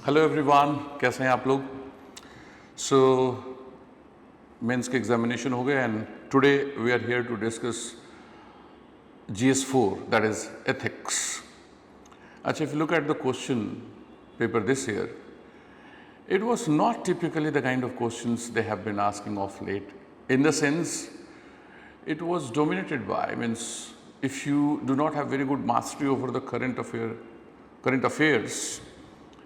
Hello everyone, कैसे हैं आप लोग? सो मेंस के एग्जामिनेशन हो गए and today we are here to discuss GS4, that is ethics. अच्छा, if you look at the question paper this year, it was not typically the kind of questions they have been asking of late. In the sense, it was dominated by, means if you do not have very good mastery over the current affairs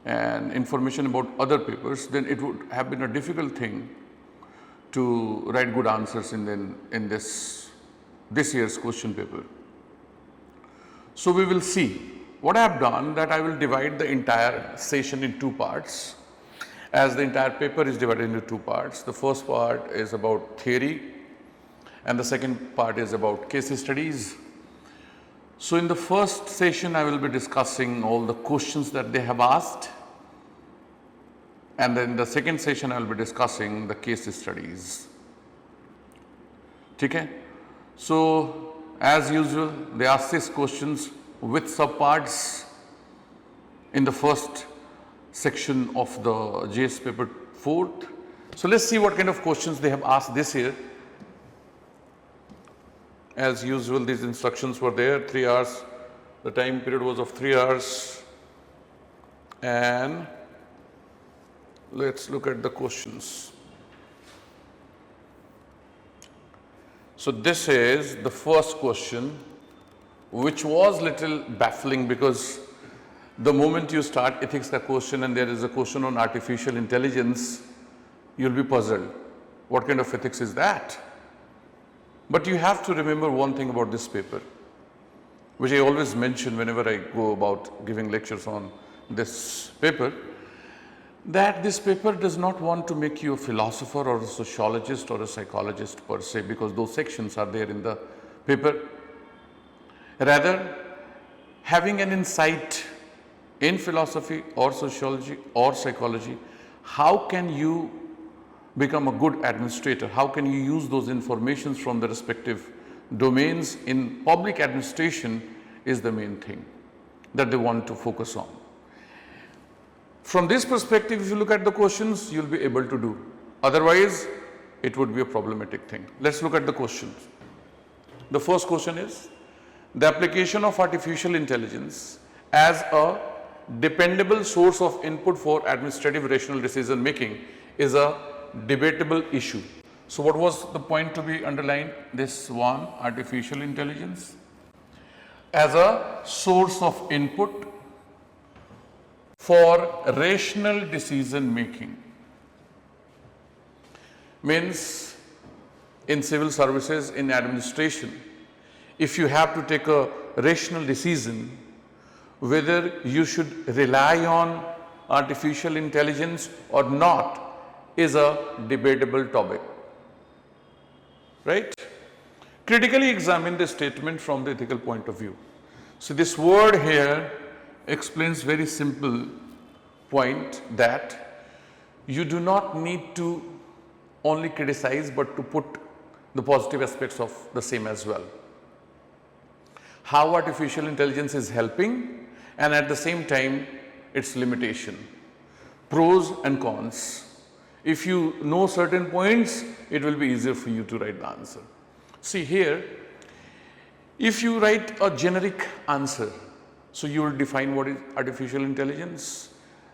and information about other papers, then it would have been a difficult thing to write good answers in this year's question paper. So we will see. What I have done, that I will divide the entire session in two parts, as the entire paper is divided into two parts. The first part is about theory and the second part is about case studies. So in the first session I will be discussing all the questions that they have asked, and then the second session I will be discussing the case studies. Okay? So as usual, they ask these questions with subparts in the first section of the GS paper 4th. So let's see what kind of questions they have asked this year. As usual, these instructions were there, 3 hours. The time period was of 3 hours. And let's look at the questions. So this is the first question, which was little baffling, because the moment you start ethics ka question and there is a question on artificial intelligence, you'll be puzzled. What kind of ethics is that? But you have to remember one thing about this paper, which I always mention whenever I go about giving lectures on this paper, that this paper does not want to make you a philosopher or a sociologist or a psychologist per se, because those sections are there in the paper. Rather, having an insight in philosophy or sociology or psychology, how can you become a good administrator? How can you use those informations from the respective domains in public administration is the main thing that they want to focus on. From this perspective, if you look at the questions, you'll be able to do. Otherwise, it would be a problematic thing. Let's look at the questions. The first question is, the application of artificial intelligence as a dependable source of input for administrative rational decision making is a debatable issue. So what was the point to be underlined? This one, artificial intelligence as a source of input for rational decision making. Means in civil services, in administration, if you have to take a rational decision whether you should rely on artificial intelligence or not is a debatable topic, right? Critically examine the statement from the ethical point of view. So this word here explains very simple point, that you do not need to only criticize but to put the positive aspects of the same as well. How artificial intelligence is helping and at the same time its limitation, pros and cons. If you know certain points, it will be easier for you to write the answer. See here, if you write a generic answer, so you will define what is artificial intelligence,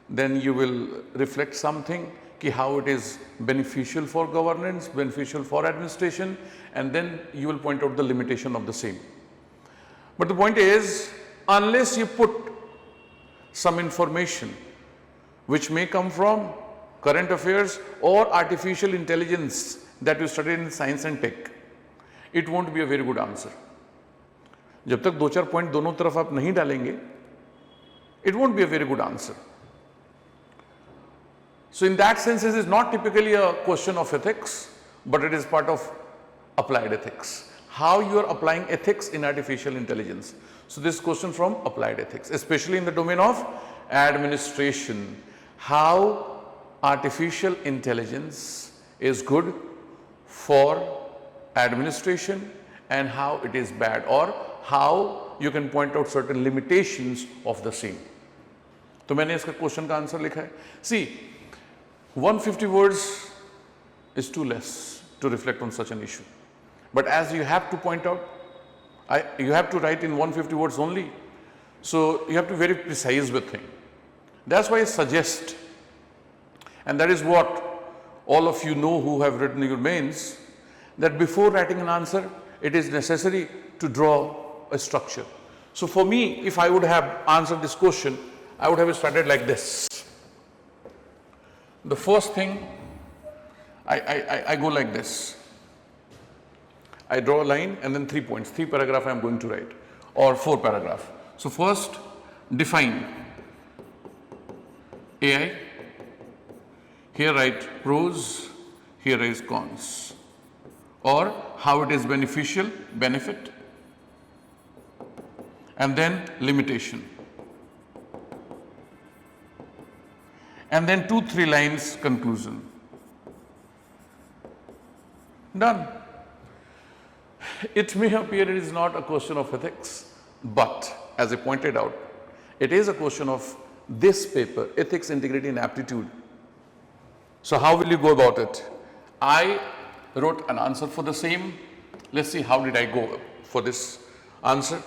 then you will reflect something, how it is beneficial for governance, beneficial for administration, and then you will point out the limitation of the same. But the point is, unless you put some information which may come from current affairs or artificial intelligence that you studied in science and tech, it won't be a very good answer. जब तक 2-4 point दोनों तरफ आप नहीं डालेंगे, it won't be a very good answer. So in that sense, it is not typically a question of ethics, but it is part of applied ethics. How you are applying ethics in artificial intelligence. So this question from applied ethics, especially in the domain of administration. How artificial intelligence is good for administration and how it is bad, or how you can point out certain limitations of the same. तो मैंने इसका question का answer लिखा है. See, 150 words is too less to reflect on such an issue. But as you have to point out, you have to write in 150 words only. So you have to be very precise with things. That's why I suggest, and that is what all of you know who have written your mains, that before writing an answer, it is necessary to draw a structure. So for me, if I would have answered this question, I would have started like this. The first thing, I go like this. I draw a line and then 3 points, 3 paragraphs I am going to write, or 4 paragraphs. So first, define AI. Here write pros, here is cons, or how it is beneficial, benefit, and then limitation. And then 2-3 lines conclusion. Done. It may appear it is not a question of ethics, but as I pointed out, it is a question of this paper, ethics, integrity and aptitude. So how will you go about it? I wrote an answer for the same. Let's see how did I go for this answer.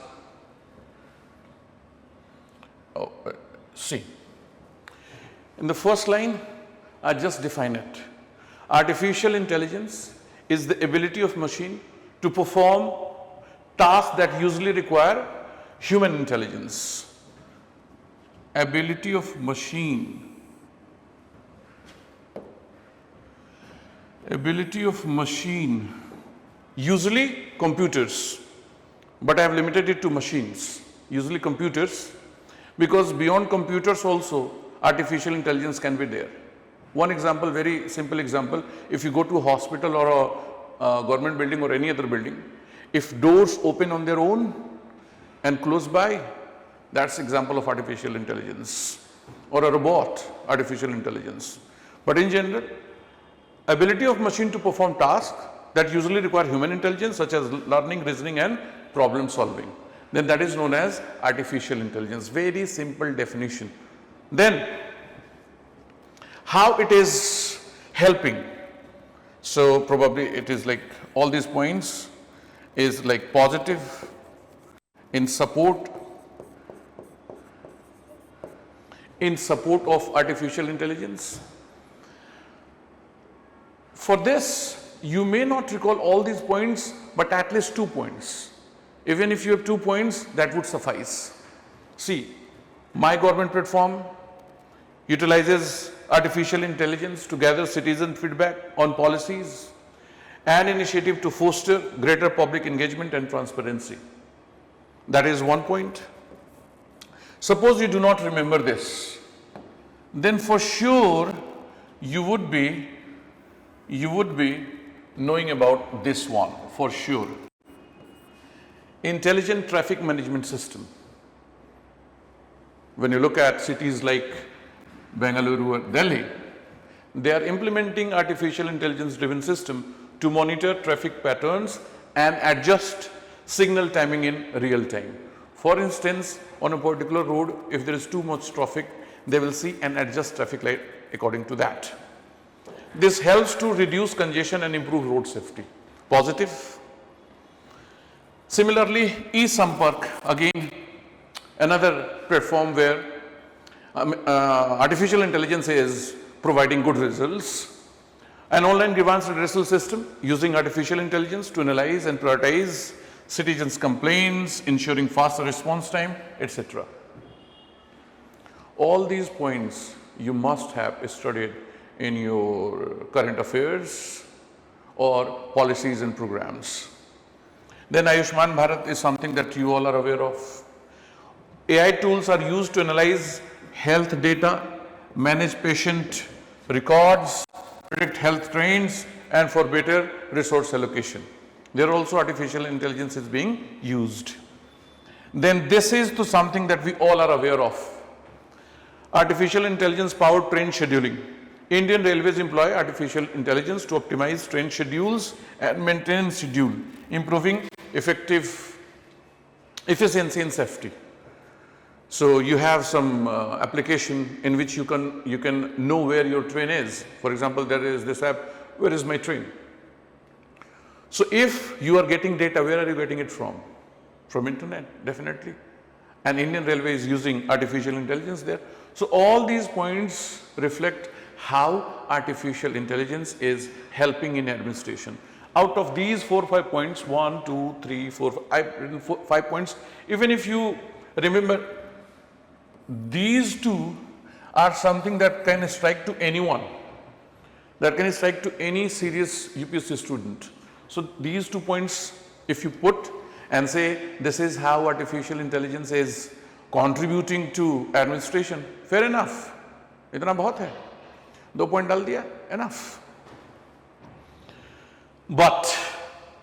See, in the first line, I just define it. Artificial intelligence is the ability of machine to perform tasks that usually require human intelligence. Ability of machine. Ability of machine. Usually computers, but I have limited it to machines. Usually computers, because beyond computers also artificial intelligence can be there. One example, very simple example, if you go to a hospital or a government building or any other building, if doors open on their own and close by, that's example of artificial intelligence, or a robot, artificial intelligence. But in general, ability of machine to perform tasks that usually require human intelligence, such as learning, reasoning and problem solving, then that is known as artificial intelligence. Very simple definition. Then how it is helping? So probably it is like all these points is like positive, in support of artificial intelligence. For this, you may not recall all these points, but at least 2 points. Even if you have 2 points, that would suffice. See, my government platform utilizes artificial intelligence to gather citizen feedback on policies and initiative to foster greater public engagement and transparency. That is 1 point. Suppose you do not remember this, then for sure you would be knowing about this one for sure. Intelligent traffic management system. When you look at cities like Bengaluru or Delhi, they are implementing artificial intelligence driven system to monitor traffic patterns and adjust signal timing in real time. For instance, on a particular road, if there is too much traffic, they will see and adjust traffic light according to that. This helps to reduce congestion and improve road safety. Positive. Similarly, eSampark, again another platform where artificial intelligence is providing good results. An online grievance redressal system using artificial intelligence to analyze and prioritize citizens' complaints, ensuring faster response time, etc. All these points you must have studied in your current affairs or policies and programs. Then Ayushman Bharat is something that you all are aware of. AI tools are used to analyze health data, manage patient records, predict health trends, and for better resource allocation. There also artificial intelligence is being used. Then this is to something that we all are aware of. Artificial intelligence powered train scheduling. Indian Railways employ artificial intelligence to optimize train schedules and maintain schedule, improving efficiency and safety. So you have some application in which you can know where your train is. For example, there is this app, where is my train? So if you are getting data, where are you getting it from? From internet, definitely. And Indian Railway is using artificial intelligence there. So all these points reflect how artificial intelligence is helping in administration. Out of these 4 or 5 points, 1, 2, 3, 4, I've written 5 points. Even if you remember, these two are something that can strike to anyone, that can strike to any serious UPSC student. So these 2 points, if you put and say this is how artificial intelligence is contributing to administration, fair enough. इतना बहुत है, 2 point डाल दिया, enough. But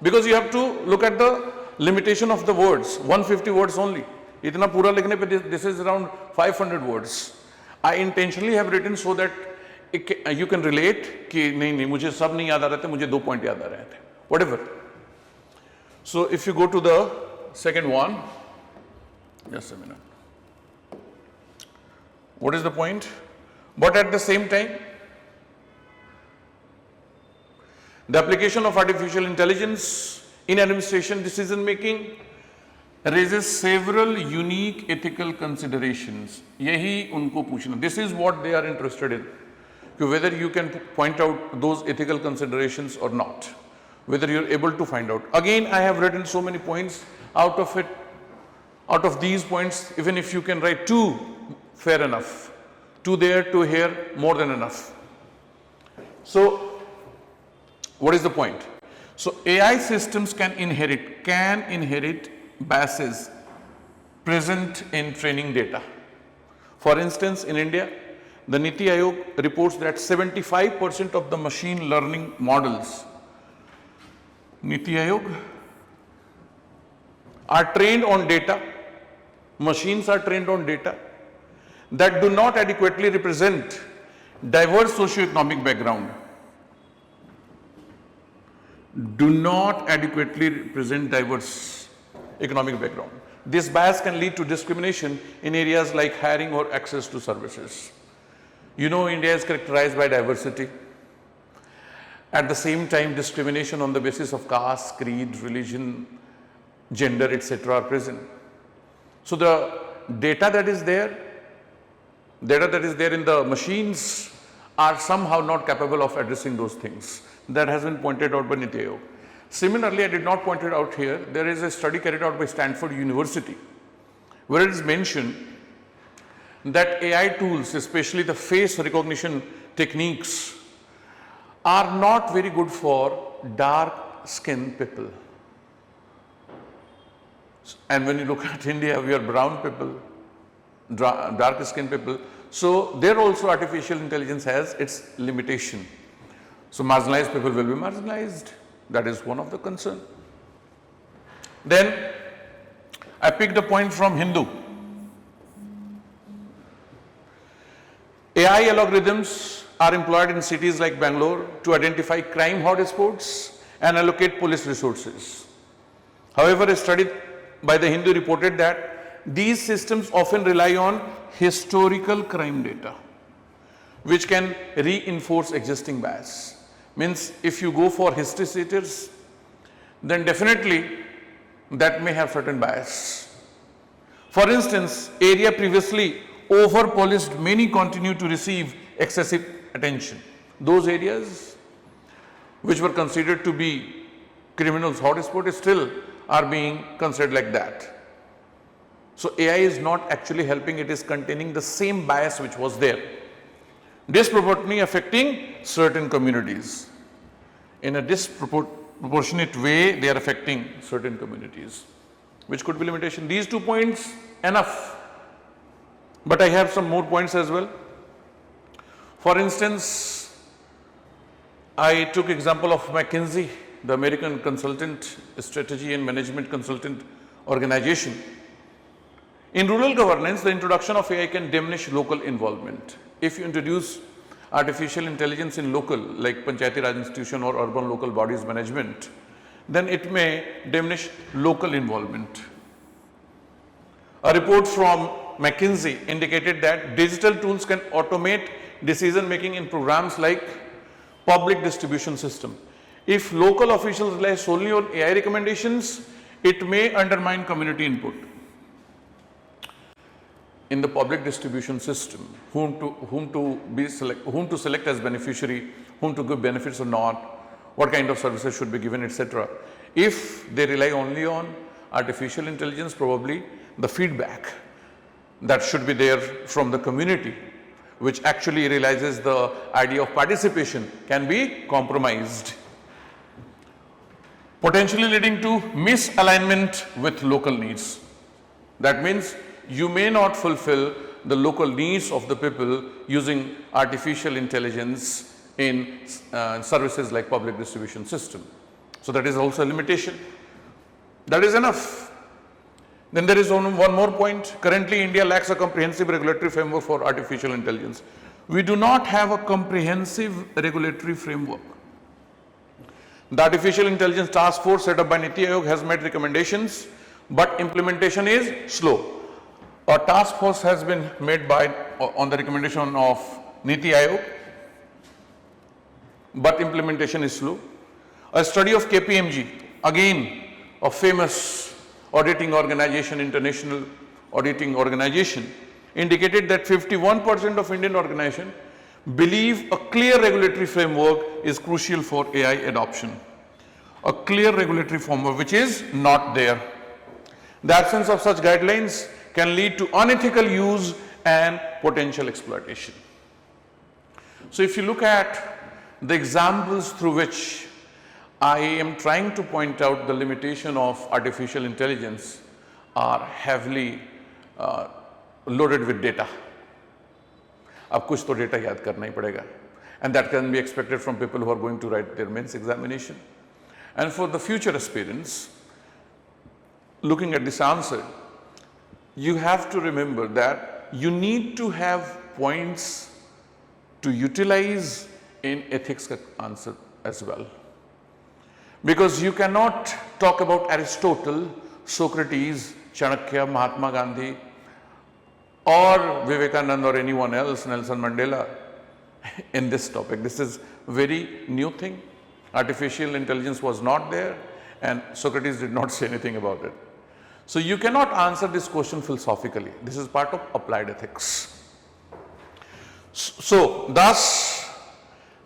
because you have to look at the limitation of the words, 150 words only. इतना पूरा लिखने पे this is around 500 words. I intentionally have written so that you can relate कि नहीं मुझे सब नहीं याद आ रहे थे, मुझे 2 point याद आ रहे थे, whatever. So if you go to the second one, just a minute. What is the point? But at the same time, the application of artificial intelligence in administration decision making raises several unique ethical considerations. यही उनको पूछना. This is what they are interested in. Whether you can point out those ethical considerations or not. Whether you're able to find out. Again, I have written so many points. Out of these points, even if you can write 2, fair enough. 2 there, 2 here, more than enough. So, what is the point? So, AI systems can inherit biases present in training data. For instance, in India, the Niti Aayog reports that 75% of the machine learning models, Niti Aayog, are trained on data, machines are trained on data that do not adequately represent diverse socio-economic background. Do not adequately represent diverse economic background. This bias can lead to discrimination in areas like hiring or access to services. You know, India is characterized by diversity. At the same time, discrimination on the basis of caste, creed, religion, gender, etc. are present. So the data that is there in the machines are somehow not capable of addressing those things. That has been pointed out by Niti Aayog. Similarly, I did not point it out here, there is a study carried out by Stanford University where it is mentioned that AI tools, especially the face recognition techniques, are not very good for dark skinned people. And when you look at India, we are brown people, dark skinned people. So there also artificial intelligence has its limitation. So marginalized people will be marginalized. That is one of the concern. Then I picked a point from Hindu. AI algorithms are employed in cities like Bangalore to identify crime hotspots and allocate police resources. However, a study by the Hindu reported that these systems often rely on historical crime data, which can reinforce existing bias. Means if you go for history cities, then definitely that may have certain bias. For instance, area previously over-policed, many continue to receive excessive attention. Those areas which were considered to be criminals' hotspots still are being considered like that. So AI is not actually helping, it is containing the same bias which was there, disproportionately affecting certain communities. In a disproportionate way, they are affecting certain communities, which could be limitation. These 2 points, enough. But I have some more points as well. For instance, I took example of McKinsey, the American consultant, strategy and management consultant organization. In rural governance, the introduction of AI can diminish local involvement. If you introduce artificial intelligence in local, like Panchayati Raj institution or urban local bodies management, then it may diminish local involvement. A report from McKinsey indicated that digital tools can automate decision making in programs like public distribution system. If local officials rely solely on AI recommendations, it may undermine community input. In the public distribution system, whom to select as beneficiary, whom to give benefits or not, what kind of services should be given, etc. If they rely only on artificial intelligence, probably the feedback that should be there from the community, which actually realizes the idea of participation, can be compromised, potentially leading to misalignment with local needs. That means you may not fulfill the local needs of the people using artificial intelligence in services like public distribution system. So that is also a limitation. That is enough. Then there is one more point. Currently, India lacks a comprehensive regulatory framework for artificial intelligence. We do not have a comprehensive regulatory framework. The Artificial Intelligence Task Force set up by Niti Aayog has made recommendations, but implementation is slow. A task force has been made on the recommendation of Niti Aayog, but implementation is slow. A study of KPMG, again a famous auditing organization, international auditing organization, indicated that 51% of Indian organizations believe a clear regulatory framework is crucial for AI adoption. A clear regulatory framework which is not there. The absence of such guidelines can lead to unethical use and potential exploitation. So if you look at the examples through which I am trying to point out the limitation of artificial intelligence are heavily loaded with data. अब कुछ तो data याद करना ही पड़ेगा, and that can be expected from people who are going to write their mains examination. And for the future aspirants, looking at this answer, you have to remember that you need to have points to utilize in ethics answer as well. Because you cannot talk about Aristotle, Socrates, Chanakya, Mahatma Gandhi, or Vivekananda or anyone else, Nelson Mandela, in this topic. This is very new thing. Artificial intelligence was not there, and Socrates did not say anything about it. So you cannot answer this question philosophically. This is part of applied ethics. So thus,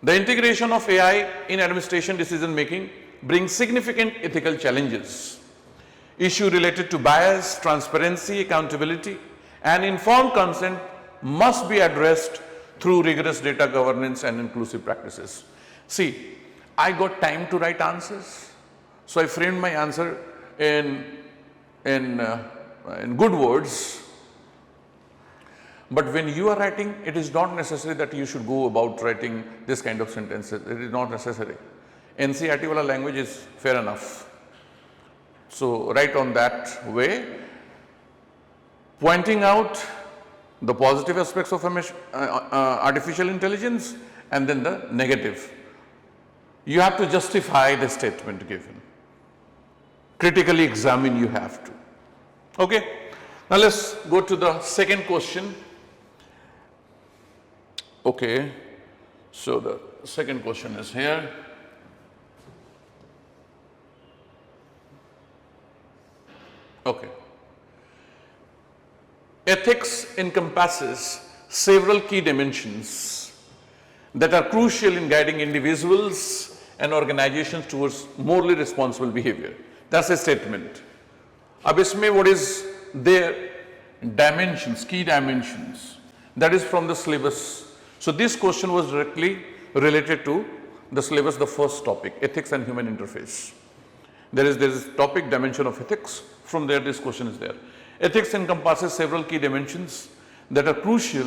the integration of AI in administration decision making brings significant ethical challenges. Issues related to bias, transparency, accountability, and informed consent must be addressed through rigorous data governance and inclusive practices. See, I got time to write answers, so I framed my answer in good words. But when you are writing, it is not necessary that you should go about writing this kind of sentences. It is not necessary. NCERT wala language is fair enough. So write on that way, pointing out the positive aspects of artificial intelligence and then the negative. You have to justify the statement given. Critically examine, you have to. Okay. Now let's go to the second question. Okay. So the second question is here. Okay. Ethics encompasses several key dimensions that are crucial in guiding individuals and organizations towards morally responsible behavior. That's a statement. अब इसमें what is their dimensions, key dimensions, that is from the syllabus. So this question was directly related to the syllabus, the first topic, ethics and human interface. There is topic dimension of ethics. From there this question is there. Ethics encompasses several key dimensions that are crucial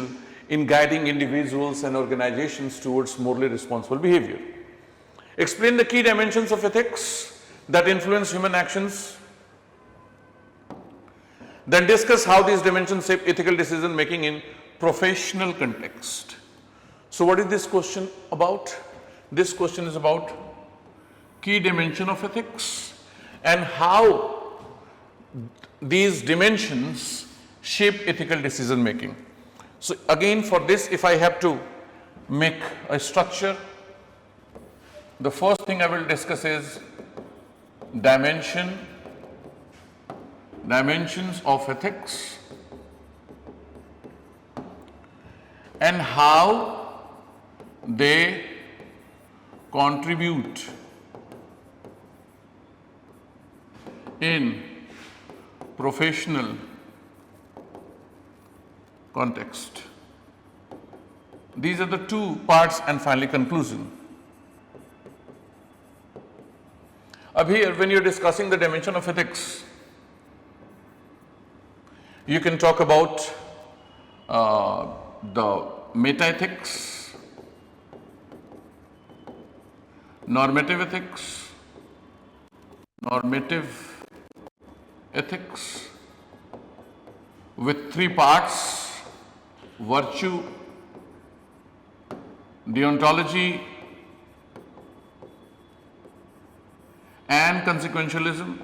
in guiding individuals and organizations towards morally responsible behavior. Explain the key dimensions of ethics that influence human actions. Then discuss how these dimensions shape ethical decision making in professional context. So what is this question about? This question is about key dimension of ethics and how these dimensions shape ethical decision making. So again, for this, if I have to make a structure, the first thing I will discuss is dimensions of ethics and how they contribute in professional context. These are the two parts, and finally conclusion. Up here, when you're discussing the dimension of ethics, you can talk about the meta-ethics, normative ethics with three parts: virtue, deontology, and consequentialism.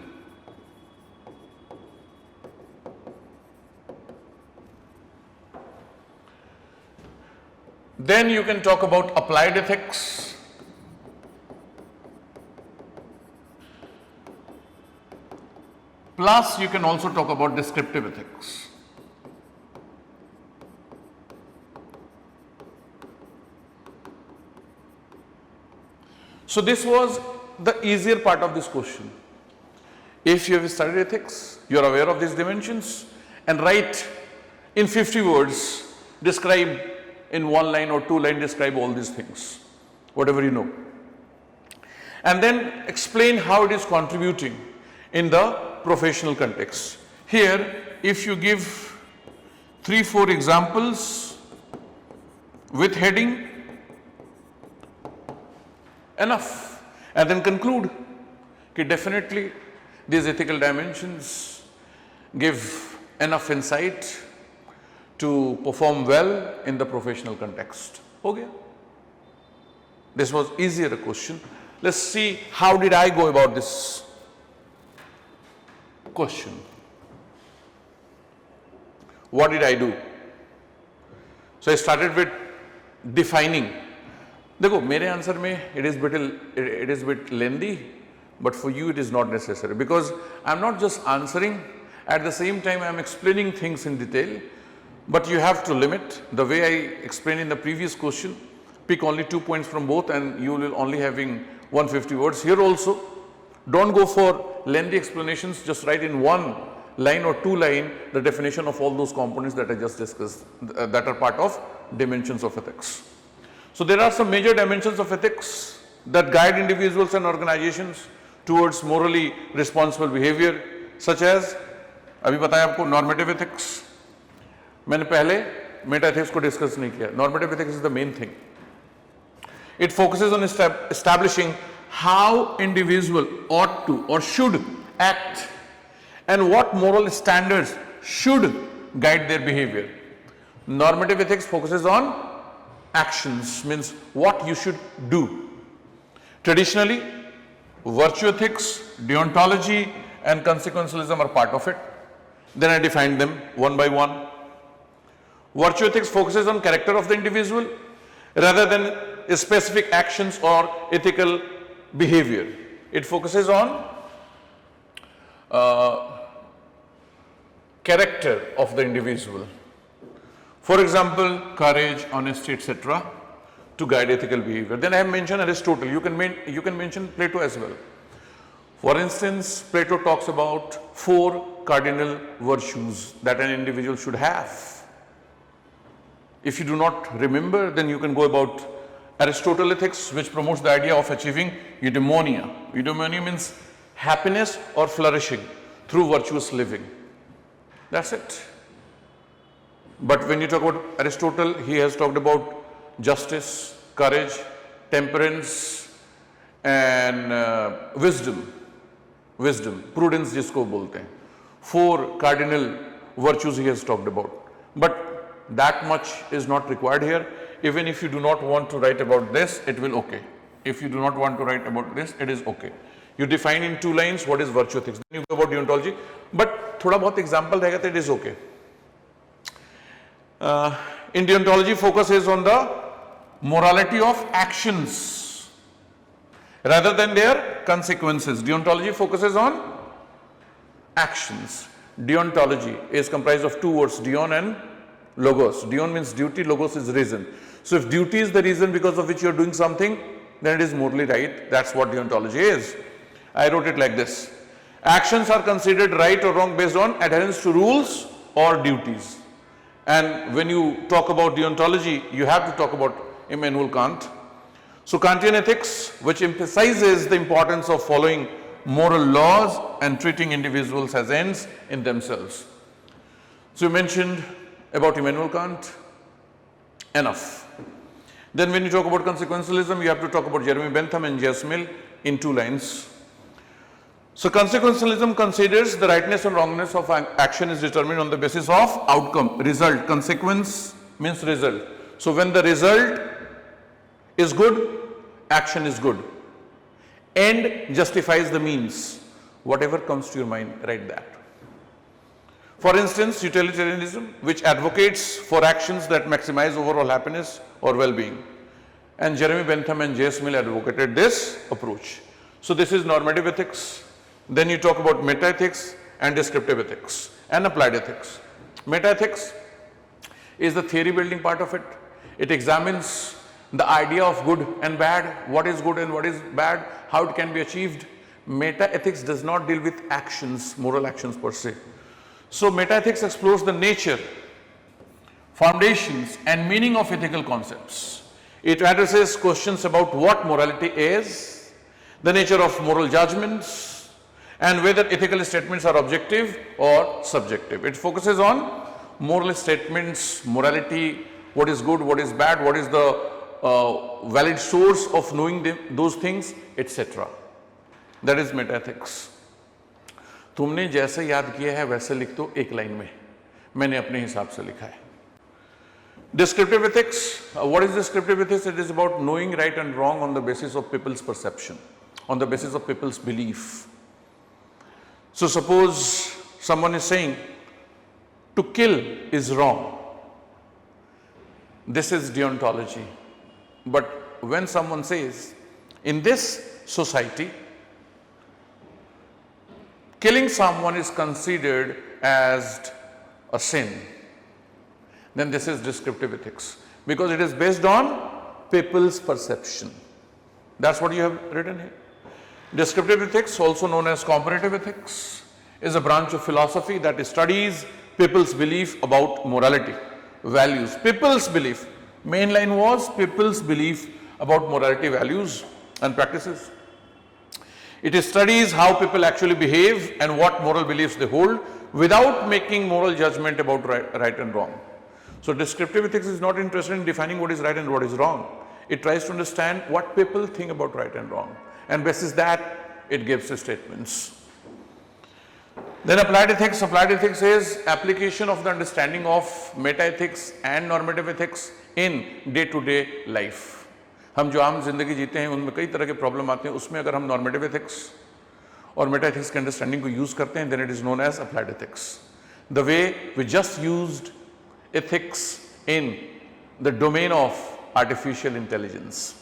Then you can talk about applied ethics, plus you can also talk about descriptive ethics. So this was the easier part of this question. If you have studied ethics, you are aware of these dimensions, and write in 50 words, describe in 1 line or 2 line, describe all these things, whatever you know. And then explain how it is contributing in the professional context. Here, if you give 3-4 examples with heading, enough, and then conclude that definitely these ethical dimensions give enough insight to perform well in the professional context. Okay? This was easier a question. Let's see how did I go about this question. What did I do? So I started with defining. देखो मेरे answer में it is bit lengthy, but for you it is not necessary, because I am not just answering, at the same time I am explaining things in detail, but you have to limit. The way I explained in the previous question, pick only 2 points from both and you will only having 150 words. Here also, don't go for lengthy explanations, just write in 1 line or 2 line the definition of all those components that I just discussed, that are part of dimensions of ethics. So there are some major dimensions of ethics that guide individuals and organizations towards morally responsible behavior, such as, अभी बताया आपको normative ethics. मैंने पहले meta ethics को discuss नहीं किया. Normative ethics is the main thing. It focuses on establishing how individual ought to or should act and what moral standards should guide their behavior. Normative ethics focuses on actions, means what you should do. Traditionally, virtue ethics, deontology and consequentialism are part of it. Then I defined them one by one. Virtue ethics focuses on character of the individual rather than specific actions or ethical behavior. It focuses on character of the individual. For example, courage, honesty, etc., to guide ethical behavior. Then I have mentioned Aristotle. You can mention Plato as well. For instance, Plato talks about 4 cardinal virtues that an individual should have. If you do not remember, then you can go about Aristotle ethics, which promotes the idea of achieving eudaimonia. Eudaimonia means happiness or flourishing through virtuous living. That's it. But when you talk about Aristotle, he has talked about justice, courage, temperance and wisdom. Prudence जिसको बोलते हैं. 4 cardinal virtues he has talked about. But that much is not required here. Even if you do not want to write about this, it will okay. If you do not want to write about this, it is okay. You define in 2 lines what is virtue ethics. Then you go about deontology. But थोड़ा बहुत example रहेगा तो it is okay. In deontology, focus is on the morality of actions rather than their consequences. Deontology focuses on actions. Deontology is comprised of two words, deon and logos. Deon means duty, logos is reason. So if duty is the reason because of which you are doing something, then it is morally right. That's what deontology is. I wrote it like this. Actions are considered right or wrong based on adherence to rules or duties. And when you talk about deontology, you have to talk about Immanuel Kant. So Kantian ethics, which emphasizes the importance of following moral laws and treating individuals as ends in themselves. So you mentioned about Immanuel Kant, enough. Then when you talk about consequentialism, you have to talk about Jeremy Bentham and J.S. Mill in 2 lines. So consequentialism considers the rightness and wrongness of action is determined on the basis of outcome, result. Consequence means result. So when the result is good, action is good. End justifies the means. Whatever comes to your mind, write that. For instance, utilitarianism, which advocates for actions that maximize overall happiness or well-being. And Jeremy Bentham and J.S. Mill advocated this approach. So this is normative ethics. Then you talk about meta-ethics and descriptive ethics and applied ethics. Meta-ethics is the theory building part of it. It examines the idea of good and bad, what is good and what is bad, how it can be achieved. Meta-ethics does not deal with actions, moral actions per se. So meta-ethics explores the nature, foundations and meaning of ethical concepts. It addresses questions about what morality is, the nature of moral judgments, and whether ethical statements are objective or subjective. It focuses on moral statements, morality, what is good, what is bad, what is the valid source of knowing those things, etc. That is meta-ethics. तुमने जैसे याद किया है वैसे लिख दो एक line में, मैंने अपने हिसाब से लिखा है. Descriptive ethics, what is descriptive ethics? It is about knowing right and wrong on the basis of people's perception, on the basis of people's belief. So suppose someone is saying to kill is wrong. This is deontology. But when someone says in this society, killing someone is considered as a sin, then this is descriptive ethics, because it is based on people's perception. That's what you have written here. Descriptive ethics, also known as comparative ethics, is a branch of philosophy that studies people's belief about morality, values. People's belief, main line was people's belief about morality, values and practices. It studies how people actually behave and what moral beliefs they hold without making moral judgment about right and wrong. So descriptive ethics is not interested in defining what is right and what is wrong. It tries to understand what people think about right and wrong, and basis that it gives statements. Then applied ethics. Applied ethics is application of the understanding of meta-ethics and normative ethics in day-to-day life. हम जो आम जिंदगी जीते हैं उनमें कई तरह के प्रॉब्लम आते हैं, उसमें अगर हम नॉर्मेटिव एथिक्स और मेटा एथिक्स के अंडरस्टैंडिंग को यूज करते हैं, then it is known as applied ethics. The way we just used ethics in the domain of artificial intelligence.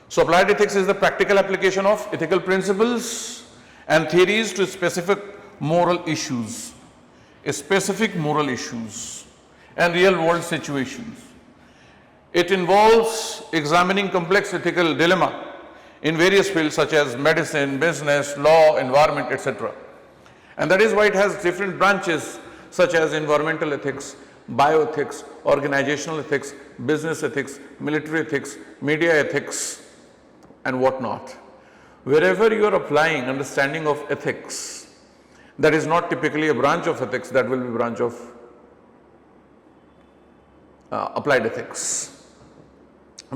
So applied ethics is the practical application of ethical principles and theories to specific moral issues and real world situations. It involves examining complex ethical dilemma in various fields such as medicine, business, law, environment, etc. And that is why it has different branches such as environmental ethics, bioethics, organizational ethics, business ethics, military ethics, media ethics, and whatnot. Wherever you are applying understanding of ethics, that is not typically a branch of ethics, that will be a branch of applied ethics.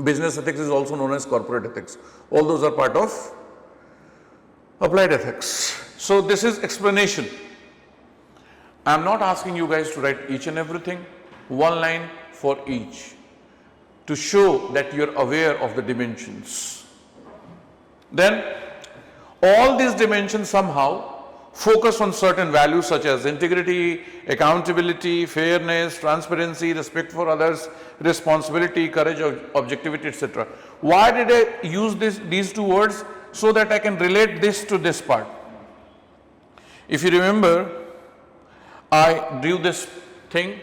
Business ethics is also known as corporate ethics. All those are part of applied ethics. So this is explanation. I am not asking you guys to write each and everything, one line for each, to show that you are aware of the dimensions. Then all these dimensions somehow focus on certain values such as integrity, accountability, fairness, transparency, respect for others, responsibility, courage, objectivity, etc. Why did I use these two words? So that I can relate this to this part. If you remember, I drew this thing.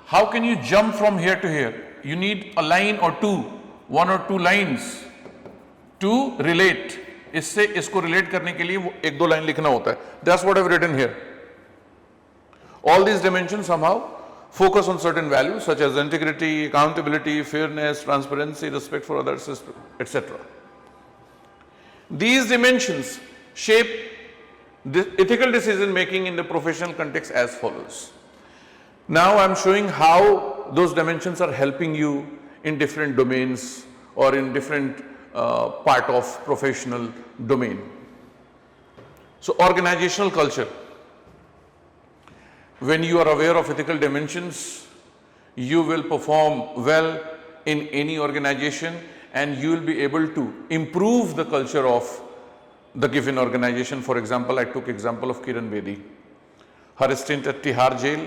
How can you jump from here to here? You need a line or two, one or two lines to relate. इससे इसको relate करने के लिए वो एक दो line लिखना होता है. That's what I've written here. All these dimensions somehow focus on certain values such as integrity, accountability, fairness, transparency, respect for others, etc. These dimensions shape the ethical decision making in the professional context as follows. Now I'm showing how those dimensions are helping you in different domains or in different part of professional domain. So organizational culture. When you are aware of ethical dimensions, you will perform well in any organization and you will be able to improve the culture of the given organization. For example, I took example of Kiran Bedi. Her stint at Tihar jail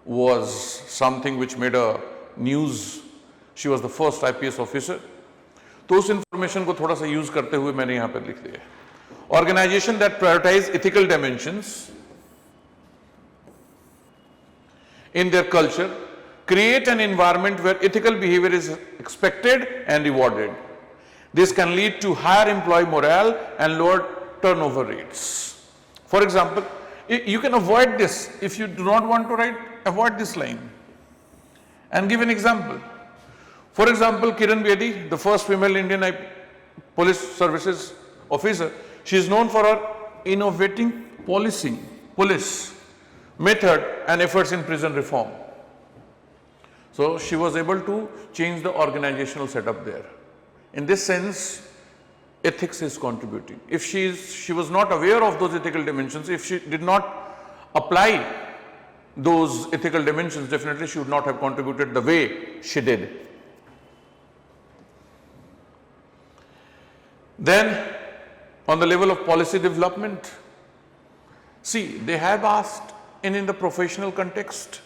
was something which made a news. She was the first IPS officer. तो उस information को थोड़ा सा use करते हुए मैंने यहां पर लिख दिया. Organization that prioritize ethical dimensions in their culture create an environment where ethical behavior is expected and rewarded. This can lead to higher employee morale and lower turnover rates. For example, you can avoid this. If you do not want to write, avoid this line and give an example. For example, Kiran Bedi, the first female Indian police services officer, she is known for her innovating policing, police method and efforts in prison reform. So she was able to change the organizational setup there. In this sense, ethics is contributing. If she was not aware of those ethical dimensions, if she did not apply those ethical dimensions, definitely she would not have contributed the way she did. Then, on the level of policy development, see, they have asked in the professional context,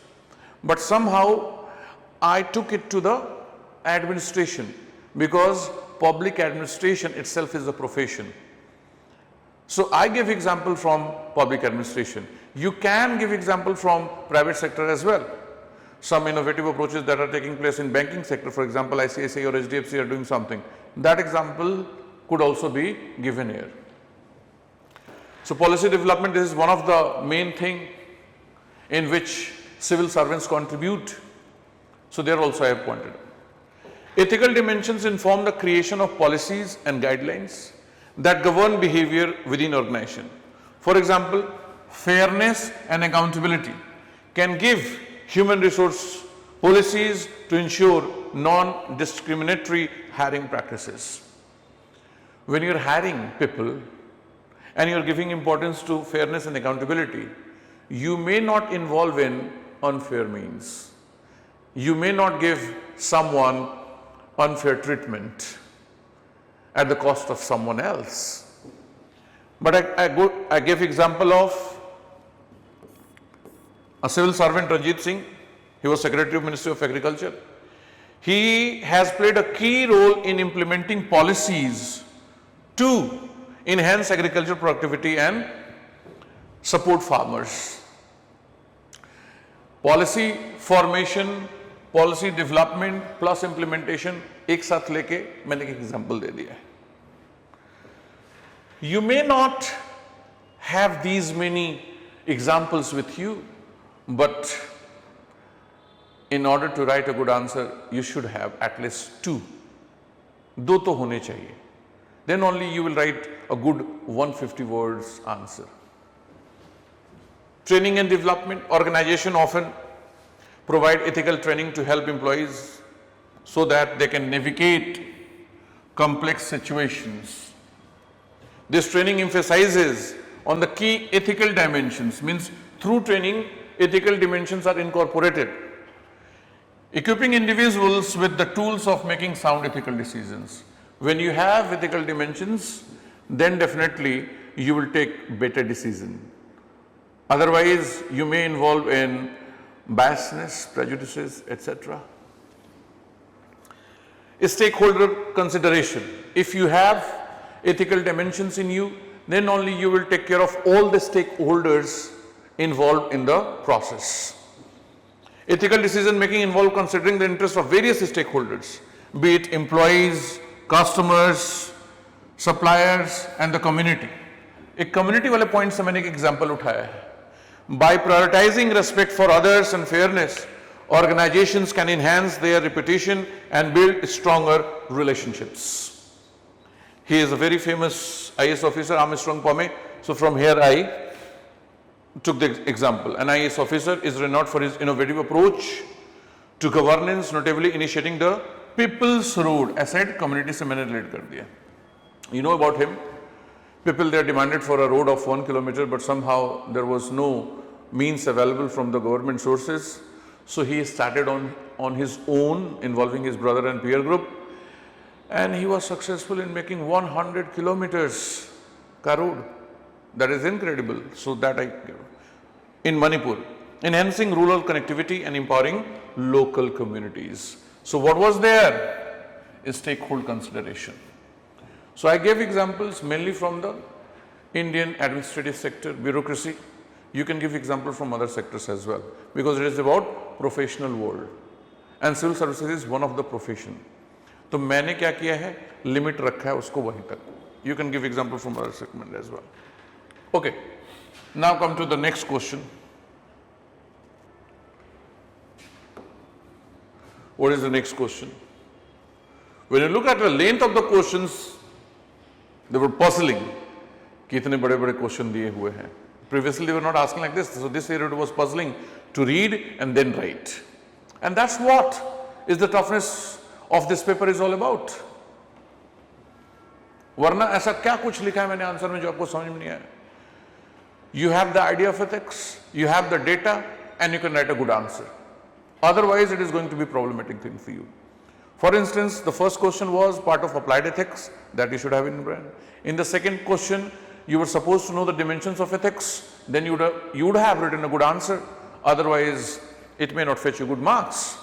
but somehow I took it to the administration because public administration itself is a profession. So I give example from public administration. You can give example from private sector as well. Some innovative approaches that are taking place in banking sector, for example, ICICI or HDFC are doing something. That example could also be given here. So policy development is one of the main thing in which civil servants contribute. So there also I have pointed out. Ethical dimensions inform the creation of policies and guidelines that govern behavior within organization. For example, fairness and accountability can give human resource policies to ensure non-discriminatory hiring practices. When you're hiring people and you're giving importance to fairness and accountability, you may not involve in unfair means. You may not give someone unfair treatment at the cost of someone else. But I give example of a civil servant, Ranjit Singh. He was Secretary of Ministry of Agriculture. He has played a key role in implementing policies to enhance agricultural productivity and support farmers. Policy formation, policy development plus implementation एक साथ लेके मैंने एक example दे दिया है. You may not have these many examples with you, but in order to write a good answer, you should have at least two. दो तो होने चाहिए. Then only you will write a good 150 words answer. Training and development. Organization often provide ethical training to help employees so that they can navigate complex situations. This training emphasizes on the key ethical dimensions, means through training, ethical dimensions are incorporated, equipping individuals with the tools of making sound ethical decisions. When you have ethical dimensions, then definitely you will take better decision. Otherwise, you may involve in biasness, prejudices, etc. Stakeholder consideration. If you have ethical dimensions in you, then only you will take care of all the stakeholders involved in the process. Ethical decision making involves considering the interests of various stakeholders, be it employees, customers, suppliers and the community. एक community वाले point से मैंने एक example उठाया है. By prioritizing respect for others and fairness, organizations can enhance their reputation and build stronger relationships. He is a very famous IAS officer, Armstrong Pome. So from here I took the example. An IAS officer is renowned for his innovative approach to governance, notably initiating the People's Road. I said community से मैंने relate कर दिया. You know about him. People, they are demanded for a road of 1 kilometer, but somehow there was no means available from the government sources. So he started on his own, involving his brother and peer group, and he was successful in making 100 kilometers ka road. That is incredible. So that in Manipur, enhancing rural connectivity and empowering local communities. So what was there? A stakeholder consideration. So I gave examples mainly from the Indian administrative sector, bureaucracy. You can give example from other sectors as well, because it is about professional world and civil services is one of the profession. तो मैंने क्या किया है, limit रखा है उसको वहीं तक. You can give example from other segment as well. Okay, now come to the next question. What is the next question? When you look at the length of the questions, they were puzzling. कितने बड़े-बड़े question दिए हुए हैं. Previously they were not asking like this, so this year it was puzzling to read and then write. And that's what is the toughness of this paper is all about. वरना ऐसा क्या कुछ लिखा है मैंने आंसर में जो आपको समझ में नहीं आया. You have the idea of ethics, you have the data, and you can write a good answer. Otherwise, it is going to be a problematic thing for you. For instance, the first question was part of applied ethics that you should have in brain. In the second question, you were supposed to know the dimensions of ethics, then you would have written a good answer. Otherwise, it may not fetch you good marks.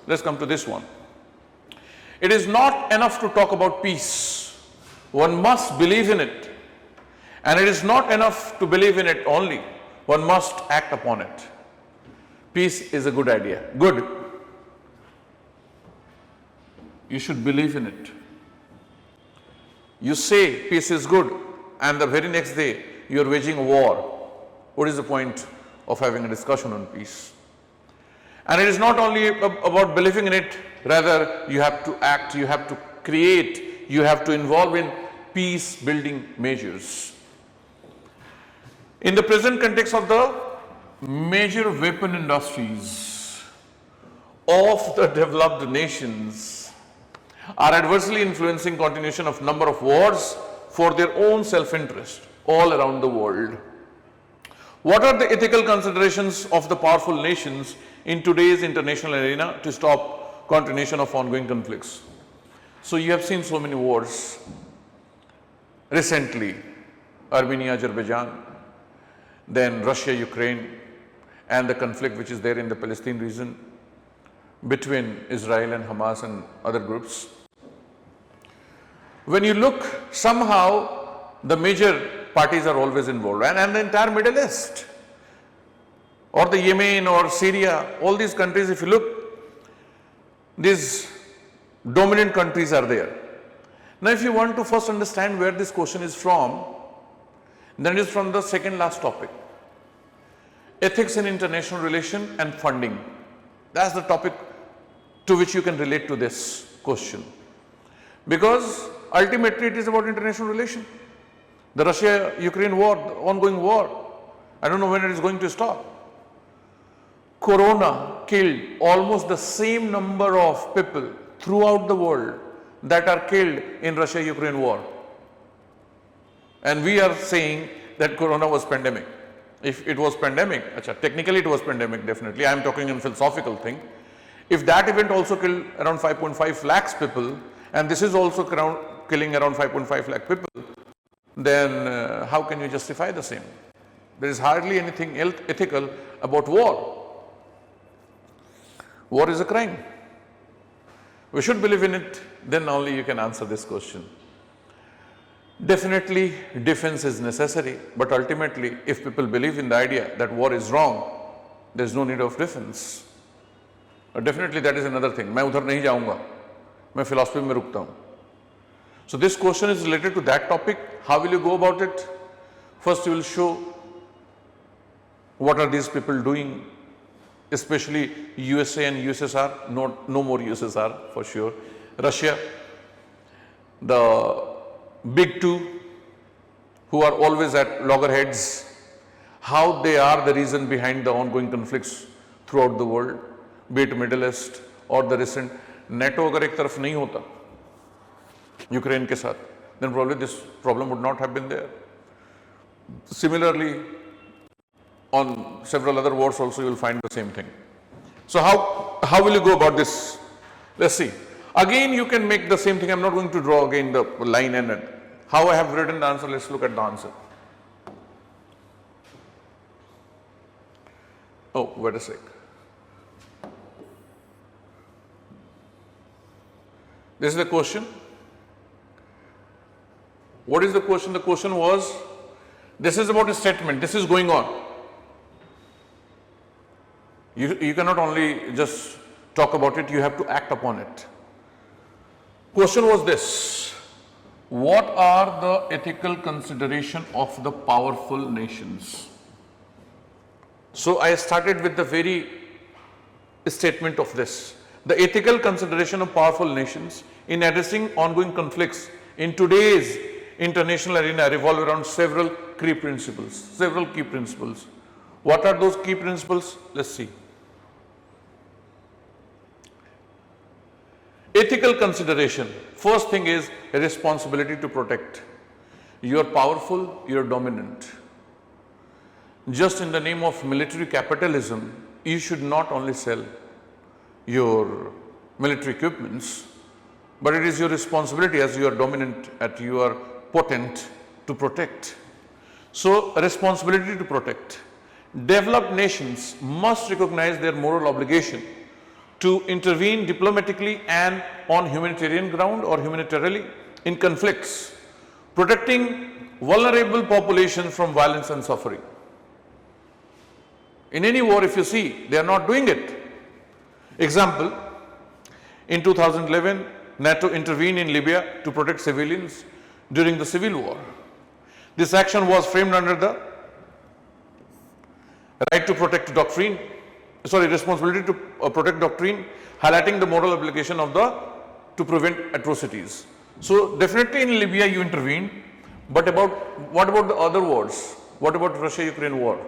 Let's come to this one. It is not enough to talk about peace. One must believe in it. And it is not enough to believe in it only. One must act upon it. Peace is a good idea. Good. You should believe in it. You say peace is good, and the very next day you are waging a war. What is the point of having a discussion on peace? And it is not only about believing in it, rather you have to act, you have to create, you have to involve in peace building measures. In the present context of the major weapon industries of the developed nations are adversely influencing continuation of number of wars for their own self-interest all around the world. What are the ethical considerations of the powerful nations in today's international arena to stop continuation of ongoing conflicts? So you have seen so many wars recently, Armenia, Azerbaijan, then Russia, Ukraine, and the conflict which is there in the Palestine region between Israel and Hamas and other groups. When you look, somehow the major parties are always involved, and the entire Middle East or the Yemen or Syria, all these countries, if you look, these dominant countries are there. Now if you want to first understand where this question is from, then it is from the second last topic, ethics in international relation and funding. That's the topic to which you can relate to this question, because ultimately it is about international relation. The Russia-Ukraine war, the ongoing war, I don't know when it is going to stop. Corona killed almost the same number of people throughout the world that are killed in Russia-Ukraine war. And we are saying that Corona was pandemic. If it was pandemic, technically it was pandemic definitely, I am talking in philosophical thing. If that event also killed around 5.5 lakhs people, and this is also killing around 5.5 lakh people, then how can you justify the same? There is hardly anything ethical about war. War is a crime. We should believe in it, then only you can answer this question. Definitely, defense is necessary, but ultimately, if people believe in the idea that war is wrong, there is no need of defense. Definitely, that is another thing. मैं उधर नहीं जाऊंगा, मैं philosophy में रुकता हूँ. So this question is related to that topic. How will you go about it? First, you will show what are these people doing, especially USA and USSR, no more USSR for sure, Russia, the big two who are always at loggerheads, how they are the reason behind the ongoing conflicts throughout the world, be it Middle East or the recent NATO अगर एक तरफ नहीं होता Ukraine के साथ, then probably this problem would not have been there. Similarly, on several other wars also you will find the same thing. So how will you go about this? Let's see. Again you can make the same thing. I'm not going to draw again the line and how I have written the answer. Let's look at the answer. Oh, wait a sec. This is the question. What is the question? The question was, this is about a statement, this is going on. You cannot only just talk about it, you have to act upon it. Question was this: what are the ethical consideration of the powerful nations? So I started with the very statement of this. The ethical consideration of powerful nations in addressing ongoing conflicts in today's international arena revolve around several key principles. What are those key principles? Let's see. Ethical consideration. First thing is a responsibility to protect. You are powerful, you are dominant. Just in the name of military capitalism, you should not only sell your military equipments, but it is your responsibility as you are dominant, as you are potent, to protect. So, a responsibility to protect. Developed nations must recognize their moral obligation to intervene diplomatically and on humanitarian ground or humanitarily in conflicts, protecting vulnerable populations from violence and suffering. In any war, if you see, they are not doing it. Example, in 2011, NATO intervened in Libya to protect civilians during the civil war. This action was framed under the right to protect doctrine, responsibility to protect doctrine, highlighting the moral obligation of to prevent atrocities. So definitely in Libya you intervened, but what about the other wars? What about Russia-Ukraine war?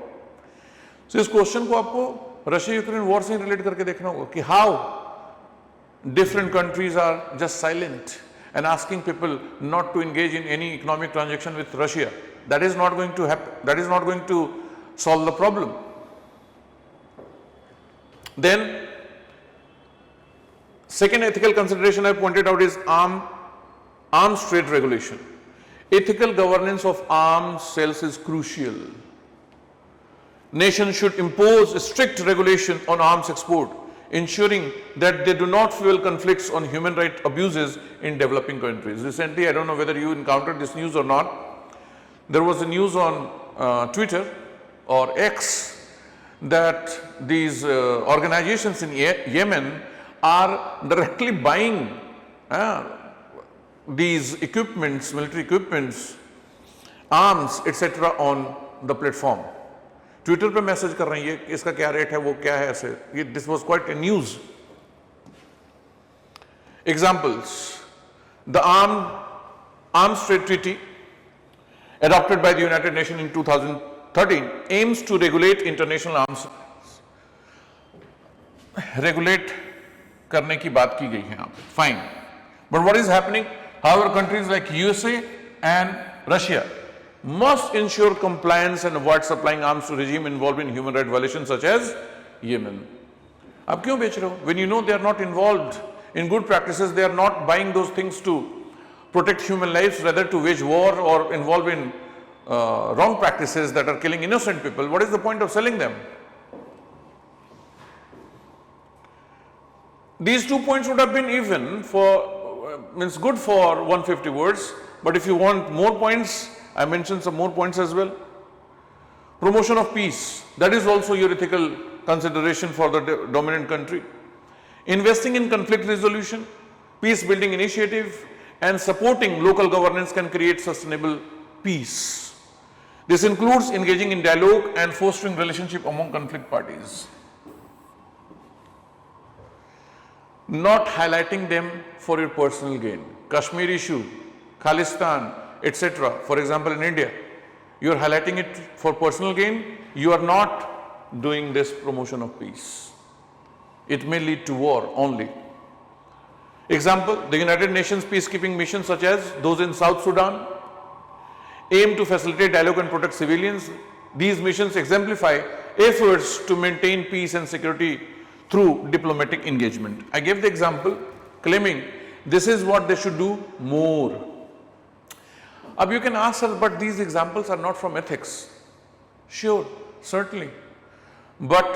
So इस question को आपको Russia-Ukraine war से relate करके देखना होगा कि how different countries are just silent and asking people not to engage in any economic transaction with Russia. That is not going to happen. That is not going to solve the problem. Then, second ethical consideration I pointed out is arms trade regulation. Ethical governance of arms sales is crucial. Nations should impose strict regulation on arms export, ensuring that they do not fuel conflicts on human rights abuses in developing countries. Recently, I don't know whether you encountered this news or not, there was a news on Twitter or X that these organizations in Yemen are directly buying these equipments, military equipments, arms, etc. on the platform. Twitter पे message कर रही है कि इसका क्या rate है, वो क्या है, ऐसे. This was quite a news. Examples: the Arms Trade Treaty adopted by the United Nations in 2013 aims to regulate international arms. Regulate करने की बात की गई है यहाँ पे. Fine. But what is happening? However, countries like USA and Russia must ensure compliance and avoid supplying arms to regime involved in human rights violations such as Yemen. आप क्यों बेच रहे हो? When you know they are not involved in good practices, they are not buying those things to protect human lives rather to wage war or involve in wrong practices that are killing innocent people, what is the point of selling them? These 2 points would have been even for, means good for 150 words, but if you want more points, I mentioned some more points as well. Promotion of peace, that is also your ethical consideration for the dominant country. Investing in conflict resolution, peace building initiative, and supporting local governance can create sustainable peace. This includes engaging in dialogue and fostering relationship among conflict parties. Not highlighting them for your personal gain. Kashmir issue, Khalistan, etc. For example, in India, you are highlighting it for personal gain, you are not doing this promotion of peace. It may lead to war only. Example, the United Nations peacekeeping missions such as those in South Sudan aim to facilitate dialogue and protect civilians. These missions exemplify efforts to maintain peace and security through diplomatic engagement. I gave the example claiming this is what they should do more. Now you can ask us, but these examples are not from ethics. Sure, certainly. But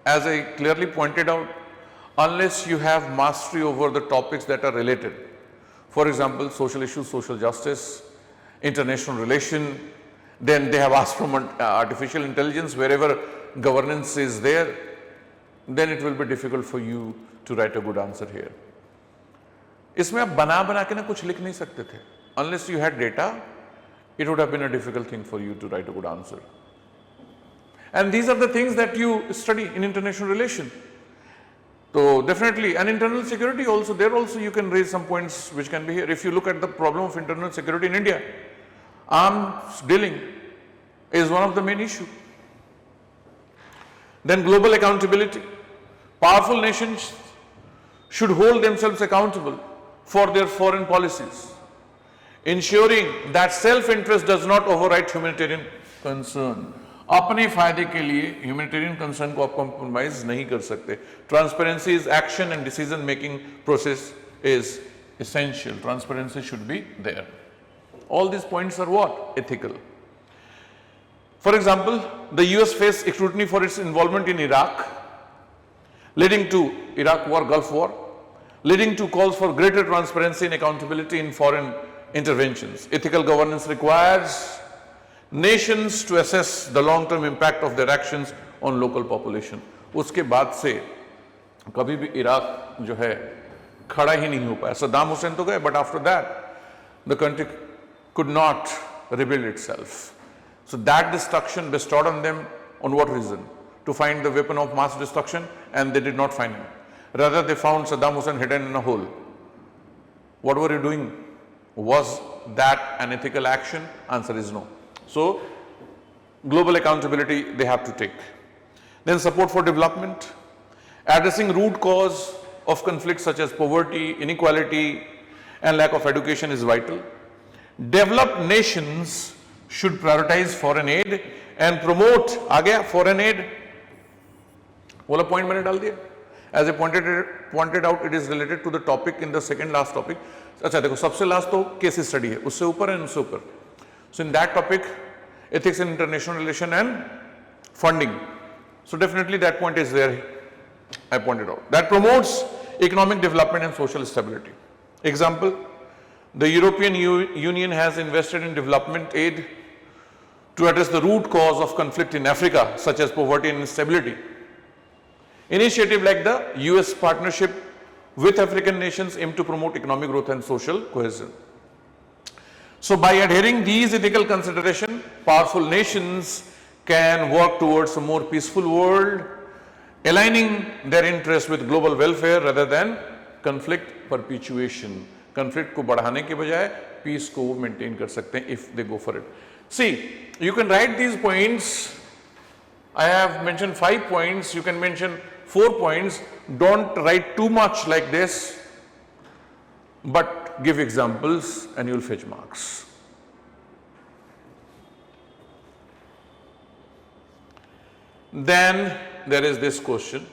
as I clearly pointed out, unless you have mastery over the topics that are related, for example, social issues, social justice, international relation, then they have asked from artificial intelligence, wherever governance is there, then it will be difficult for you to write a good answer here. इसमें आप बना के ना कुछ लिख नहीं सकते थे. Unless you had data, it would have been a difficult thing for you to write a good answer. And these are the things that you study in international relation. So definitely, and internal security also, there also you can raise some points which can be here. If you look at the problem of internal security in India, arms dealing is one of the main issues. Then global accountability. Powerful nations should hold themselves accountable for their foreign policies, ensuring that self-interest does not override humanitarian concern. अपने फायदे के लिए humanitarian concern को आप compromise नहीं कर सकते. Transparency is action and decision making process is essential. Transparency should be there. All these points are what? Ethical. For example, the US faced scrutiny for its involvement in Iraq, leading to Iraq War, Gulf War, leading to calls for greater transparency and accountability in foreign interventions. Ethical governance requires nations to assess the long-term impact of their actions on local population. उसके बाद से कभी भी Iraq जो है खड़ा ही नहीं हो पाया. सद्दाम हुसैन तो गए, but after that the country could not rebuild itself. So that destruction bestowed on them, on what reason? To find the weapon of mass destruction, and they did not find him. Rather, they found Saddam Hussein hidden in a hole. What were you doing? Was that an ethical action? Answer is no. So, global accountability they have to take. Then support for development. Addressing root cause of conflicts such as poverty, inequality, and lack of education is vital. Developed nations should prioritize foreign aid and promote, आ गया foreign aid, बोला point मैंने डाल दिया. As I pointed out, it is related to the topic in the second last topic. अच्छा देखो, सबसे last तो case study है, उससे ऊपर है, उससे ऊपर. So in that topic, ethics in international relation and funding. So definitely that point is there, I pointed out. That promotes economic development and social stability. Example, the European Union has invested in development aid to address the root cause of conflict in Africa, such as poverty and instability. Initiative like the US partnership with African nations aim to promote economic growth and social cohesion. So by adhering these ethical considerations, powerful nations can work towards a more peaceful world, aligning their interests with global welfare rather than conflict perpetuation. Conflict को बढ़ाने के बजाय peace को वो maintain कर सकते हैं if they go for it. See, you can write these points. I have mentioned 5 points. You can mention 4 points. Don't write too much like this, but give examples and you will fetch marks. Then there is this question,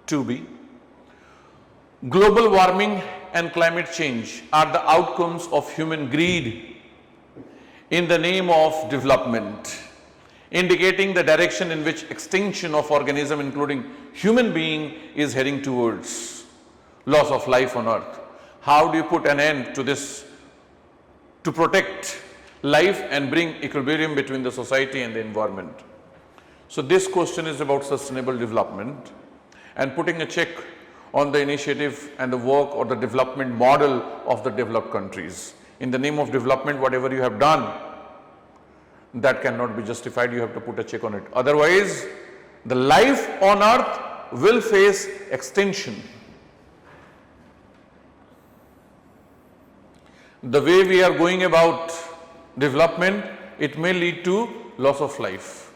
2B. Global warming and climate change are the outcomes of human greed in the name of development, indicating the direction in which extinction of organism, including human being, is heading towards. Loss of life on earth. How do you put an end to this to protect life and bring equilibrium between the society and the environment? So this question is about sustainable development and putting a check on the initiative and the work or the development model of the developed countries. In the name of development, whatever you have done, that cannot be justified. You have to put a check on it. Otherwise, the life on earth will face extinction. The way we are going about development, it may lead to loss of life.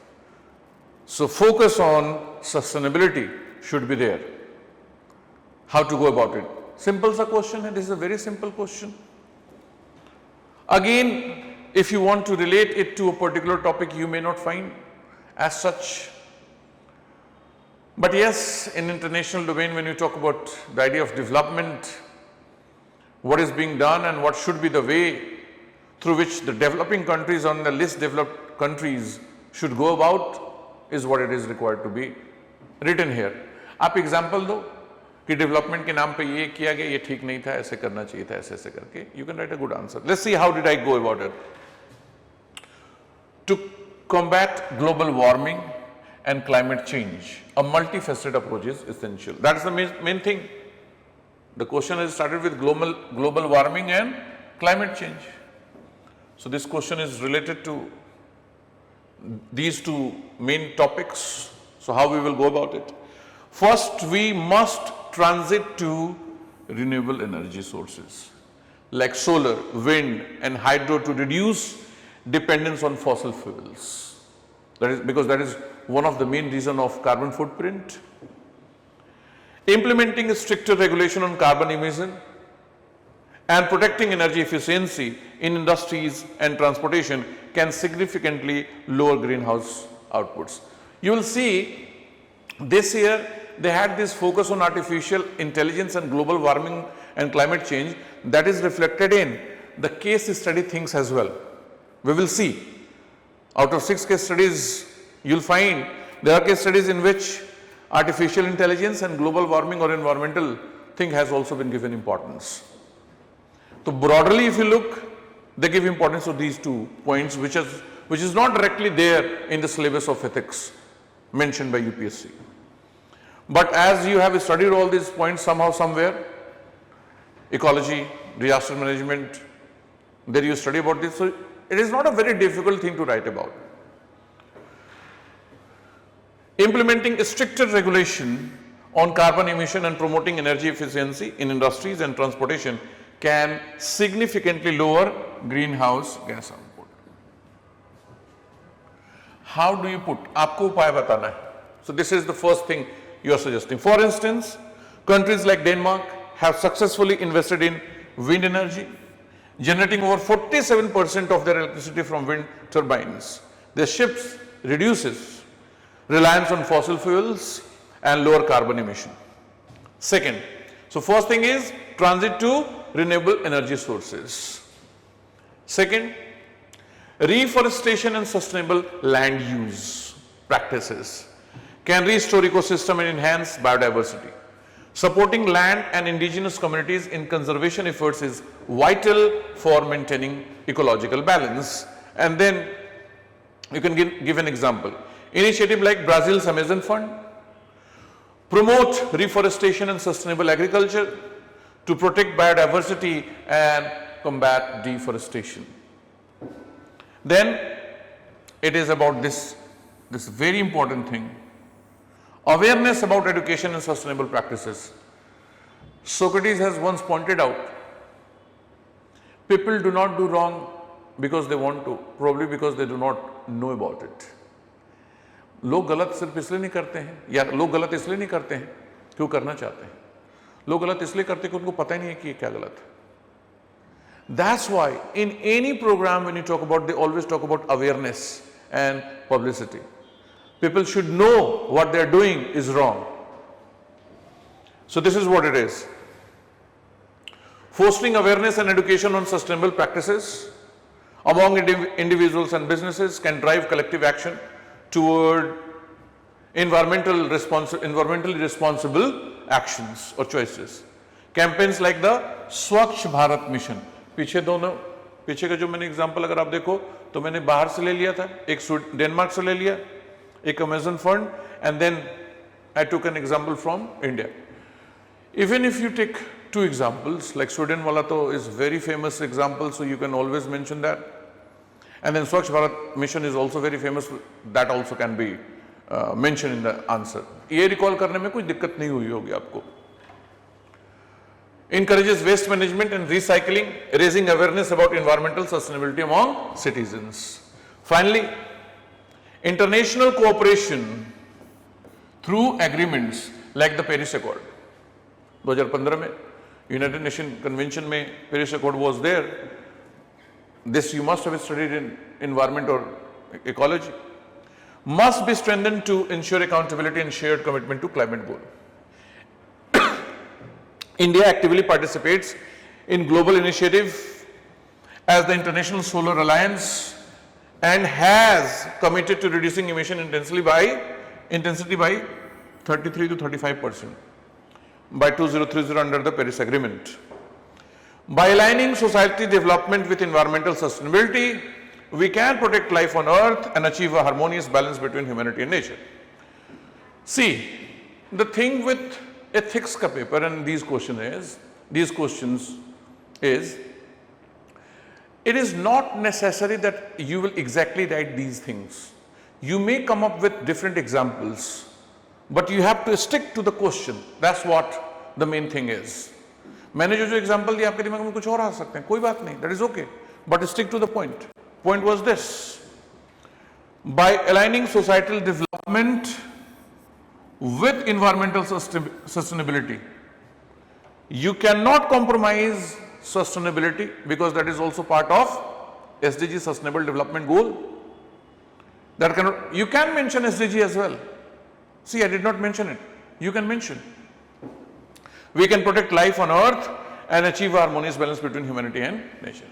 So focus on sustainability should be there. How to go about it? Simple sa question hai. This is a very simple question. Again, if you want to relate it to a particular topic, you may not find as such. But yes, in international domain, when you talk about the idea of development, what is being done and what should be the way through which the developing countries on the least developed countries should go about is what it is required to be written here. आप example दो कि development के नाम पे ये किया गया, ये ठीक नहीं था, ऐसे करना चाहिए था, ऐसे करके. You can write a good answer. Let's see how did I go about it. To combat global warming and climate change, a multifaceted approach is essential. That is the main thing. The question has started with global warming and climate change. So this question is related to these two main topics. So how we will go about it? First, we must transit to renewable energy sources like solar, wind and hydro to reduce dependence on fossil fuels. That is because that is one of the main reasons of carbon footprint. Implementing a stricter regulation on carbon emission and protecting energy efficiency in industries and transportation can significantly lower greenhouse outputs. You will see this year they had this focus on artificial intelligence and global warming and climate change that is reflected in the case study things as well. We will see out of 6 case studies, you will find there are case studies in which artificial intelligence and global warming or environmental thing has also been given importance. So broadly if you look, they give importance to these 2 points which is not directly there in the syllabus of ethics mentioned by UPSC. But as you have studied all these points somehow somewhere, ecology, disaster management, there you study about this, so it is not a very difficult thing to write about. Implementing a stricter regulation on carbon emission and promoting energy efficiency in industries and transportation can significantly lower greenhouse gas output. How do you put? आपको उपाय बताना है. So this is the first thing you are suggesting. For instance, countries like Denmark have successfully invested in wind energy, generating over 47% of their electricity from wind turbines. Their ships reduces reliance on fossil fuels and lower carbon emission. Second, so first thing is transit to renewable energy sources. Second, reforestation and sustainable land use practices can restore ecosystem and enhance biodiversity. Supporting land and indigenous communities in conservation efforts is vital for maintaining ecological balance. And then you can give an example. Initiative like Brazil's Amazon Fund promote reforestation and sustainable agriculture to protect biodiversity and combat deforestation. Then it is about this very important thing. Awareness about education and sustainable practices. Socrates has once pointed out, people do not do wrong because they want to, probably because they do not know about it. लोग गलत सिर्फ इसलिए नहीं करते हैं या लोग गलत इसलिए नहीं करते हैं क्यों करना चाहते हैं. लोग गलत इसलिए करते हैं कि उनको पता ही नहीं है कि ये क्या गलत है. That's why in any program when you talk about, they always talk about awareness and publicity. People should know what they are doing is wrong. So this is what it is. Fostering awareness and education on sustainable practices among individuals and businesses can drive collective action toward environmentally responsible actions or choices. Campaigns like the स्वच्छ Bharat mission, पीछे का जो मैंने example अगर आप देखो तो मैंने बाहर से ले लिया था, एक डेनमार्क से ले लिया, एक Amazon fund, and then I took an example from India. Even if you take two examples, like Sweden wala to is very famous example, so you can always mention that. And then Swachh Bharat mission is also very famous, that also can be mentioned in the answer. ये recall करने में कोई दिक्कत नहीं हुई होगी आपको. Encourages waste management and recycling, raising awareness about environmental sustainability among citizens. Finally, international cooperation through agreements like the Paris Accord. 2015 में यूनाइटेड नेशन कन्वेंशन में Paris Accord was there. This you must have studied in environment और ecology. Must be strengthened to ensure accountability and shared commitment to climate goal. India actively participates in global initiative as the International Solar Alliance and has committed to reducing emission intensity by 33 to 35% by 2030 under the Paris Agreement. By aligning society development with environmental sustainability, we can protect life on earth and achieve a harmonious balance between humanity and nature. See, the thing with ethics ka paper and these questions is it is not necessary that you will exactly write these things. You may come up with different examples, but you have to stick to the question. That's what the main thing is. मैंने जो example दिया आपके दिमाग में कुछ और आ सकते हैं, कोई बात नहीं, that is okay, but stick to the point. Point was this: by aligning societal development with environmental sustainability, you cannot compromise sustainability, because that is also part of SDG, Sustainable Development Goal. That cannot, you can mention SDG as well. See, I did not mention it. You can mention. We can protect life on earth and achieve a harmonious balance between humanity and nature.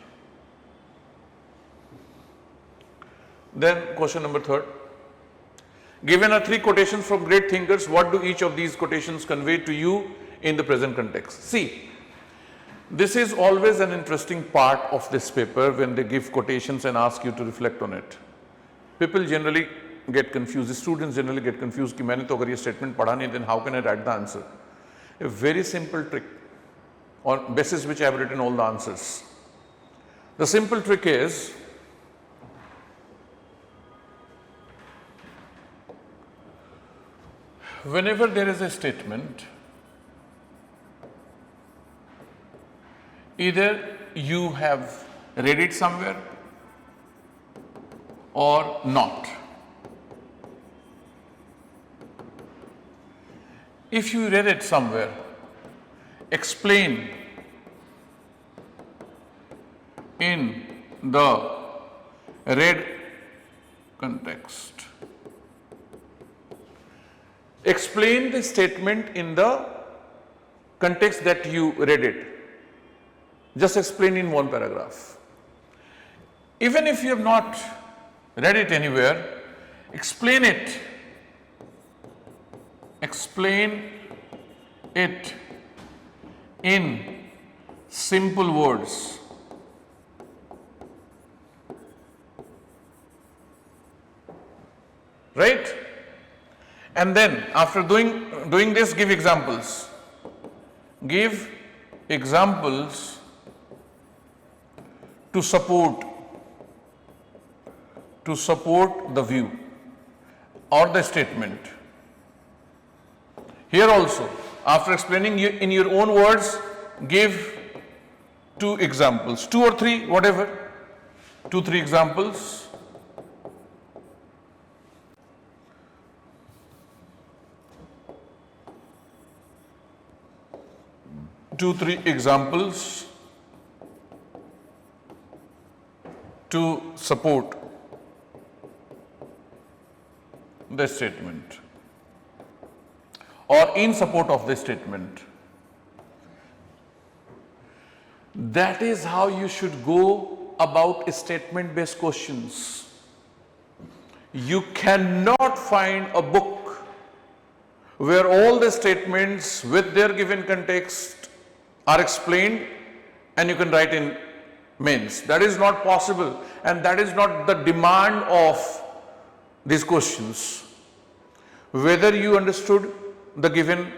Then question number 3. Given are 3 quotations from great thinkers, what do each of these quotations convey to you in the present context? See, this is always an interesting part of this paper when they give quotations and ask you to reflect on it. People generally get confused, students generally get confused कि मैंने तो अगर ये statement पढ़ा नहीं, then how can I write the answer? A very simple trick on basis which I have written all the answers. The simple trick is, whenever there is a statement, either you have read it somewhere or not. If you read it somewhere, explain in the read context. Explain the statement in the context that you read it. Just explain in one paragraph. Even if you have not read it anywhere, explain it. Explain it in simple words. Right? And then after doing this, give examples. Give examples to support the view or the statement. Here also, after explaining in your own words, give 2 examples, 2 or 3, whatever, 2-3 examples. Two, 3 examples to support the statement or in support of the statement. That is how you should go about statement based questions. You cannot find a book where all the statements with their given context are explained and you can write in mains. That is not possible, and that is not the demand of these questions. Whether you understood the given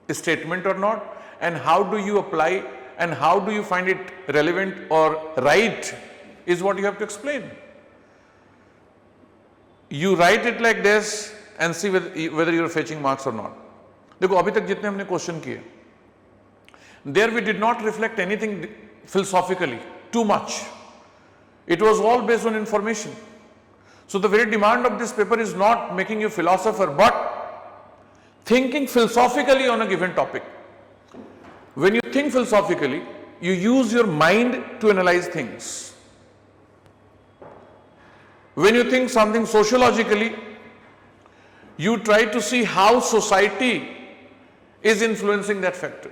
statement or not, and how do you apply and how do you find it relevant or right is what you have to explain. You write it like this and see whether you are fetching marks or not. देखो अभी तक जितने हमने question किए, there we did not reflect anything philosophically too much. It was all based on information. So the very demand of this paper is not making you a philosopher, but thinking philosophically on a given topic. When you think philosophically, you use your mind to analyze things. When you think something sociologically, you try to see how society is influencing that factor,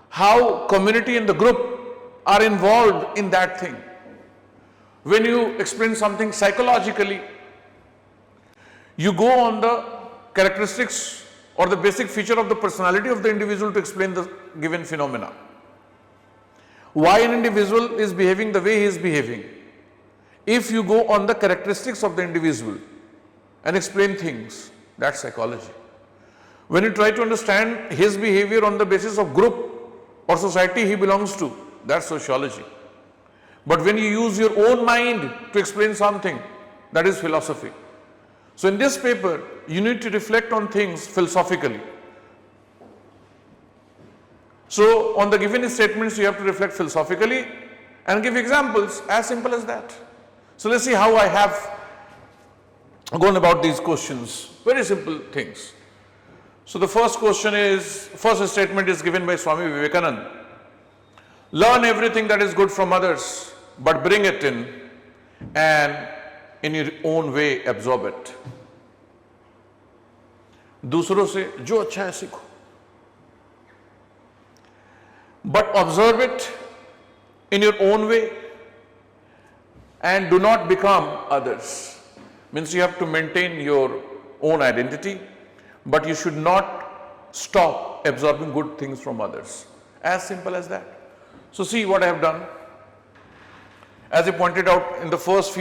how community and the group are involved in that thing. When you explain something psychologically, you go on the characteristics or the basic feature of the personality of the individual to explain the given phenomena. Why an individual is behaving the way he is behaving. If you go on the characteristics of the individual and explain things, that's psychology. When you try to understand his behavior on the basis of group or society he belongs to, that's sociology. But when you use your own mind to explain something, that is philosophy. So in this paper, you need to reflect on things philosophically. So on the given statements, you have to reflect philosophically and give examples, as simple as that. So let's see how I have gone about these questions. Very simple things. So the first question is, first statement is given by Swami Vivekananda. Learn everything that is good from others, but bring it in and in your own way absorb it. दूसरों से जो अच्छा है सीखो, but observe it in your own way and do not become others. Means you have to maintain your own identity, but you should not stop absorbing good things from others. As simple as that. So see what I have done. As I pointed out in the first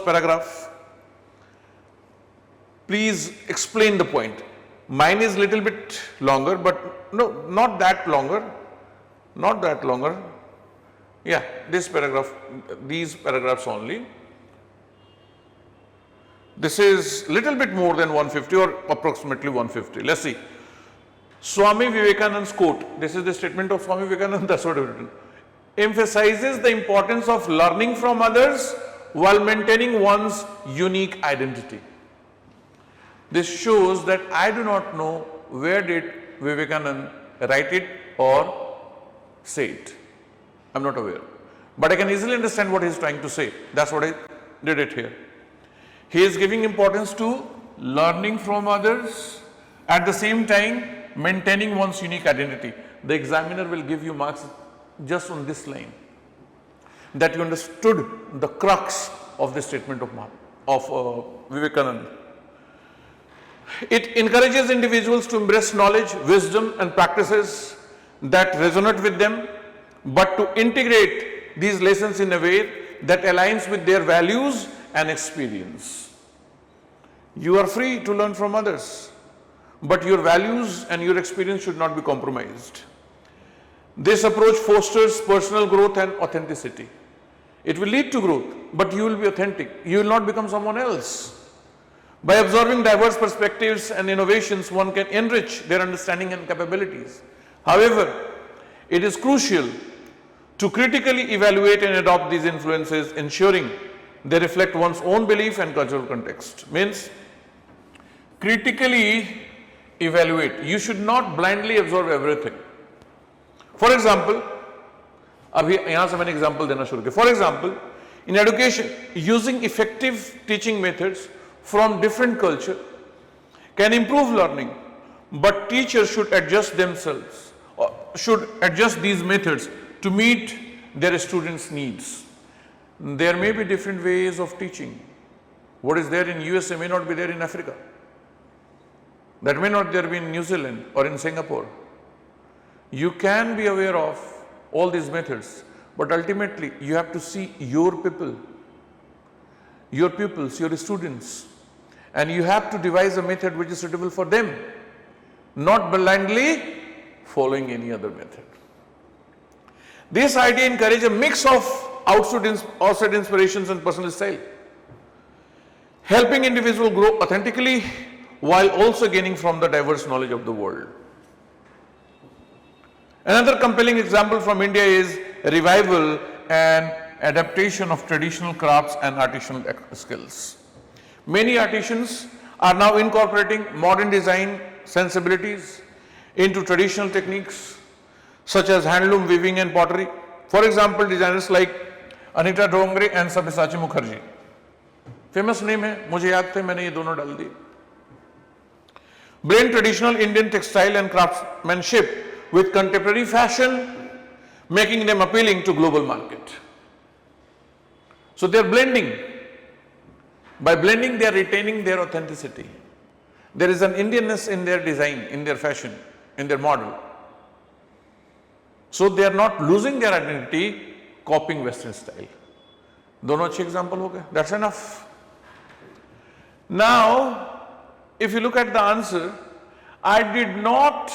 paragraph, please explain the point. Mine is little bit longer, but no, not that longer. Not that longer. Yeah, this paragraph, these paragraphs only. This is little bit more than 150 or approximately 150. Let's see. Swami Vivekananda's quote, this is the statement of Swami Vivekananda, that's what I've written, emphasizes the importance of learning from others while maintaining one's unique identity. This shows that I do not know where did Vivekananda write it or say it. I'm not aware. But I can easily understand what he is trying to say. That's what I did it here. He is giving importance to learning from others, at the same time maintaining one's unique identity. The examiner will give you marks just on this line, that you understood the crux of the statement of Vivekananda. It encourages individuals to embrace knowledge, wisdom and practices that resonate with them, but to integrate these lessons in a way that aligns with their values and experience. You are free to learn from others, but your values and your experience should not be compromised. This approach fosters personal growth and authenticity. It will lead to growth, but you will be authentic. You will not become someone else. By observing diverse perspectives and innovations, one can enrich their understanding and capabilities. However, it is crucial to critically evaluate and adopt these influences, ensuring they reflect one's own belief and cultural context. Means, critically evaluate. You should not blindly absorb everything. For example, अभी यहाँ से मैंने example देना शुरू किया. For example, in education, using effective teaching methods from different culture can improve learning, but teachers should adjust themselves should adjust these methods to meet their students' needs. There may be different ways of teaching. What is there in USA may not be there in Africa. That may not there be in New Zealand or in Singapore. You can be aware of all these methods, but ultimately you have to see your people, your pupils, your students, and you have to devise a method which is suitable for them, not blindly following any other method. This idea encourages a mix of outside inspirations and personal style, helping individuals grow authentically while also gaining from the diverse knowledge of the world. Another compelling example from India is revival and adaptation of traditional crafts and artisanal skills. Many artisans are now incorporating modern design sensibilities into traditional techniques such as handloom, weaving and pottery. For example, designers like Anita Dongre and Sabyasachi Mukherjee. Famous name है, मुझे याद थे, मैंने ये दोनों डाल दी. Blend traditional Indian textile and craftsmanship with contemporary fashion, making them appealing to global market. So they are blending. By blending, they are retaining their authenticity. There is an Indianness in their design, in their fashion, in their model. So they are not losing their identity, copying Western style. दोनों अच्छे example हो गए. That's enough. Now, if you look at the answer, I did not.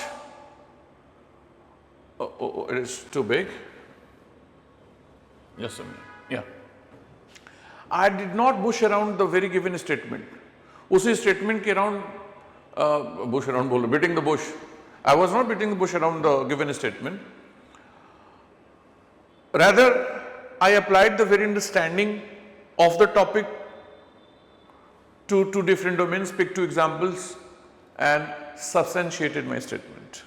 It is too big. Yes, sir. Yeah. I did not bush around the very given statement. उसी statement के around bush around बोलो, beating the bush. I was not beating the bush around the given statement. Rather, I applied the very understanding of the topic to two different domains, picked two examples, and substantiated my statement.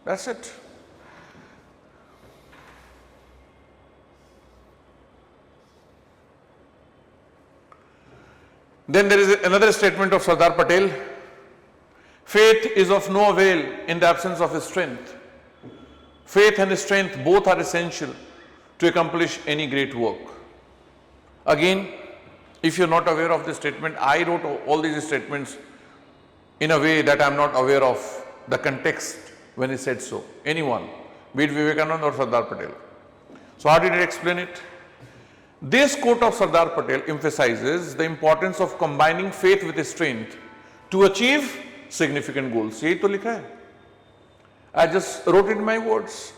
That's it. Then there is another statement of Sardar Patel. Faith is of no avail in the absence of strength. Faith and strength both are essential to accomplish any great work. Again, if you're not aware of this statement, I wrote all these statements in a way that I'm not aware of the context when he said so. Anyone, be it Vivekananda or Sardar Patel. So how did I explain it? This quote of Sardar Patel emphasizes the importance of combining faith with strength to achieve significant goals. यही तो लिखा है. I just wrote it in my words.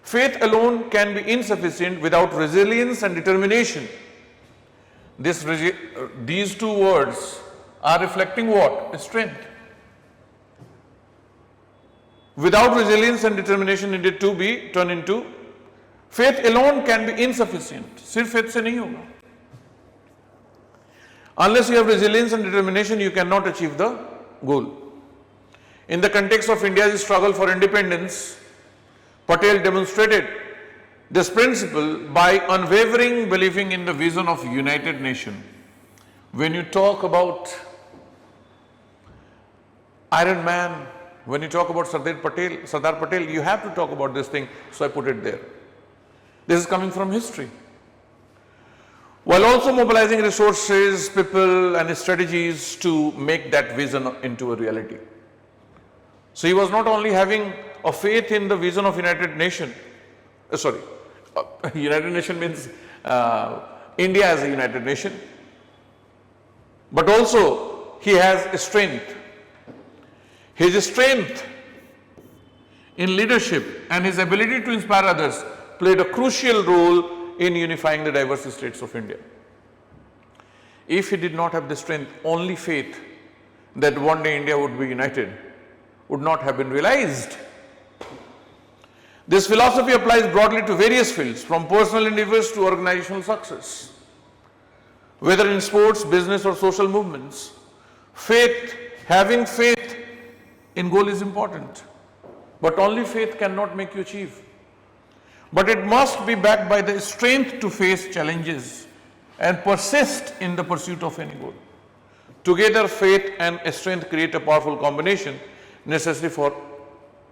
Faith alone can be insufficient without resilience and determination. These two words are reflecting what? Strength. Without resilience and determination needed to be turned into. Faith alone can be insufficient. सिर्फ faith से नहीं होगा. Unless you have resilience and determination, you cannot achieve the goal. In the context of India's struggle for independence, Patel demonstrated this principle by unwavering believing in the vision of United Nation. When you talk about Iron Man, when you talk about Sardar Patel, you have to talk about this thing, so I put it there. This is coming from history. While also mobilizing resources, people and strategies to make that vision into a reality. So he was not only having a faith in the vision of United Nation, United Nation means India as a United Nation, but also he has strength. His strength in leadership and his ability to inspire others played a crucial role in unifying the diverse states of India. If he did not have the strength, only faith that one day India would be united would not have been realized. This philosophy applies broadly to various fields, from personal endeavors to organizational success. Whether in sports, business or social movements, having faith in goal is important, but only faith cannot make you achieve. But it must be backed by the strength to face challenges and persist in the pursuit of any goal. Together, faith and strength create a powerful combination necessary for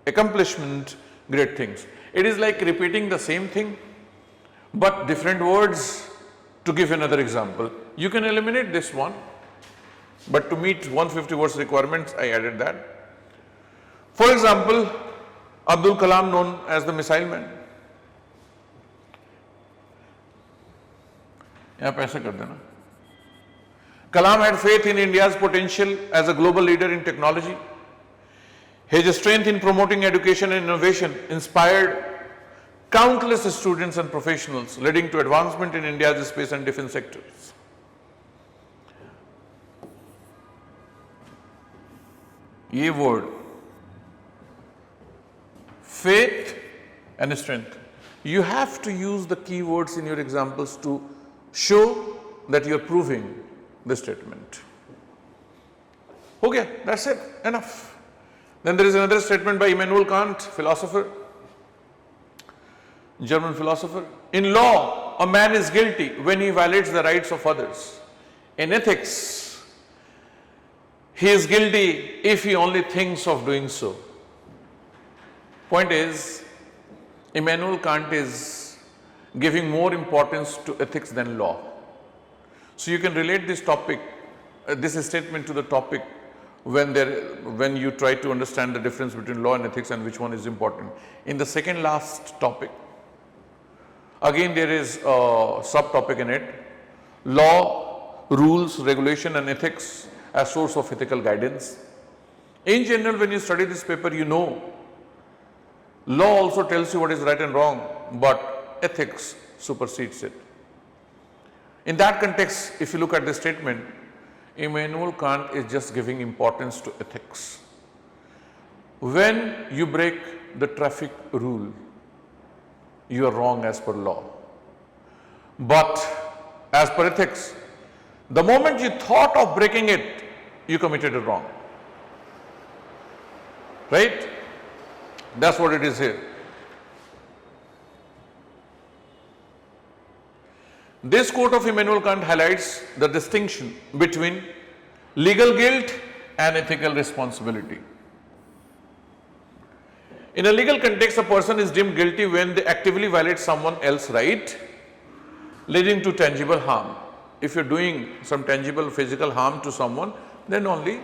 accomplishment great things. It is like repeating the same thing, but different words. To give another example, you can eliminate this one, but to meet 150 words requirements, I added that. For example, Abdul Kalam, known as the missile man. यहाँ पे ऐसे कर देना. Kalam had faith in India's potential as a global leader in technology. His strength in promoting education and innovation inspired countless students and professionals, leading to advancement in India's space and defense sectors. ये word, faith and strength. You have to use the keywords in your examples to show that you are proving the statement. Okay, that's it, enough. Then there is another statement by Immanuel Kant, philosopher, German philosopher. In law, a man is guilty when he violates the rights of others. In ethics, he is guilty if he only thinks of doing so. Point is, Immanuel Kant is giving more importance to ethics than law. So you can relate this topic, this statement to the topic when you try to understand the difference between law and ethics and which one is important. In the second last topic, again there is a subtopic in it, law, rules, regulation and ethics as source of ethical guidance. In general, when you study this paper, you know law also tells you what is right and wrong, but ethics supersedes it. In that context, if you look at this statement, Immanuel Kant is just giving importance to ethics. When you break the traffic rule, you are wrong as per law. But as per ethics, the moment you thought of breaking it, you committed a wrong. Right? That's what it is here. This quote of Immanuel Kant highlights the distinction between legal guilt and ethical responsibility. In a legal context, a person is deemed guilty when they actively violate someone else's right, leading to tangible harm. If you're doing some tangible physical harm to someone, then only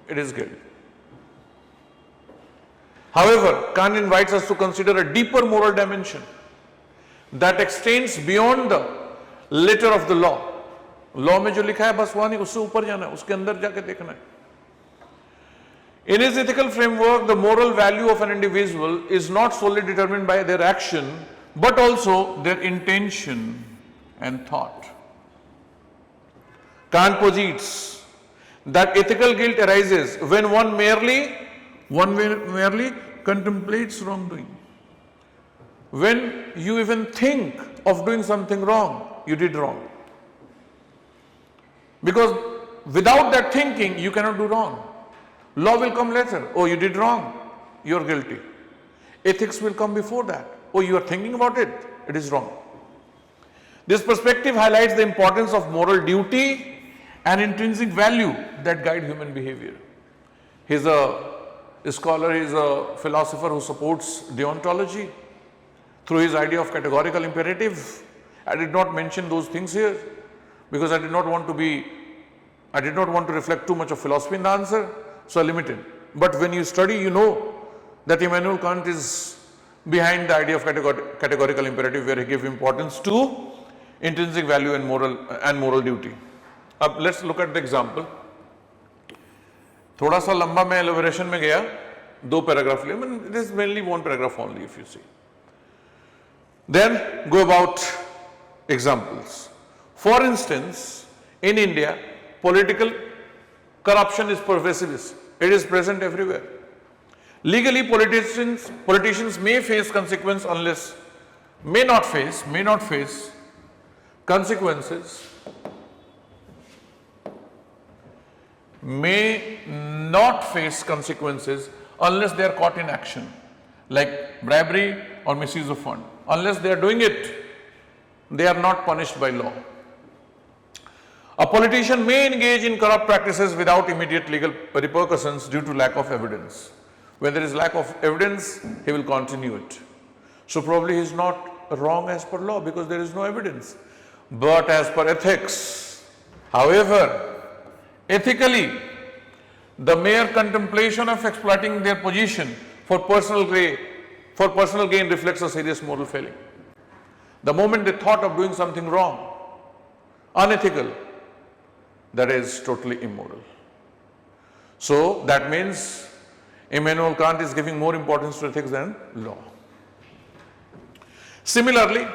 it is guilt. However, Kant invites us to consider a deeper moral dimension that extends beyond the letter of the law. Law में जो लिखा है बस वहाँ नहीं, उससे ऊपर जाना है, उसके अंदर जाके देखना है. In his ethical framework, the moral value of an individual is not solely determined by their action, but also their intention and thought. Kant posits that ethical guilt arises when one merely contemplates wrongdoing. When you even think of doing something wrong, you did wrong. Because without that thinking, you cannot do wrong. Law will come later. Oh, you did wrong. You are guilty. Ethics will come before that. Oh, you are thinking about it. It is wrong. This perspective highlights the importance of moral duty and intrinsic value that guide human behavior. He is a scholar, he is a philosopher who supports deontology through his idea of categorical imperative. I did not mention those things here because I did not want to reflect too much of philosophy in the answer, so I limited. But when you study, you know that Immanuel Kant is behind the idea of categorical imperative, where he gives importance to intrinsic value and moral duty. Let's look at the example. थोड़ा सा लंबा मैं elaboration में गया, 2 paragraph लिया, this is mainly 1 paragraph only if you see. Then go about examples. For instance, in India, political corruption is pervasive. It is present everywhere. Legally, politicians may face consequences may not face consequences unless they are caught in action, like bribery or misuse of fund. Unless they are doing it, they are not punished by law. A politician may engage in corrupt practices without immediate legal repercussions due to lack of evidence. When there is lack of evidence, he will continue it. So probably he is not wrong as per law because there is no evidence. But as per ethics, however, ethically, the mere contemplation of exploiting their position for personal gain reflects a serious moral failing. The moment they thought of doing something wrong, unethical, that is totally immoral. So that means Immanuel Kant is giving more importance to ethics than law. Similarly,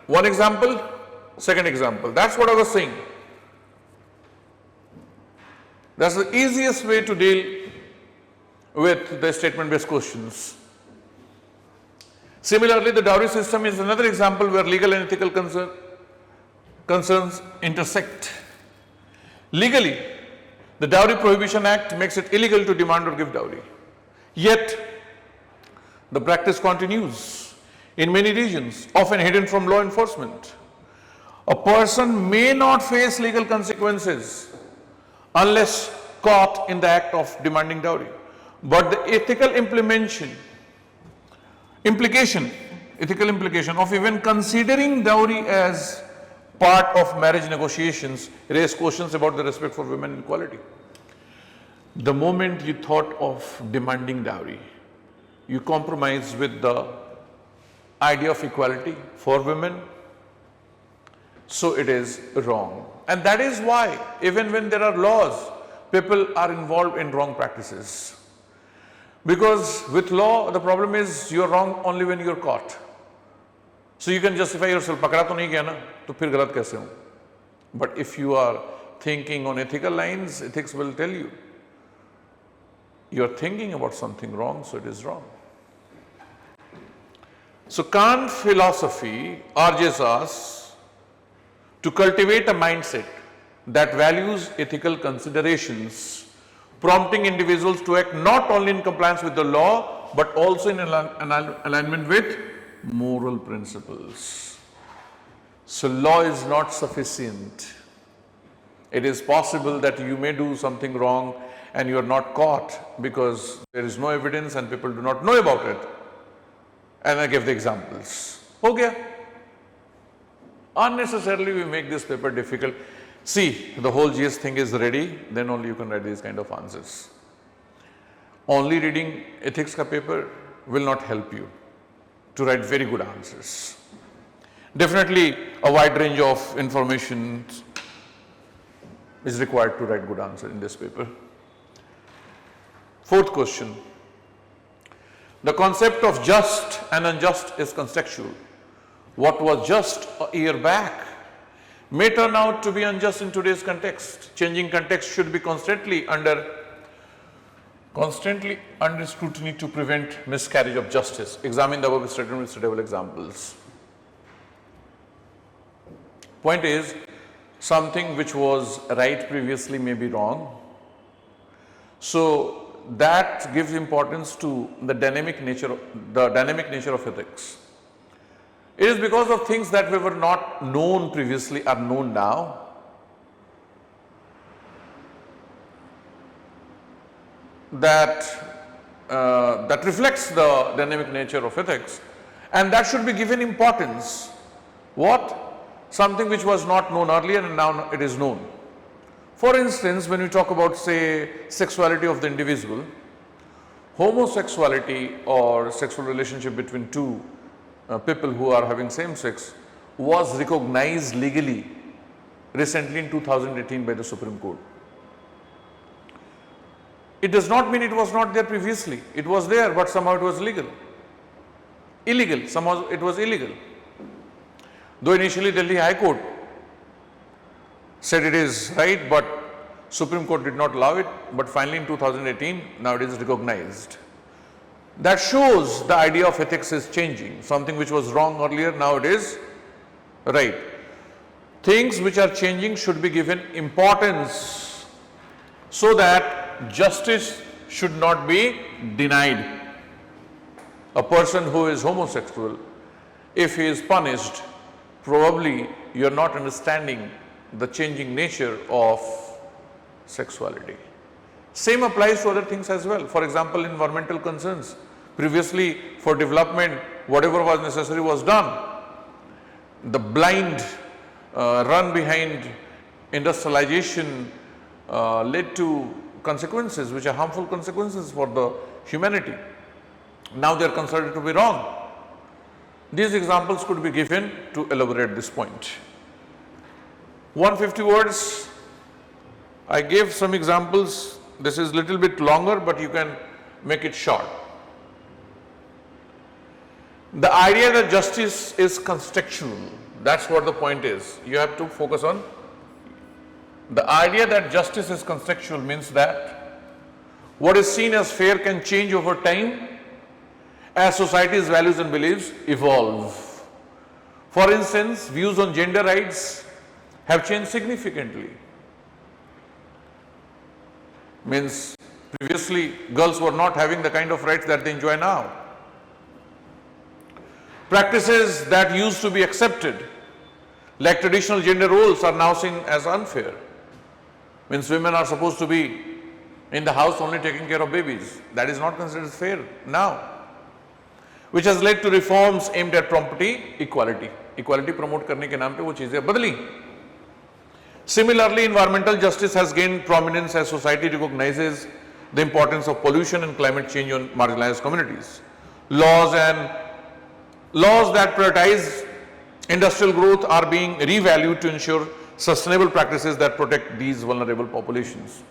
one example, second example. That's what I was saying. That's the easiest way to deal with the statement-based questions. Similarly, the dowry system is another example where legal and ethical concerns intersect. Legally, the Dowry Prohibition Act makes it illegal to demand or give dowry. Yet, the practice continues in many regions, often hidden from law enforcement. A person may not face legal consequences unless caught in the act of demanding dowry. But the ethical implication of even considering dowry as part of marriage negotiations raise questions about the respect for women equality. The moment you thought of demanding dowry, you compromise with the idea of equality for women, so it is wrong. And that is why even when there are laws, people are involved in wrong practices. Because with law, the problem is you are wrong only when you are caught. So you can justify yourself, pakda to nahi kiya na, to phir galat kaise hu? But if you are thinking on ethical lines, ethics will tell you, you are thinking about something wrong, so it is wrong. So Kant philosophy urges us to cultivate a mindset that values ethical considerations, prompting individuals to act not only in compliance with the law, but also in alignment with moral principles. So law is not sufficient. It is possible that you may do something wrong and you are not caught because there is no evidence and people do not know about it. And I give the examples. Okay. Unnecessarily we make this paper difficult. See, the whole GS thing is ready, then only you can write these kind of answers. Only reading ethics ka paper will not help you to write very good answers. Definitely a wide range of information is required to write good answer in this paper. Fourth question. The concept of just and unjust is contextual. What was just a year back may turn out to be unjust in today's context. Changing context should be constantly under scrutiny to prevent miscarriage of justice. Examine the above statement with suitable examples. Point is, something which was right previously may be wrong. So that gives importance to the dynamic nature of ethics. It is because of things that were not known previously are known now. That reflects the dynamic nature of ethics, and that should be given importance. What? Something which was not known earlier and now it is known. For instance, when we talk about, say, sexuality of the individual, homosexuality or sexual relationship between two people who are having same sex was recognized legally recently in 2018 by the Supreme Court. It does not mean it was not there previously. It was there, but somehow it was illegal. Somehow it was illegal. Though initially Delhi High Court said it is right, but Supreme Court did not allow it, but finally in 2018, now it is recognized. That shows the idea of ethics is changing. Something which was wrong earlier, now it is right. Things which are changing should be given importance so that justice should not be denied. A person who is homosexual, if he is punished, probably you are not understanding the changing nature of sexuality. Same applies to other things as well. For example, environmental concerns. Previously, for development, whatever was necessary was done. The blind run behind industrialization led to consequences which are harmful consequences for the humanity. Now they are considered to be wrong. These examples could be given to elaborate this point. 150 words. I gave some examples. This is little bit longer, but you can make it short. The idea that justice is contextual, that's what the point is. You have to focus on the idea that justice is contextual means that what is seen as fair can change over time as society's values and beliefs evolve. For instance, views on gender rights have changed significantly. Means previously girls were not having the kind of rights that they enjoy now. Practices that used to be accepted, like traditional gender roles, are now seen as unfair. Means women are supposed to be in the house only taking care of babies. That is not considered fair now, which has led to reforms aimed at property equality. Equality promote करने के नाम पे वो चीजें बदली. Similarly, environmental justice has gained prominence as society recognizes the importance of pollution and climate change on marginalized communities. Laws that prioritize industrial growth are being revalued to ensure sustainable practices that protect these vulnerable populations.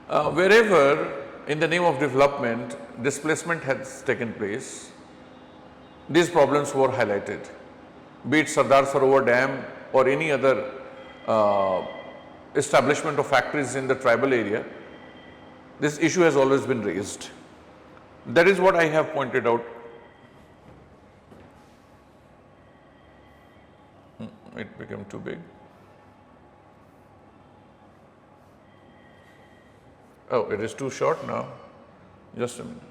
Wherever in the name of development displacement has taken place, these problems were highlighted, be it Sardar Sarovar Dam or any other establishment of factories in the tribal area. This issue has always been raised. That is what I have pointed out. It became too big. Oh, it is too short now. Just a minute.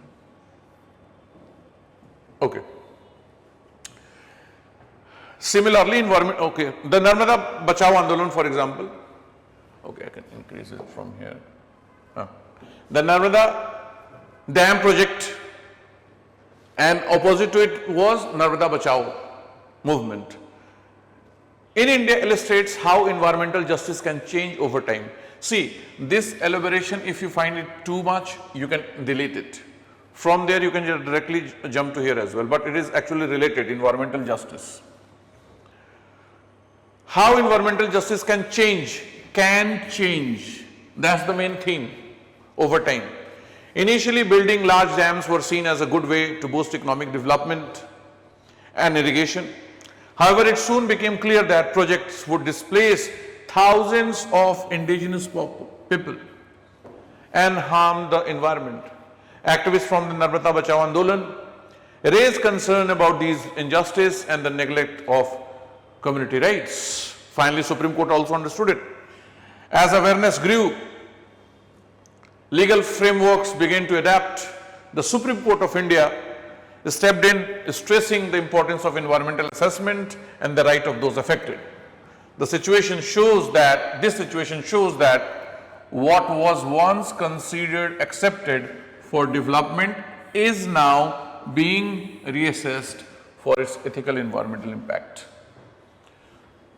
Okay. Similarly, environment, okay, the Narmada Bachao Andolan, for example, okay, I can increase it from here. The Narmada Dam project, and opposite to it was Narmada Bachao movement. In India illustrates how environmental justice can change over time. See, this elaboration, if you find it too much, you can delete it. From there, you can directly jump to here as well, but it is actually related, environmental justice. How environmental justice can change, that's the main theme over time. Initially, building large dams were seen as a good way to boost economic development and irrigation. However, it soon became clear that projects would displace thousands of indigenous people and harm the environment. Activists from the Narmada Bachao Andolan raised concern about these injustice and the neglect of community rights. Finally, Supreme Court also understood it. As awareness grew, legal frameworks began to adapt. The Supreme Court of India stepped in, stressing the importance of environmental assessment and the right of those affected. This situation shows that what was once considered accepted for development is now being reassessed for its ethical environmental impact.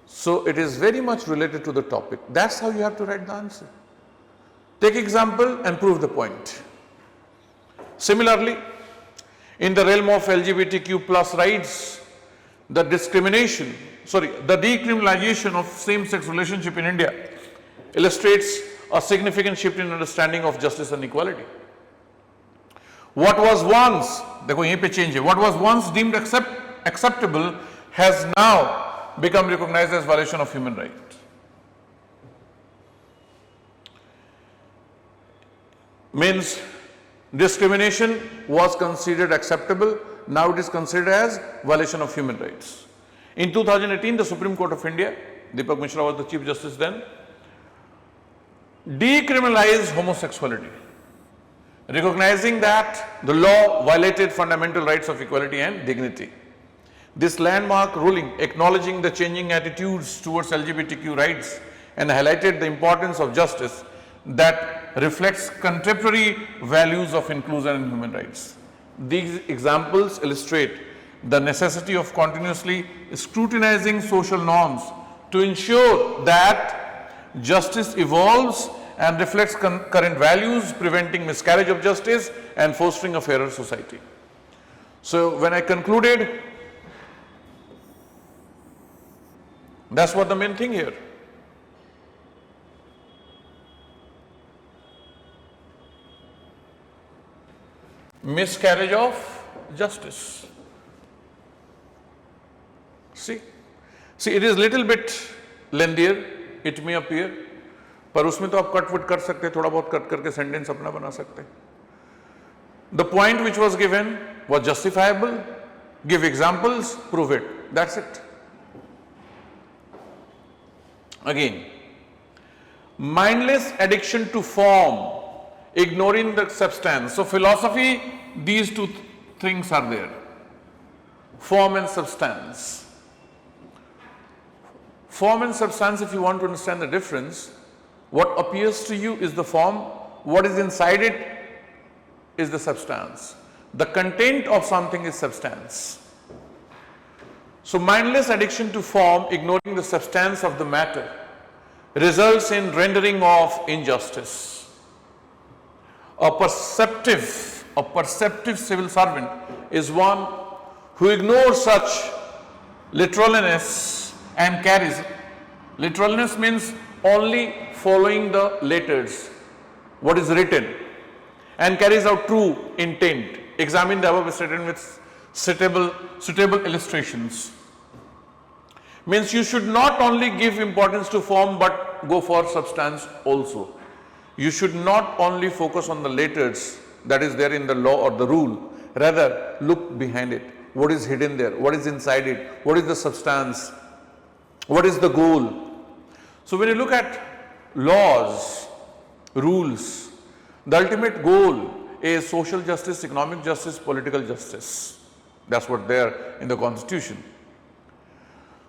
So it is very much related to the topic. That's how you have to write the answer. Take example and prove the point. Similarly, in the realm of LGBTQ plus rights, the decriminalization of same-sex relationship in India illustrates a significant shift in understanding of justice and equality. What was once, what was once deemed acceptable has now become recognized as violation of human rights. Means discrimination was considered acceptable, now it is considered as violation of human rights. In 2018, the Supreme Court of India, Deepak Mishra was the Chief Justice then, decriminalized homosexuality, recognizing that the law violated fundamental rights of equality and dignity. This landmark ruling, acknowledging the changing attitudes towards LGBTQ rights and highlighted the importance of justice that reflects contemporary values of inclusion and human rights. These examples illustrate the necessity of continuously scrutinizing social norms to ensure that justice evolves and reflects current values, preventing miscarriage of justice and fostering a fairer society. So when I concluded, that's what the main thing here. Miscarriage of justice. See, it is little bit lengthier, it may appear, पर उसमें तो आप cut what कर सकते हैं, थोड़ा बहुत cut करके सेंटेंस अपना बना सकते हैं. The point which was given was justifiable. Give examples, prove it. That's it. Again, mindless addiction to form, ignoring the substance. So philosophy, these two things are there. Form and substance. Form and substance, if you want to understand the difference, what appears to you is the form, what is inside it is the substance. The content of something is substance. So mindless addiction to form, ignoring the substance of the matter, results in rendering of injustice. A perceptive civil servant is one who ignores such literalness and carries. Literalness means only following the letters, what is written, and carries out true intent. Examine the above statement with suitable illustrations. Means you should not only give importance to form but go for substance also. You should not only focus on the letters that is there in the law or the rule, rather look behind it. What is hidden there? What is inside it? What is the substance? What is the goal? So when you look at laws, rules, the ultimate goal is social justice, economic justice, political justice. That's what there in the Constitution.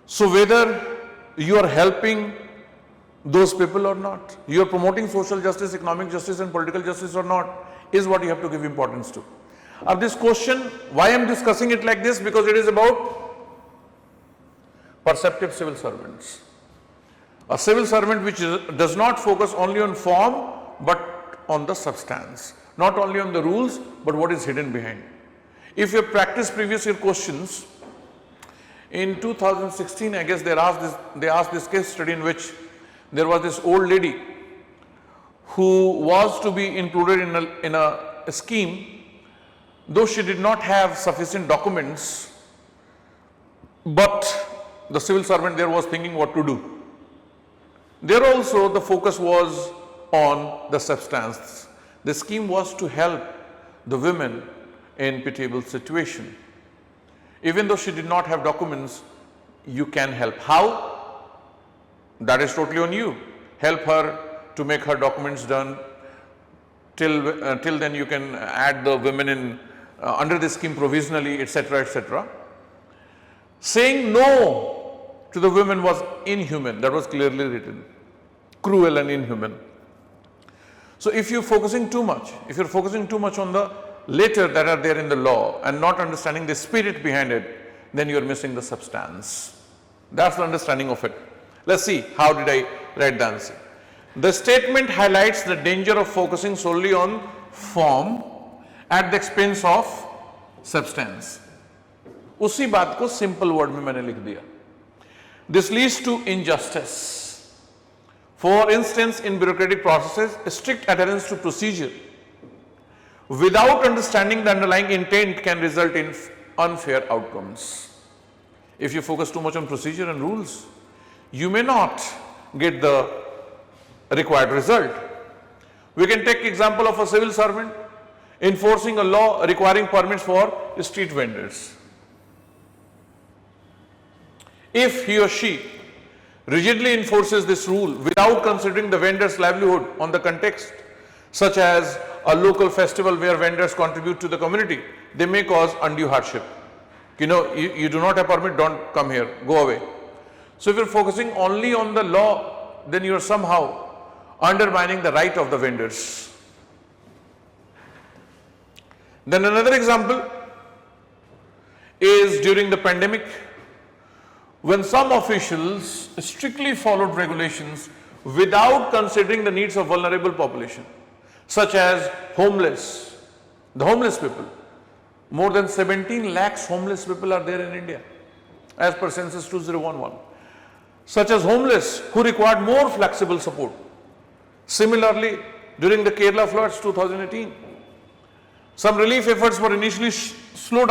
So whether you are helping those people or not, you are promoting social justice, economic justice and political justice or not, is what you have to give importance to. Of this question, why I am discussing it like this? Because it is about perceptive civil servants. A civil servant which does not focus only on form but on the substance, not only on the rules but what is hidden behind. If you have practiced previous year questions, in 2016 I guess they asked this case study in which there was this old lady who was to be included in a scheme, though she did not have sufficient documents, but the civil servant there was thinking what to do. There also the focus was on the substance. The scheme was to help the women in pitiable situation. Even though she did not have documents, you can help. How? That is totally on you. Help her to make her documents done. Till then you can add the women in under the scheme provisionally, etc., etc. Saying no to the women was inhuman. That was clearly written. Cruel and inhuman. So if you're focusing too much on the letter that are there in the law and not understanding the spirit behind it, then you are missing the substance. That's the understanding of it. Let's see, how did I write the answer? The statement highlights the danger of focusing solely on form at the expense of substance. उसी बात को simple word में मैंने लिख दिया. This leads to injustice. For instance, in bureaucratic processes, strict adherence to procedure without understanding the underlying intent can result in unfair outcomes. If you focus too much on procedure and rules, you may not get the required result. We can take example of a civil servant enforcing a law requiring permits for street vendors. If he or she rigidly enforces this rule without considering the vendor's livelihood on the context, such as a local festival where vendors contribute to the community, they may cause undue hardship. You know, you do not have permit, don't come here, go away. So if you're focusing only on the law, then you're somehow undermining the right of the vendors. Then another example is during the pandemic, when some officials strictly followed regulations without considering the needs of vulnerable population, such as the homeless people. More than 17 lakhs homeless people are there in India, as per census 2011. Such as homeless who required more flexible support. Similarly, during the Kerala floods 2018, some relief efforts were initially slowed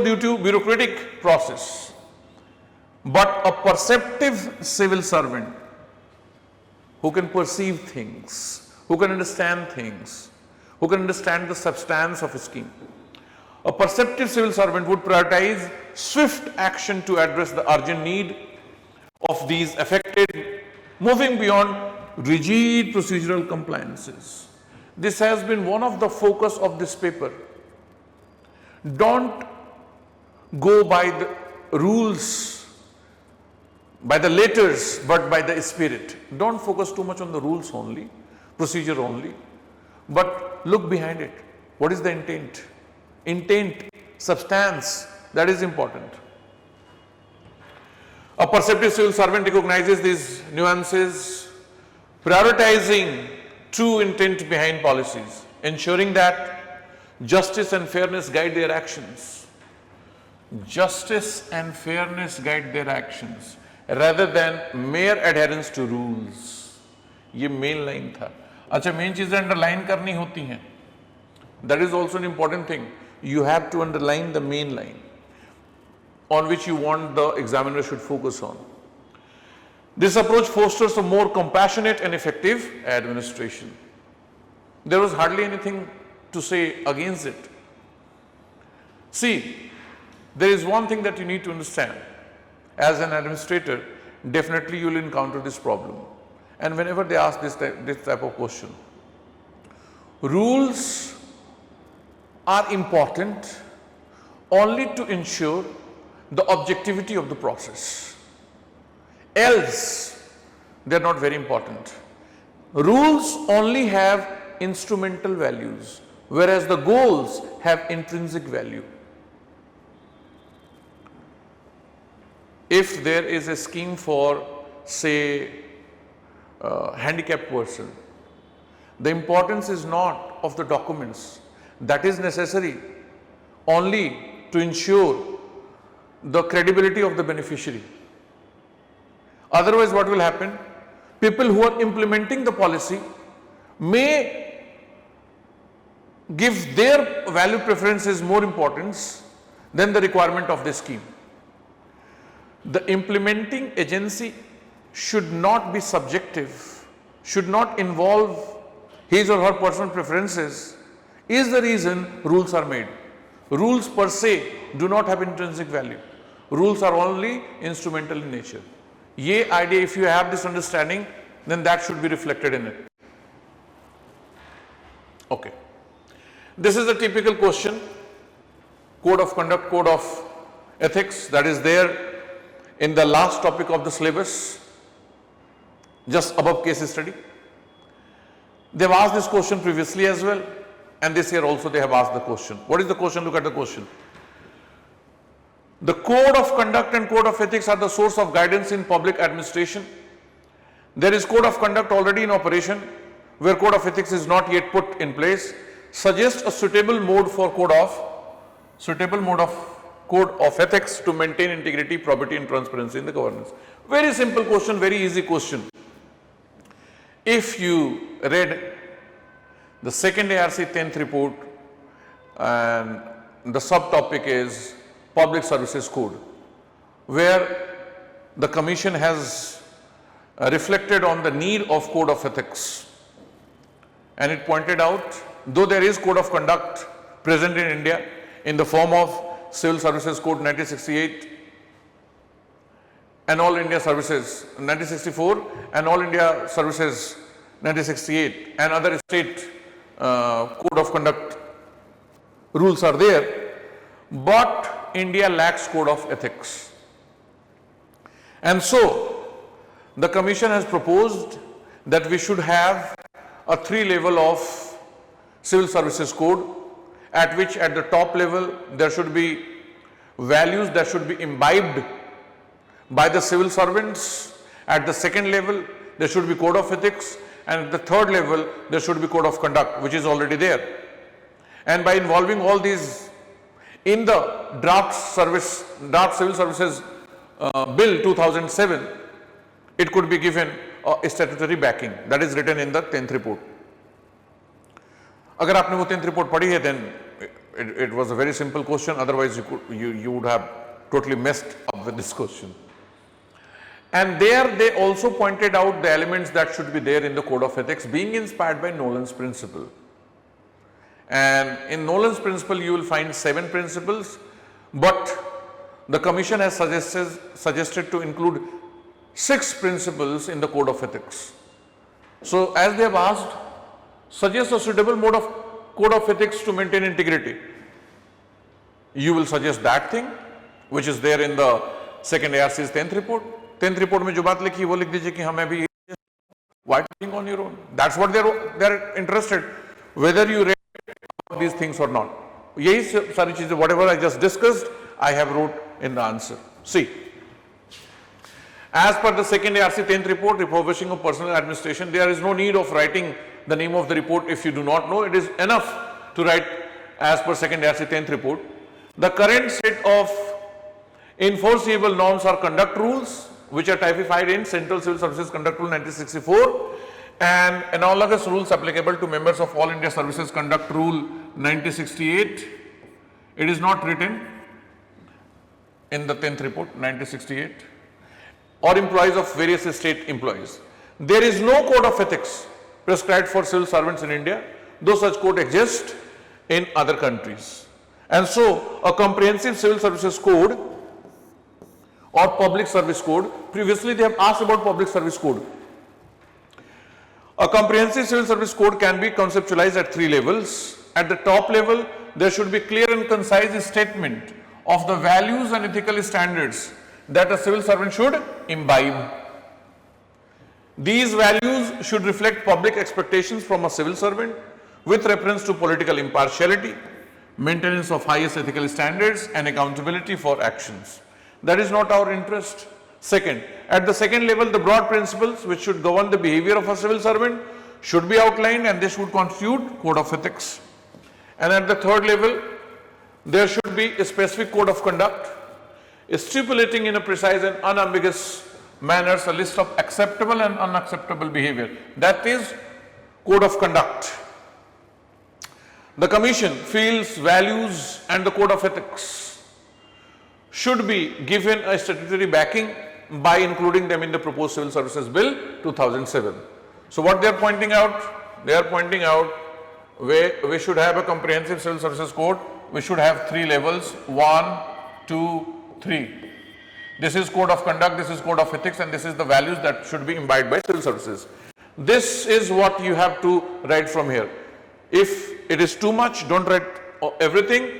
due to bureaucratic process. But a perceptive civil servant who can perceive things, who can understand things, who can understand the substance of a scheme, a perceptive civil servant would prioritize swift action to address the urgent need of these affected, moving beyond rigid procedural compliances. This has been one of the focus of this paper. Don't go by the rules, by the letters, but by the spirit. Don't focus too much on the rules only, procedure only, but look behind it. What is the intent? Intent, substance, that is important. A perceptive civil servant recognizes these nuances, prioritizing true intent behind policies, ensuring that justice and fairness guide their actions. Justice and fairness guide their actions rather than mere adherence to rules. ये main line था. अच्छा, main चीजें underline करनी होती हैं. That is also an important thing. You have to underline the main line on which you want the examiner should focus on. This approach fosters a more compassionate and effective administration. There was hardly anything to say against it. See, there is one thing that you need to understand. As an administrator, definitely you will encounter this problem. And whenever they ask this type of question, rules are important only to ensure the objectivity of the process. Else, they are not very important. Rules only have instrumental values, whereas the goals have intrinsic value. If there is a scheme for, say, handicapped person, the importance is not of the documents. That is necessary only to ensure the credibility of the beneficiary. Otherwise, what will happen? People who are implementing the policy may give their value preferences more importance than the requirement of the scheme. The implementing agency should not be subjective, should not involve his or her personal preferences, is the reason rules are made. Rules per se do not have intrinsic value. Rules are only instrumental in nature. Ye idea, if you have this understanding, then that should be reflected in it. Okay. This is a typical question. Code of conduct, code of ethics, that is there in the last topic of the syllabus, just above case study. They have asked this question previously as well, and this year also they have asked the question. What is the question? Look at the question. The code of conduct and code of ethics are the source of guidance in public administration. There is code of conduct already in operation, where code of ethics is not yet put in place. Suggest a suitable mode for code of ethics to maintain integrity, probity and transparency in the governance. Very simple question, very easy question. If you read the second ARC 10th report and the subtopic is Public Services Code, where the Commission has reflected on the need of code of ethics, and it pointed out, though there is code of conduct present in India in the form of Civil Services Code 1968 and All India Services 1964 and All India Services 1968 and other state code of conduct rules are there, but India lacks code of ethics. And so the Commission has proposed that we should have a 3-level of Civil Services Code, at which at the top level there should be values that should be imbibed by the civil servants. At the second level there should be code of ethics, and at the third level there should be code of conduct, which is already there. And by involving all these in the draft Civil Services Bill 2007, it could be given a statutory backing that is written in the 10th report. अगर आपने वो 10th report पढ़ी है, then it was a very simple question. Otherwise, you would have totally messed up with this question. And there they also pointed out the elements that should be there in the code of ethics, being inspired by Nolan's principle. And in Nolan's principle, you will find 7 principles, but the Commission has suggested to include 6 principles in the code of ethics. So, as they have asked, suggest a suitable mode of code of ethics to maintain integrity. You will suggest that thing which is there in the second ARC's 10th report. 10th report में जो बात लिखी वो लिख दीजिए कि हमें भी why to think on your own. That's what they're interested, whether you read these things or not. यही सारी चीजें, whatever I just discussed, I have wrote in the answer. See, as per the second ARC 10th report, refurbishing of personal administration, there is no need of writing the name of the report if you do not know. It is enough to write as per second ARC 10th report. The current set of enforceable norms are conduct rules, which are typified in Central Civil Services Conduct Rule 1964, and analogous rules applicable to members of All India Services Conduct Rule 1968. It is not written in the 10th report 1968, or employees of various state employees. There is no code of ethics prescribed for civil servants in India, though such code exists in other countries. And so a comprehensive civil services code or public service code, previously they have asked about public service code. A comprehensive civil service code can be conceptualized at 3 levels. At the top level, there should be clear and concise statement of the values and ethical standards that a civil servant should imbibe. These values should reflect public expectations from a civil servant with reference to political impartiality, maintenance of highest ethical standards, and accountability for actions. That is not our interest. Second, at the second level, the broad principles which should govern the behavior of a civil servant should be outlined, and they should constitute code of ethics. And at the third level, there should be a specific code of conduct, stipulating in a precise and unambiguous manner a list of acceptable and unacceptable behavior. That is code of conduct. The Commission feels values and the code of ethics should be given a statutory backing by including them in the proposed Civil Services Bill 2007. So what they are pointing out? They are pointing out we should have a comprehensive civil services code. We should have 3 levels, 1, 2, 3. This is code of conduct, this is code of ethics, and this is the values that should be imbibed by civil services. This is what you have to write from here. If it is too much, don't write everything.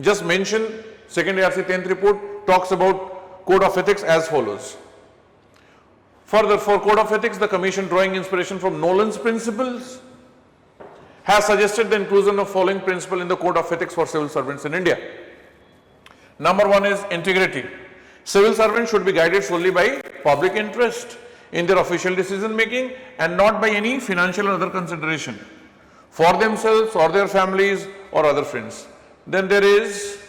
Just mention second ARC 10th report talks about code of ethics as follows. Further, for code of ethics, the Commission, drawing inspiration from Nolan's principles, has suggested the inclusion of following principle in the code of ethics for civil servants in India. Number 1 is integrity. Civil servants should be guided solely by public interest in their official decision making and not by any financial or other consideration for themselves or their families or other friends. Then there is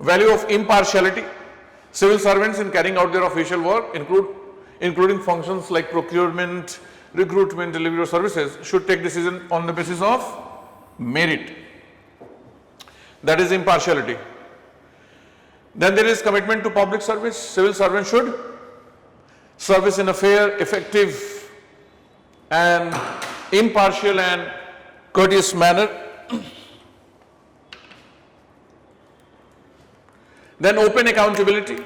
value of impartiality. Civil servants in carrying out their official work, including functions like procurement, recruitment, delivery of services, should take decision on the basis of merit. That is impartiality. Then there is commitment to public service. Civil servants should service in a fair, effective, and impartial and courteous manner. Then open accountability.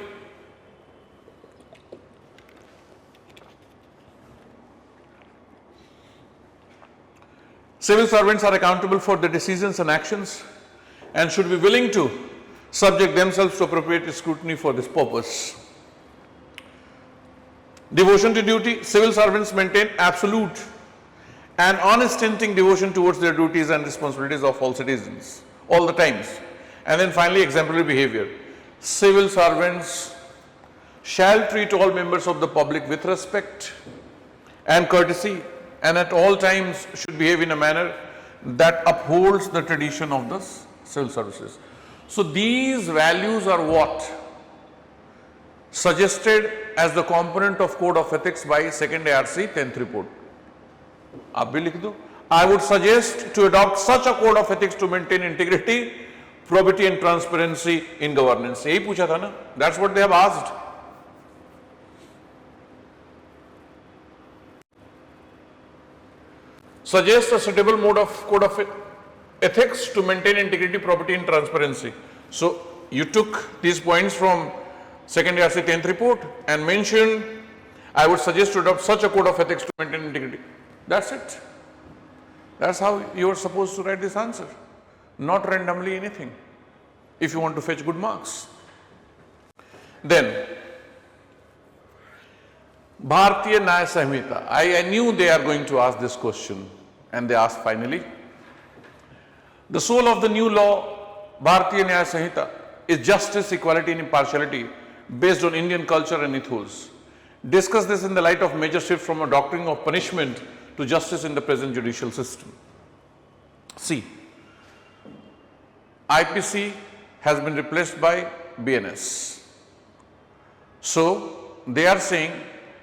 Civil servants are accountable for their decisions and actions and should be willing to subject themselves to appropriate scrutiny for this purpose. Devotion to duty, civil servants maintain absolute and unstinting devotion towards their duties and responsibilities of all citizens, all the times. And then finally, exemplary behavior. Civil servants shall treat all members of the public with respect and courtesy, and at all times should behave in a manner that upholds the tradition of the civil services. So these values are what? Suggested as the component of Code of Ethics by second ARC 10th report. आप भी लिख दो. I would suggest to adopt such a code of ethics to maintain integrity, probity and transparency in governance. यही पूछा था ना? That's what they have asked. Suggest a suitable mode of code of ethics to maintain integrity, probity and transparency. So you took these points from second ARC 10th report and mentioned, I would suggest to adopt such a code of ethics to maintain integrity. That's it. That's how you are supposed to write this answer. Not randomly anything, if you want to fetch good marks. Then, Bharatiya Nyaya Samhita. I knew they are going to ask this question, and they asked finally. The soul of the new law, Bharatiya Nyaya Samhita, is justice, equality and impartiality based on Indian culture and ethos. Discuss this in the light of major shift from a doctrine of punishment to justice in the present judicial system. See, IPC has been replaced by BNS. So, they are saying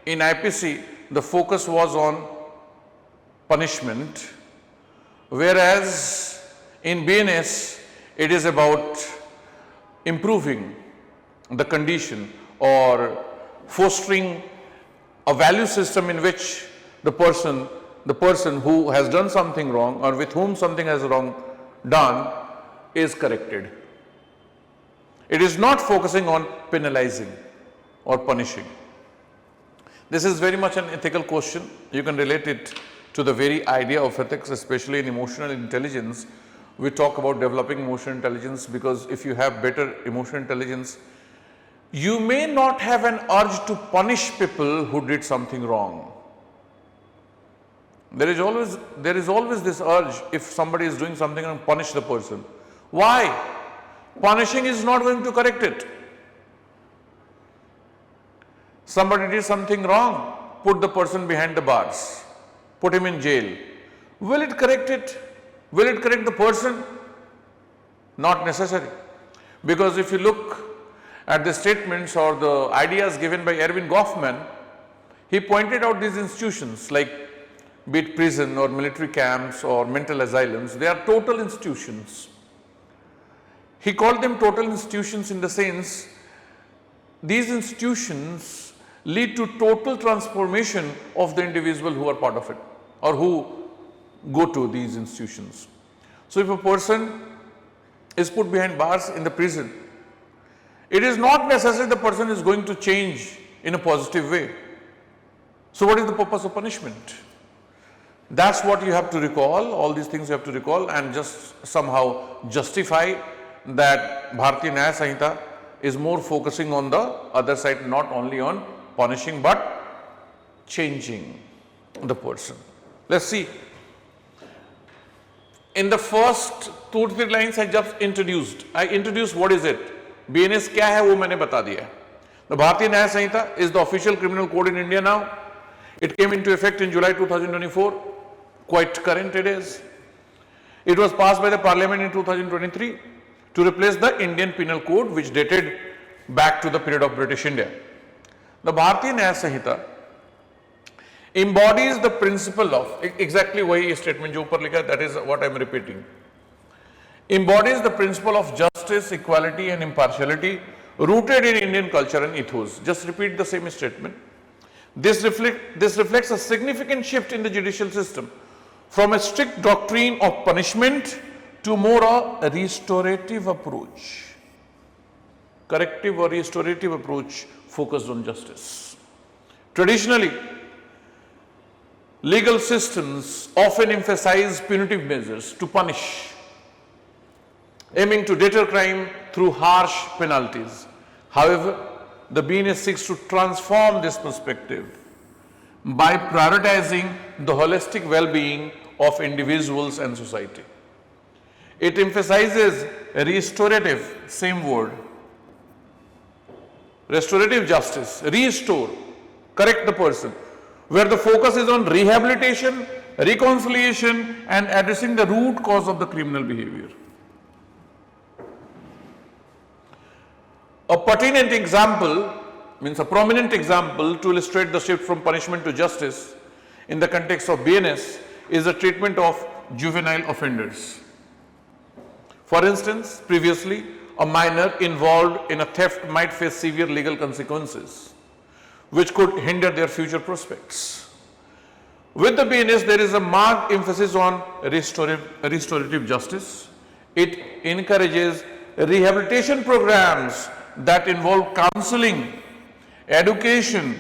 in IPC the focus was on punishment, whereas in BNS it is about improving the condition or fostering a value system in which the person who has done something wrong or with whom something has wrong done is corrected. It is not focusing on penalizing or punishing. This is very much an ethical question. You can relate it to the very idea of ethics, especially in emotional intelligence. We talk about developing emotional intelligence because if you have better emotional intelligence, you may not have an urge to punish people who did something wrong. There is always this urge, if somebody is doing something wrong, punish the person. Why? Punishing is not going to correct it. Somebody did something wrong, put the person behind the bars, put him in jail. Will it correct it? Will it correct the person? Not necessary. Because if you look at the statements or the ideas given by Erwin Goffman, he pointed out these institutions like be it prison or military camps or mental asylums, they are total institutions. He called them total institutions in the sense these institutions lead to total transformation of the individual who are part of it or who go to these institutions. So if a person is put behind bars in the prison, it is not necessary the person is going to change in a positive way. So what is the purpose of punishment? That's what you have to recall, all these things you have to recall and just somehow justify that Bharatiya Nyaya Samhita is more focusing on the other side, not only on punishing but changing the person. Let's see. In the first 2 to 3 lines I just introduced what is it. BNS क्या है वो मैंने बता दिया. The Bharatiya Nyaya Samhita is the official criminal code in India now. It came into effect in July 2024. Quite current it is. It was passed by the Parliament in 2023 to replace the Indian Penal Code which dated back to the period of British India. The Bharatiya Nyaya Samhita embodies the principle of, exactly वही statement जो ऊपर लिखा है, that is what I am repeating, embodies the principle of justice, equality and impartiality rooted in Indian culture and ethos. Just repeat the same statement. This reflects a significant shift in the judicial system from a strict doctrine of punishment to more a restorative approach, corrective or restorative approach focused on justice. Traditionally, legal systems often emphasize punitive measures to punish, aiming to deter crime through harsh penalties. However, the BNS seeks to transform this perspective by prioritizing the holistic well-being of individuals and society. It emphasizes restorative, same word, restorative justice, restore, correct the person, where the focus is on rehabilitation, reconciliation and addressing the root cause of the criminal behavior. A pertinent example, means a prominent example to illustrate the shift from punishment to justice in the context of BNS is the treatment of juvenile offenders. For instance, previously, a minor involved in a theft might face severe legal consequences, which could hinder their future prospects. With the BNS, there is a marked emphasis on restorative justice. It encourages rehabilitation programs that involve counseling, education,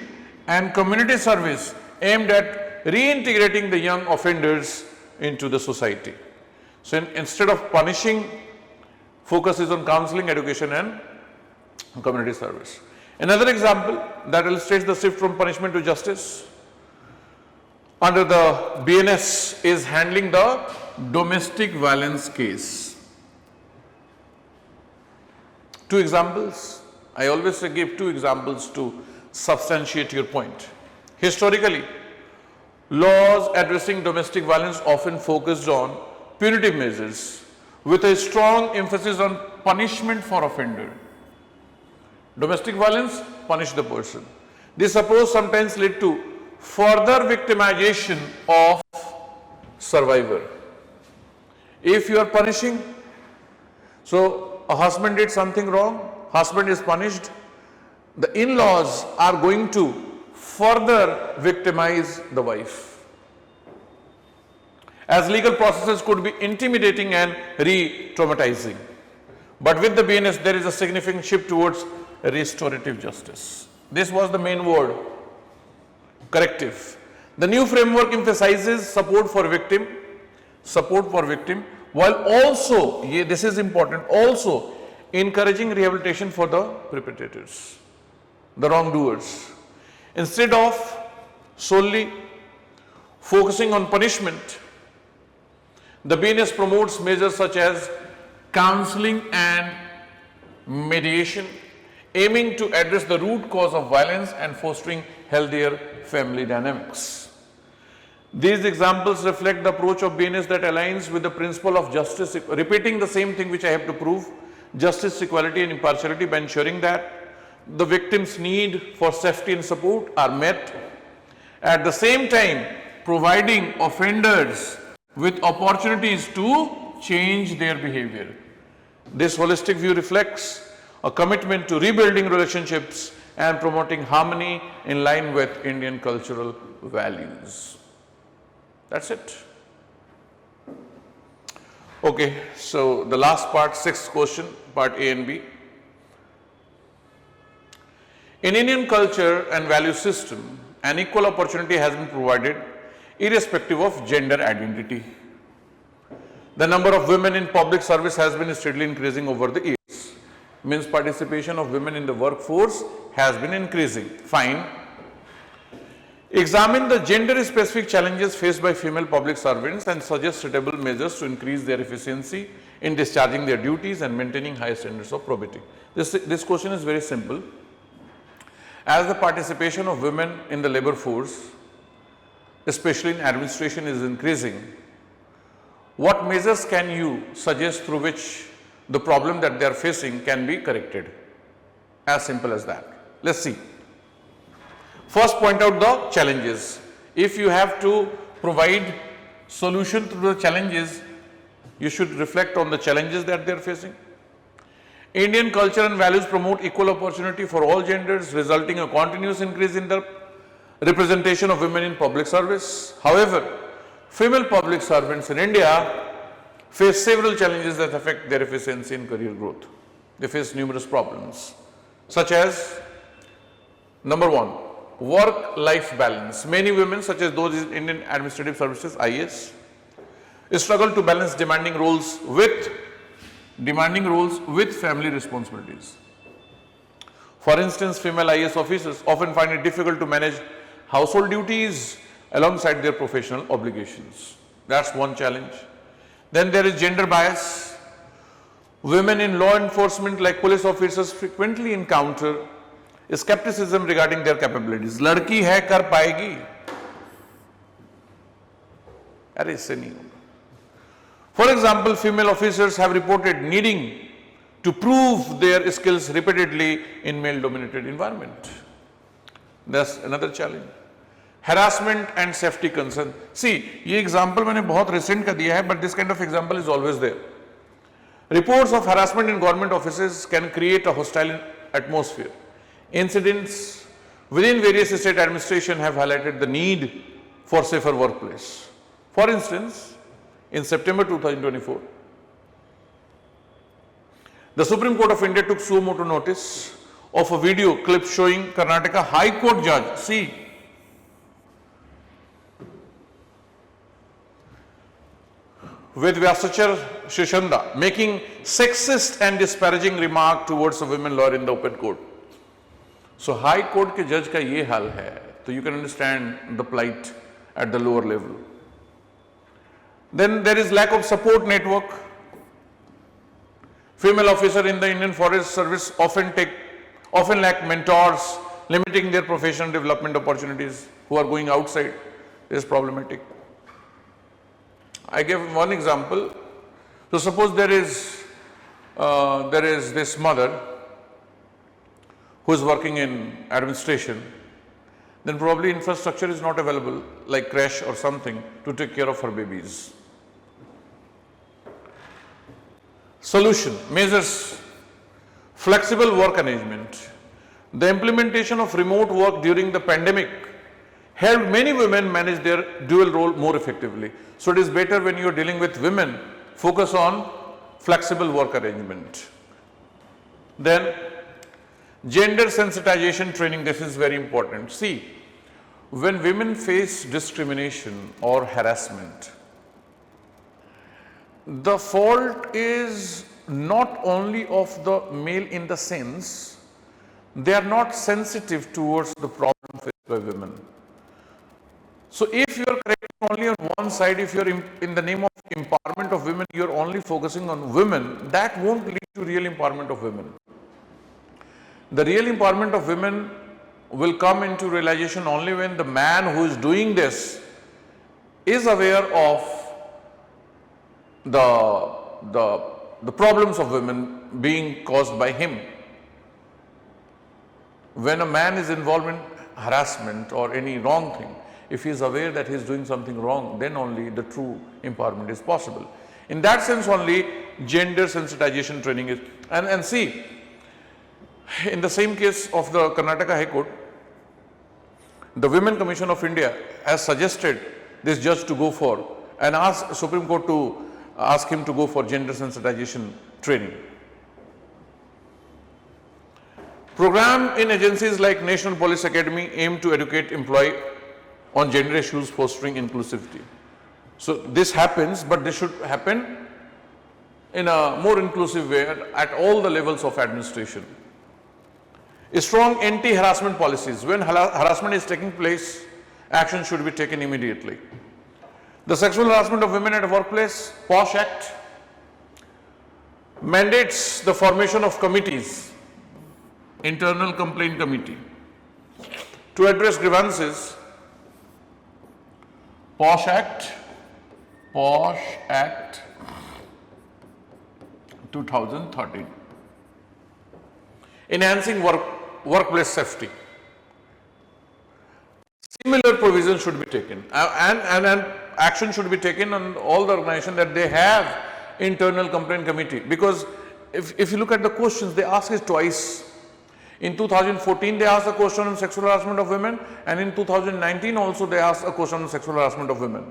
and community service aimed at reintegrating the young offenders into the society. So, instead of punishing, focus is on counseling, education, and community service. Another example that illustrates the shift from punishment to justice under the BNS is handling the domestic violence case. Two examples. I always give two examples to substantiate your point. Historically, laws addressing domestic violence often focused on punitive measures with a strong emphasis on punishment for offender. Domestic violence, punish the person. This approach sometimes led to further victimization of survivor. If you are punishing, so a husband did something wrong, husband is punished, the in-laws are going to further victimize the wife. As legal processes could be intimidating and re-traumatizing. But with the BNS, there is a significant shift towards restorative justice. This was the main word, corrective. The new framework emphasizes support for victim, while also, this is important, also encouraging rehabilitation for the perpetrators, the wrongdoers. Instead of solely focusing on punishment, the BNS promotes measures such as counseling and mediation, aiming to address the root cause of violence and fostering healthier family dynamics. These examples reflect the approach of BNS that aligns with the principle of justice, repeating the same thing which I have to prove, justice, equality and impartiality, by ensuring that the victim's need for safety and support are met, at the same time providing offenders with opportunities to change their behavior. This holistic view reflects a commitment to rebuilding relationships and promoting harmony in line with Indian cultural values. That's it. Okay, so the last part, sixth question, part A and B. In Indian culture and value system, an equal opportunity has been provided irrespective of gender identity. The number of women in public service has been steadily increasing over the years. Means participation of women in the workforce has been increasing. Fine. Examine the gender-specific challenges faced by female public servants and suggest suitable measures to increase their efficiency in discharging their duties and maintaining high standards of probity. This question is very simple. As the participation of women in the labor force, especially in administration, is increasing, what measures can you suggest through which the problem that they are facing can be corrected? As simple as that. Let's see. First, point out the challenges. If you have to provide solution to the challenges, you should reflect on the challenges that they are facing. Indian culture and values promote equal opportunity for all genders, resulting in a continuous increase in the representation of women in public service. However, female public servants in India face several challenges that affect their efficiency and career growth. They face numerous problems, such as, number one, work-life balance. Many women, such as those in Indian Administrative Services, IAS, struggle to balance demanding roles with family responsibilities. For instance, female IAS officers often find it difficult to manage household duties alongside their professional obligations. That's one challenge. Then there is gender bias. Women in law enforcement like police officers frequently encounter skepticism regarding their capabilities. लड़की है कर पाएगी, अरे इससे नहीं होगा. For example, female officers have reported needing to prove their skills repeatedly in male-dominated environment. That's another challenge. Harassment and safety concern. See, ये example मैंने बहुत recent का दिया है, but this kind of example is always there. Reports of harassment in government offices can create a hostile atmosphere. Incidents within various state administration have highlighted the need for safer workplace. For instance, in September 2024, the Supreme Court of India took suo motu notice of a video clip showing Karnataka High Court judge, see, with Vyasachar Shishanda making sexist and disparaging remark towards a women lawyer in the open court. So High Court के judge का ये हाल है, so you can understand the plight at the lower level. Then there is lack of support network. Female officer in the Indian Forest Service often lack mentors, limiting their professional development opportunities. Who are going outside is problematic. I give one example. So suppose there is this mother who is working in administration, then probably infrastructure is not available like creche or something to take care of her babies. Solution, measures, flexible work arrangement. The implementation of remote work during the pandemic helped many women manage their dual role more effectively. So it is better when you are dealing with women, focus on flexible work arrangement. Then gender sensitization training, this is very important. See, when women face discrimination or harassment, the fault is not only of the male in the sense they are not sensitive towards the problem faced by women. So if you are correcting only on one side, if you are in the name of empowerment of women, you are only focusing on women, that won't lead to real empowerment of women. The real empowerment of women will come into realization only when the man who is doing this is aware of the problems of women being caused by him. When a man is involved in harassment or any wrong thing, if he is aware that he is doing something wrong, then only the true empowerment is possible. In that sense only gender sensitization training is, and see, in the same case of the Karnataka High Court, the Women Commission of India has suggested this judge to go for and asked Supreme Court to ask him to go for gender sensitization training. Program in agencies like National Police Academy aim to educate employee on gender issues, fostering inclusivity. So this happens, but this should happen in a more inclusive way at all the levels of administration. Strong anti-harassment policies. When harassment is taking place, action should be taken immediately. The Sexual Harassment of Women at Workplace, POSH Act, mandates the formation of committees, internal complaint committee, to address grievances. POSH Act 2013. Enhancing workplace safety. Similar provisions should be taken and action should be taken on all the organizations that they have internal complaint committee, because if you look at the questions, they ask it twice. In 2014 they asked a question on sexual harassment of women, and in 2019 also they asked a question on sexual harassment of women.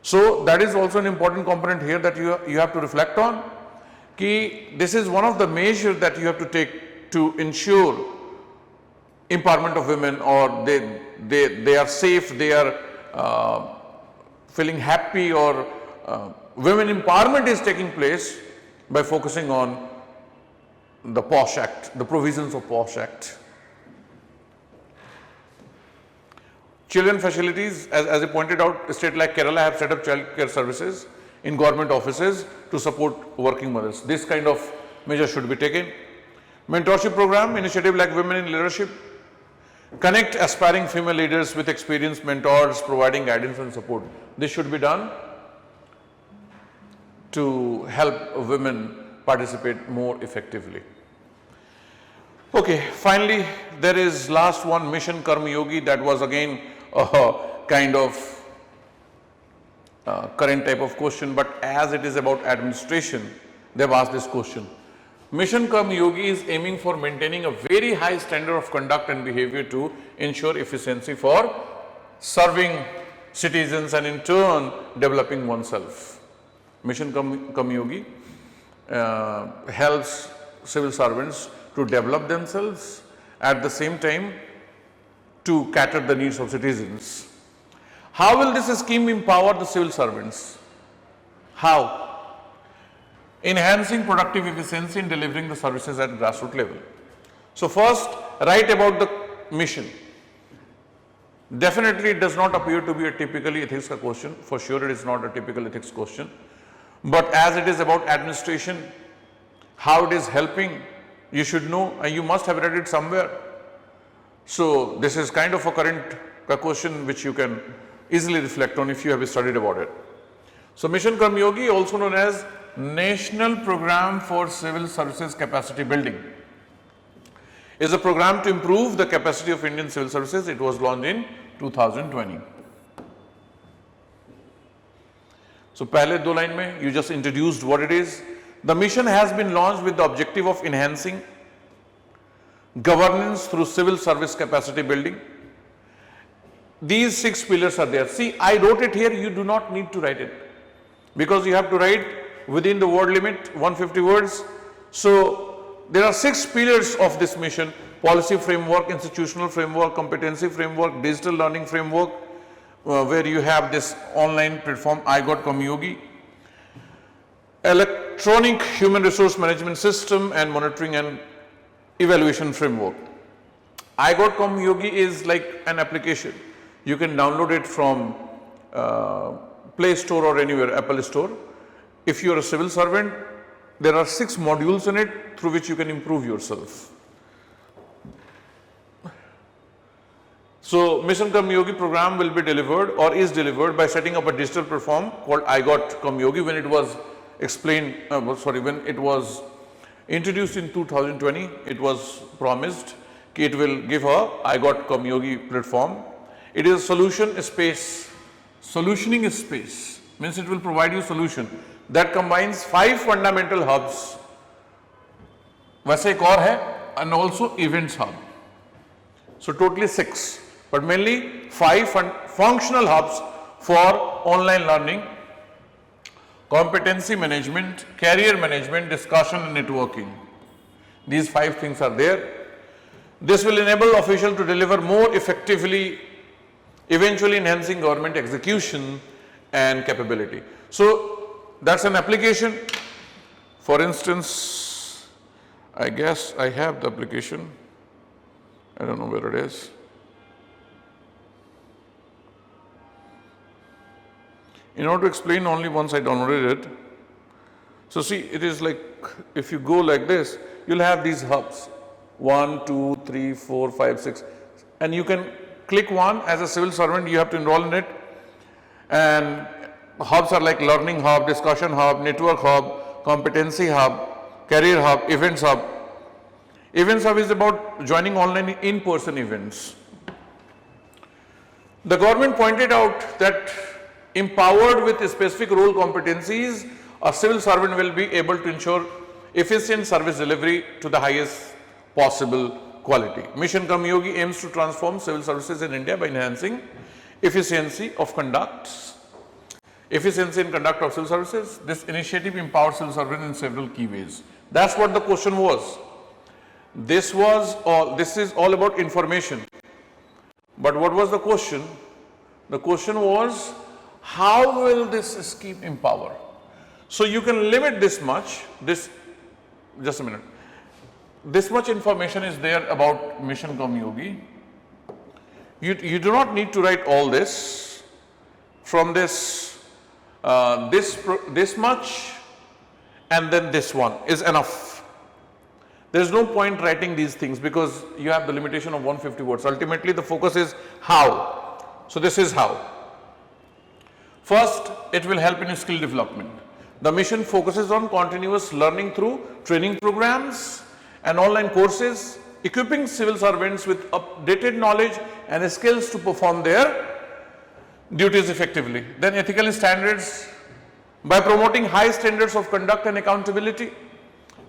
So that is also an important component here that you have to reflect on. This is one of the measures that you have to take to ensure empowerment of women, or they are safe, they are feeling happy, or women empowerment is taking place by focusing on the POSH Act, the provisions of POSH Act. Children facilities, as I pointed out, state like Kerala have set up child care services in government offices to support working mothers. This kind of measure should be taken. Mentorship program, initiative like Women in Leadership, connect aspiring female leaders with experienced mentors, providing guidance and support. This should be done to help women participate more effectively. Okay, finally, there is last one, Mission Karma Yogi, that was again a kind of current type of question, but as it is about administration, they have asked this question. Mission Karma Yogi is aiming for maintaining a very high standard of conduct and behavior to ensure efficiency for serving citizens and in turn developing oneself. Mission Karma Yogi helps civil servants to develop themselves, at the same time to cater the needs of citizens. How will this scheme empower the civil servants? How? Enhancing productive efficiency in delivering the services at grassroots level. So first, write about the mission. Definitely it does not appear to be a typically ethics question. For sure it is not a typical ethics question. But as it is about administration, how it is helping, you should know, and you must have read it somewhere. So this is kind of a current question which you can easily reflect on if you have studied about it. So Mission Karma Yogi, also known as National Program for Civil Services Capacity Building, is a program to improve the capacity of Indian civil services. It was launched in 2020. So पहले दो line में you just introduced what it is. The mission has been launched with the objective of enhancing governance through civil service capacity building. These 6 pillars are there. See, I wrote it here, you do not need to write it, because you have to write within the word limit, 150 words. So there are 6 pillars of this mission: policy framework, institutional framework, competency framework, digital learning framework, where you have this online platform iGot Yogi, electronic human resource management system, and monitoring and evaluation framework. iGot Yogi is like an application. You can download it from Play Store or anywhere, Apple Store. If you are a civil servant, there are 6 modules in it through which you can improve yourself. So Mission Karma Yogi program will be delivered or is delivered by setting up a digital platform called iGot Yogi. When it was explained, when it was introduced in 2020, it was promised that it will give a iGot Yogi platform. It is a solution space. Solutioning space means it will provide you solution that combines 5 fundamental hubs. वैसे एक और है, and also events hub. So totally 6, but mainly 5 functional hubs for online learning, competency management, career management, discussion and networking. These 5 things are there. This will enable officials to deliver more effectively, eventually enhancing government execution and capability. So that's an application. For instance, I guess I have the application. I don't know where it is. In order to explain, only once I downloaded it. So see, it is like, if you go like this, you'll have these hubs, 1, 2, 3, 4, 5, 6, and you can click one. As a civil servant, you have to enroll in it, and hubs are like learning hub, discussion hub, network hub, competency hub, career hub, events hub. Events hub is about joining online in-person events. The government pointed out that empowered with specific role competencies, a civil servant will be able to ensure efficient service delivery to the highest possible quality. Mission Karma Yogi aims to transform civil services in India by enhancing efficiency of conduct. Efficiency in conduct of civil services. This initiative empowers civil servants in several key ways. That's what the question was. This is all about information. But what was the question? The question was, how will this scheme empower? So you can limit this much, just a minute. this much information is there about Mission Karmyogi. You do not need to write all this. From this, this much and then this one is enough. There is no point writing these things because you have the limitation of 150 words. Ultimately, the focus is how. So, this is how. First, it will help in skill development. The mission focuses on continuous learning through training programs and online courses, equipping civil servants with updated knowledge and skills to perform their duties effectively. Then ethical standards, by promoting high standards of conduct and accountability.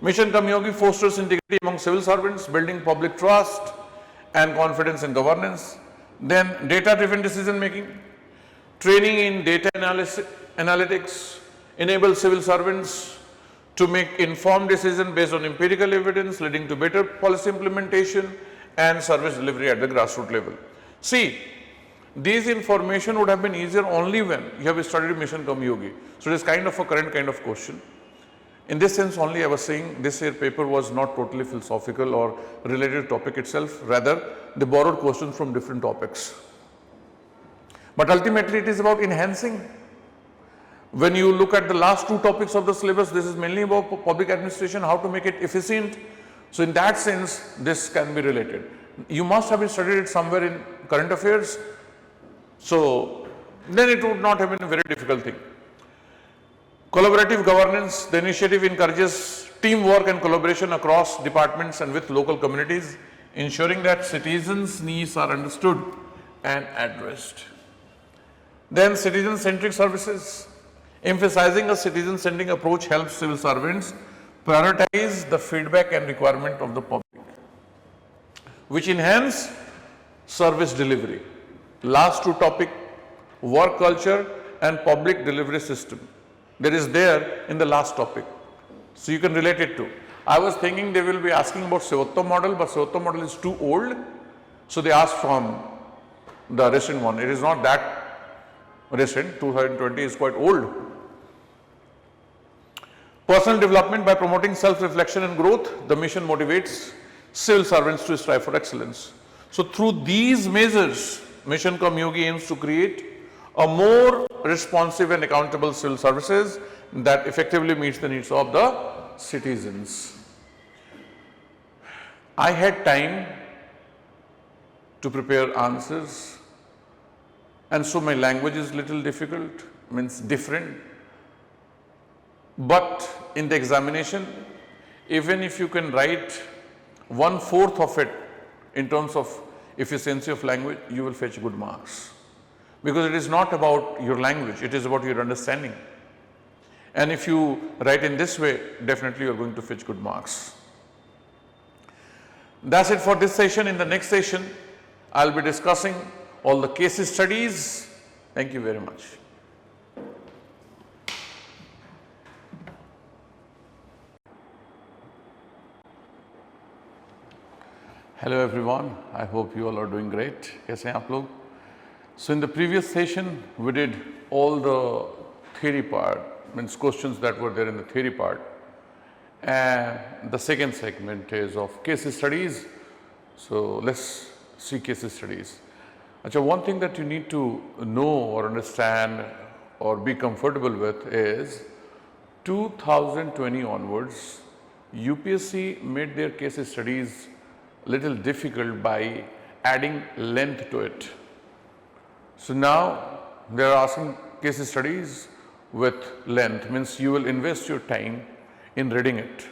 Mission Karmyogi fosters integrity among civil servants, building public trust and confidence in governance. Then data-driven decision making, training in data analytics, enable civil servants to make informed decisions based on empirical evidence, leading to better policy implementation and service delivery at the grassroots level. See, these information would have been easier only when you have studied Mission Karmyogi. So, it is kind of a current kind of question. In this sense only I was saying this year paper was not totally philosophical or related to topic itself, rather they borrowed questions from different topics. But ultimately it is about enhancing. When you look at the last two topics of the syllabus, this is mainly about public administration, how to make it efficient. So, in that sense this can be related. You must have studied it somewhere in current affairs. So, then it would not have been a very difficult thing. Collaborative governance, the initiative encourages teamwork and collaboration across departments and with local communities, ensuring that citizens' needs are understood and addressed. Then citizen-centric services, emphasizing a citizen-centric approach helps civil servants prioritize the feedback and requirement of the public, which enhance service delivery. Last two topic, work culture and public delivery system. There is there in the last topic. So, you can relate it to. I was thinking they will be asking about Sevottam model, but Sevottam model is too old. So, they asked from the recent one. It is not that recent, 2020 is quite old. Personal development, by promoting self-reflection and growth, the mission motivates civil servants to strive for excellence. So, through these measures, Mission Karmyogi aims to create a more responsive and accountable civil services that effectively meets the needs of the citizens. I had time to prepare answers, and so my language is little difficult, means different. But in the examination, even if you can write 1/4 of it in terms of efficiency of language, you will fetch good marks. Because it is not about your language, it is about your understanding. And if you write in this way, definitely you are going to fetch good marks. That's it for this session. In the next session, I will be discussing all the case studies. Thank you very much. Hello everyone, I hope you all are doing great. कैसे हैं आप लोग? So in the previous session, we did all the theory part, means questions that were there in the theory part. And the second segment is of case studies. So let's see case studies. Achha, one thing that you need to know or understand or be comfortable with is 2020 onwards, UPSC made their case studies little difficult by adding length to it. So now they are asking case studies with length, means you will invest your time in reading it.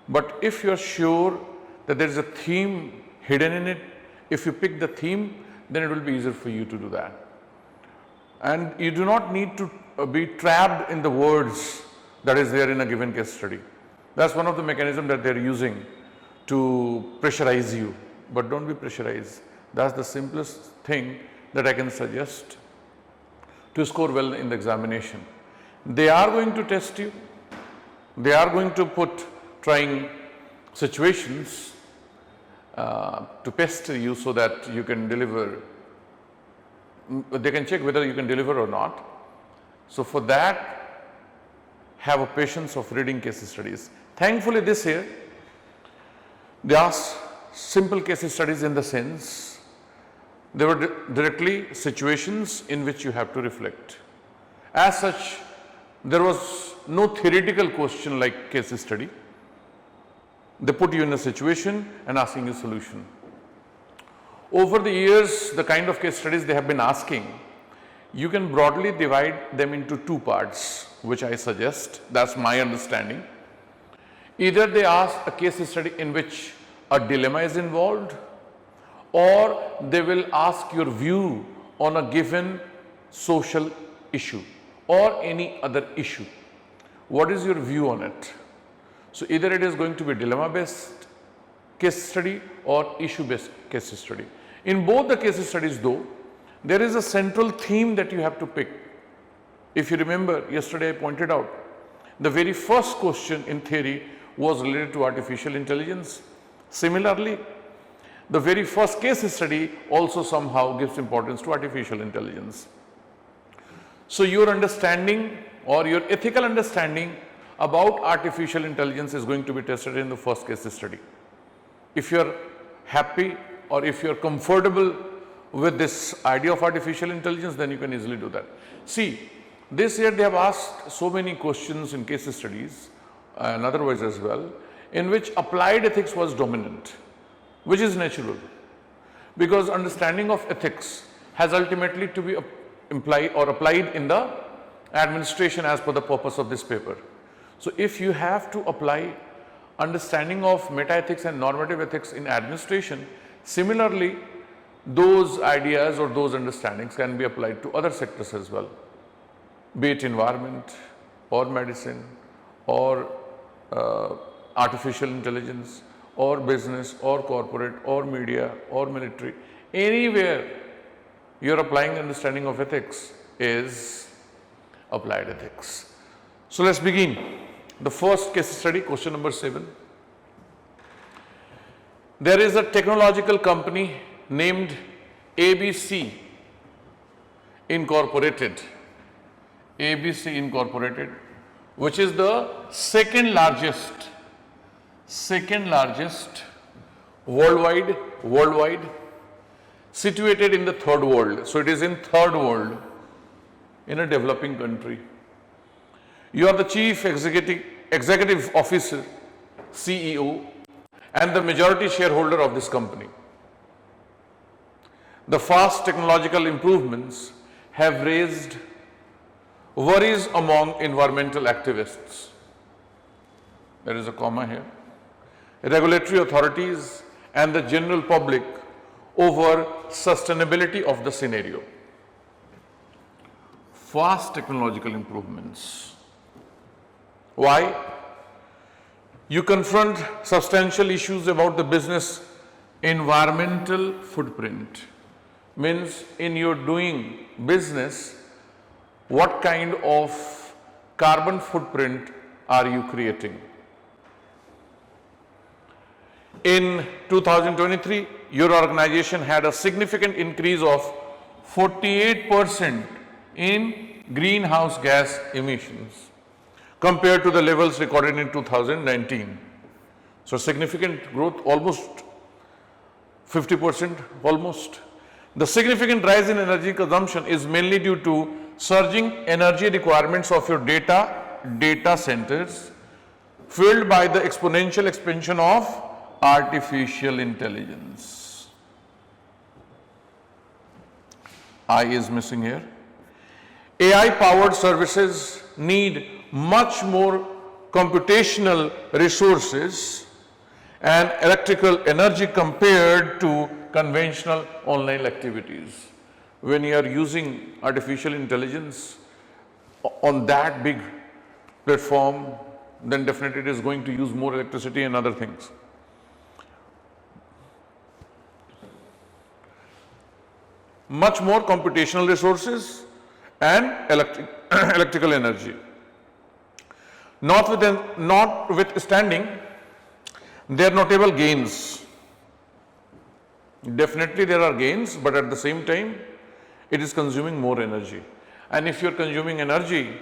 But if you are sure that there is a theme hidden in it, if you pick the theme, then it will be easier for you to do that. And you do not need to be trapped in the words that is there in a given case study. That's one of the mechanisms that they are using to pressurize you, but don't be pressurized. That's the simplest thing that I can suggest to score well in the examination. They are going to test you, they are going to put trying situations to pester you so that you can deliver, they can check whether you can deliver or not. So for that, have a patience of reading case studies. Thankfully this year, They asked simple case studies in the sense they were directly situations in which you have to reflect. As such, there was no theoretical question like case study. They put you in a situation and asking you a solution. Over the years, the kind of case studies they have been asking, you can broadly divide them into two parts, which I suggest. That's my understanding. Either they ask a case study in which a dilemma is involved, or they will ask your view on a given social issue or any other issue. What is your view on it? So either it is going to be dilemma based case study or issue based case study. In both the case studies though, there is a central theme that you have to pick. If you remember, yesterday I pointed out, the very first question in theory was related to artificial intelligence. Similarly, the very first case study also somehow gives importance to artificial intelligence. So your understanding or your ethical understanding about artificial intelligence is going to be tested in the first case study. If you are happy or if you are comfortable with this idea of artificial intelligence, then you can easily do that. See, this year they have asked so many questions in case studies and otherwise as well, in which applied ethics was dominant, which is natural, because understanding of ethics has ultimately to be applied in the administration as per the purpose of this paper. So if you have to apply understanding of meta-ethics and normative ethics in administration, similarly those ideas or those understandings can be applied to other sectors as well, be it environment or medicine or artificial intelligence or business or corporate or media or military. Anywhere you are applying understanding of ethics is applied ethics. So let's begin. The first case study, question number 7. There is a technological company named ABC Incorporated, which is the second largest worldwide, situated in the third world. So it is in third world, in a developing country. You are the chief executive officer, CEO, and the majority shareholder of this company. The fast technological improvements have raised worries among environmental activists. There is a comma here. Regulatory authorities and the general public over sustainability of the scenario. Fast technological improvements. Why? You confront substantial issues about the business environmental footprint. Means in your doing business, what kind of carbon footprint are you creating? In 2023, your organization had a significant increase of 48% in greenhouse gas emissions compared to the levels recorded in 2019. So significant growth, almost 50% almost. The significant rise in energy consumption is mainly due to surging energy requirements of your data centers, fueled by the exponential expansion of artificial intelligence. I is missing here. AI powered services need much more computational resources and electrical energy compared to conventional online activities. When you are using artificial intelligence on that big platform, then definitely it is going to use more electricity and other things. Much more computational resources and electrical energy. Notwithstanding their notable gains. Definitely there are gains, but at the same time, it is consuming more energy. And if you are consuming energy,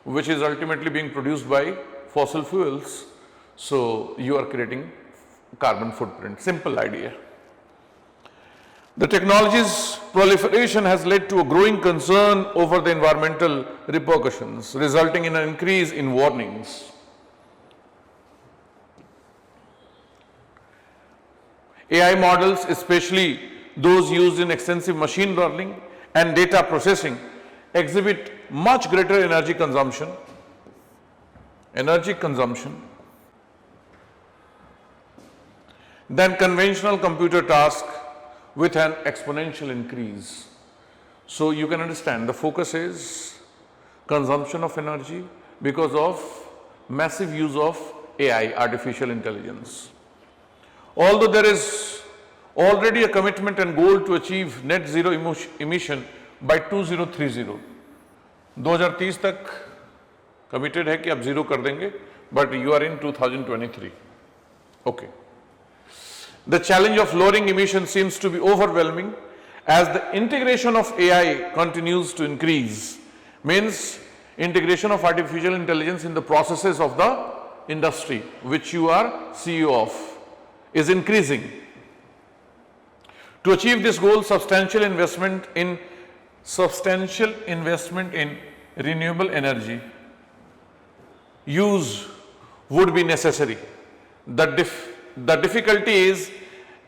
which is ultimately being produced by fossil fuels, so you are creating carbon footprint. Simple idea. The technology's proliferation has led to a growing concern over the environmental repercussions, resulting in an increase in warnings. AI models, especially those used in extensive machine learning and data processing, exhibit much greater energy consumption than conventional computer tasks, with an exponential increase. So you can understand the focus is consumption of energy because of massive use of AI, artificial intelligence. Although there is already a commitment and goal to achieve net zero emission by 2030, 2030 तक committed है कि आप zero कर देंगे, but you are in 2023. Okay. The challenge of lowering emissions seems to be overwhelming as the integration of AI continues to increase. Means integration of artificial intelligence in the processes of the industry, which you are CEO of, is increasing. To achieve this goal, substantial investment in renewable energy use would be necessary. The difficulty is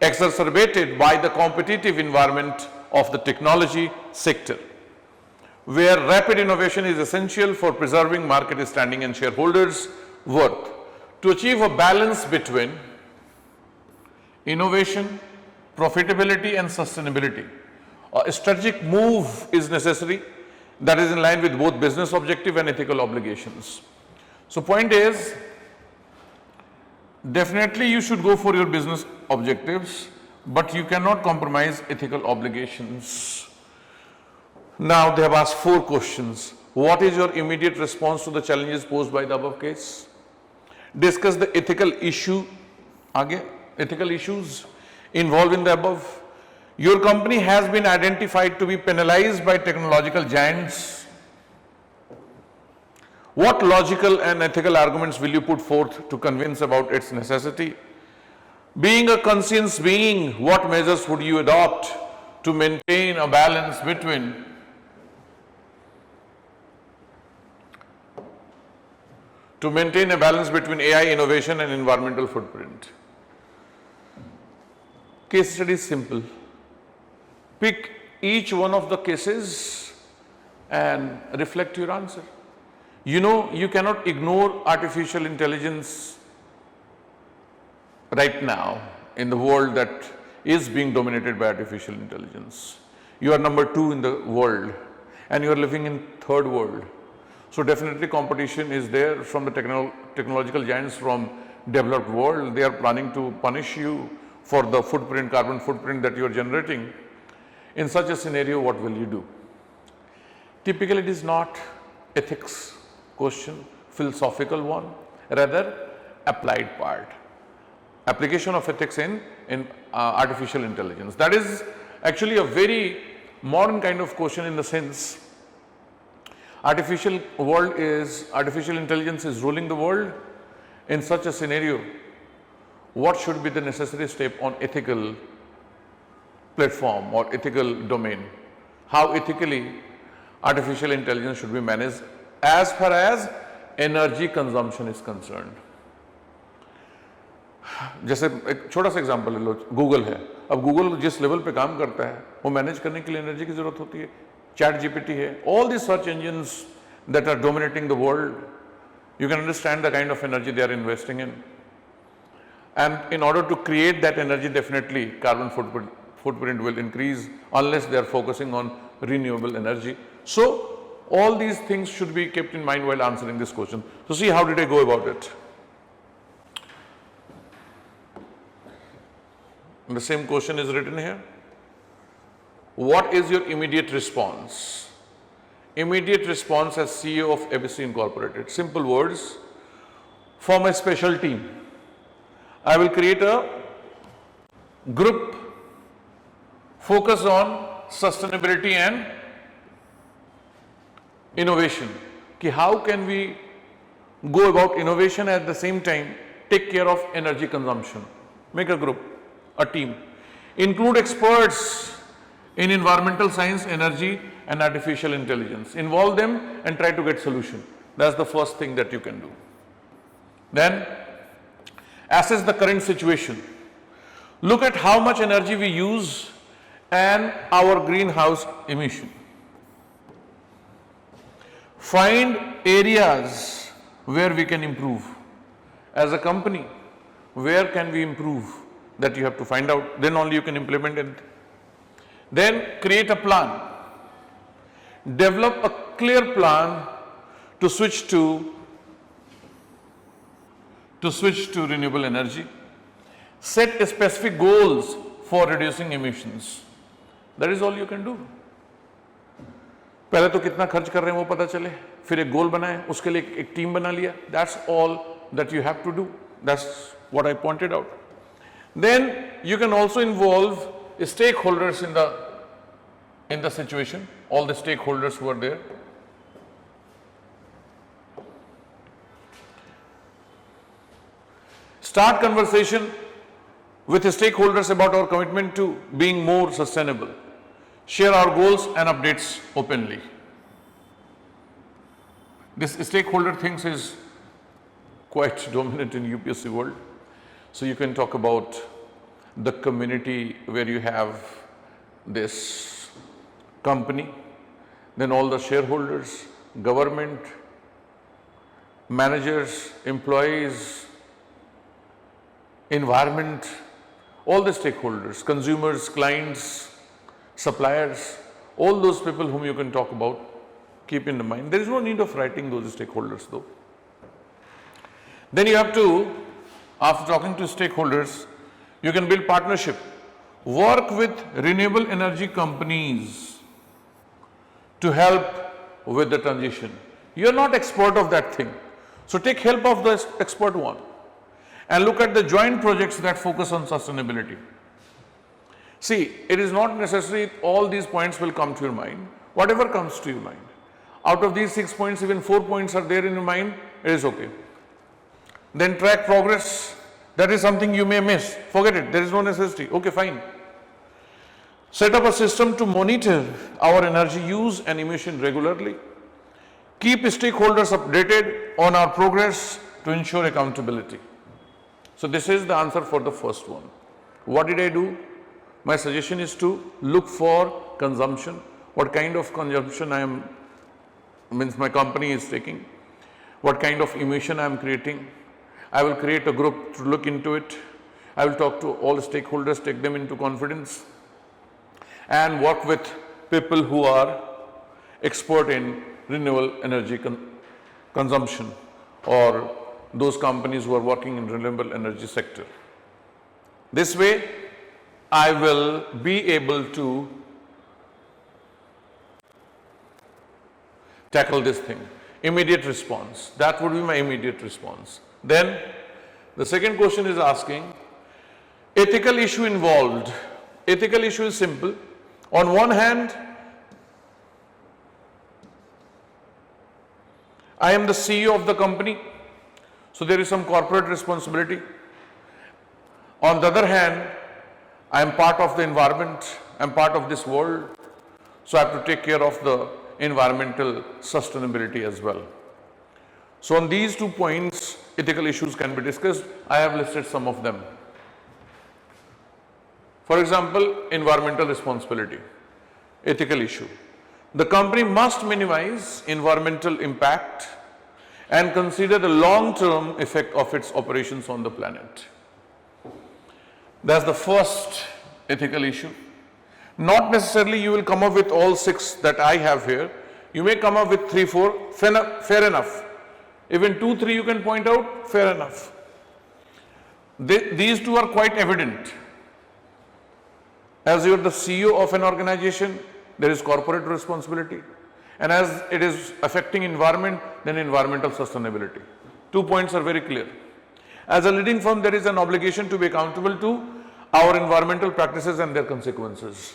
exacerbated by the competitive environment of the technology sector, where rapid innovation is essential for preserving market standing and shareholders' worth. To achieve a balance between innovation, profitability and sustainability, a strategic move is necessary that is in line with both business objective and ethical obligations. So point is, definitely you should go for your business objectives, but you cannot compromise ethical obligations. Now they have asked 4 questions. What is your immediate response to the challenges posed by the above case? Discuss the ethical issues involved in the above. Your company has been identified to be penalized by technological giants. What logical and ethical arguments will you put forth to convince about its necessity? Being a conscious being, what measures would you adopt to maintain a balance between AI innovation and environmental footprint? Case study is simple. Pick each one of the cases and reflect your answer. You know, you cannot ignore artificial intelligence right now in the world that is being dominated by artificial intelligence. You are number 2 in the world and you are living in third world. So definitely competition is there from the technological giants from developed world. They are planning to punish you for the carbon footprint that you are generating. In such a scenario, what will you do? Typically, it is not ethics question, philosophical one, rather applied part. Application of ethics in artificial intelligence. That is actually a very modern kind of question in the sense artificial intelligence is ruling the world. In such a scenario, what should be the necessary step on ethical platform or ethical domain? How ethically artificial intelligence should be managed as far as energy consumption is concerned? जैसे एक छोटा सा example ले लो, Google है. अब Google जिस level पे काम करता है वो मैनेज करने के लिए एनर्जी की जरूरत होती है. चैट जीपीटी है, all the search engines that are dominating the world, you can understand the kind of energy they are investing in. And in order to create that energy, definitely carbon footprint will increase unless they are focusing on renewable energy. So all these things should be kept in mind while answering this question. So see, how did I go about it? And the same question is written here. What is your immediate response? Immediate response as CEO of ABC Incorporated. Simple words. Form a special team. I will create a group focus on sustainability and innovation. How can we go about innovation at the same time take care of energy consumption? Make a group, a team. Include experts in environmental science, energy and artificial intelligence. Involve them and try to get solution. That's the first thing that you can do. Then assess the current situation. Look at how much energy we use and our greenhouse emission. Find areas where we can improve. As a company, where can we improve? That you have to find out, then only you can implement it. Then create a plan. Develop a clear plan to switch to renewable energy. Set specific goals for reducing emissions. That is all you can do. पहले तो कितना खर्च कर रहे हैं वो पता चले, फिर एक गोल बनाए, उसके लिए एक टीम बना लिया. That's all that you have to do. That's what I pointed out. Then you can also involve stakeholders in the situation, all the stakeholders who are there. Start conversation with stakeholders about our commitment to being more sustainable. Share our goals and updates openly. This stakeholder things is quite dominant in UPSC world. So you can talk about the community where you have this company, then all the shareholders, government, managers, employees, environment, all the stakeholders, consumers, clients, suppliers, all those people whom you can talk about, keep in mind. There is no need of writing those stakeholders though. Then you have to, after talking to stakeholders, you can build partnership. Work with renewable energy companies to help with the transition. You are not expert of that thing. So take help of the expert one and look at the joint projects that focus on sustainability. See, it is not necessary all these points will come to your mind. Whatever comes to your mind. Out of these 6 points, even 4 points are there in your mind, it is okay. Then track progress. That is something you may miss. Forget it. There is no necessity. Okay, fine. Set up a system to monitor our energy use and emission regularly. Keep stakeholders updated on our progress to ensure accountability. So this is the answer for the first one. What did I do? My suggestion is to look for consumption. What kind of consumption my company is taking. What kind of emission I am creating. I will create a group to look into it. I will talk to all stakeholders, take them into confidence and work with people who are expert in renewable energy consumption or those companies who are working in renewable energy sector. This way, I will be able to tackle this thing. Immediate response. That would be my immediate response. Then the second question is asking, ethical issue involved. Ethical issue is simple. On one hand, I am the CEO of the company, so there is some corporate responsibility. On the other hand, I am part of the environment, I am part of this world, so I have to take care of the environmental sustainability as well. So on these 2 points, ethical issues can be discussed. I have listed some of them. For example, environmental responsibility, ethical issue. The company must minimize environmental impact and consider the long-term effect of its operations on the planet. That's the first ethical issue. Not necessarily you will come up with all 6 that I have here. You may come up with 3, 4, fair enough. Even 2, 3 you can point out, fair enough. These 2 are quite evident. As you are the CEO of an organization, there is corporate responsibility. And as it is affecting environment, then environmental sustainability. 2 points are very clear. As a leading firm, there is an obligation to be accountable to our environmental practices and their consequences.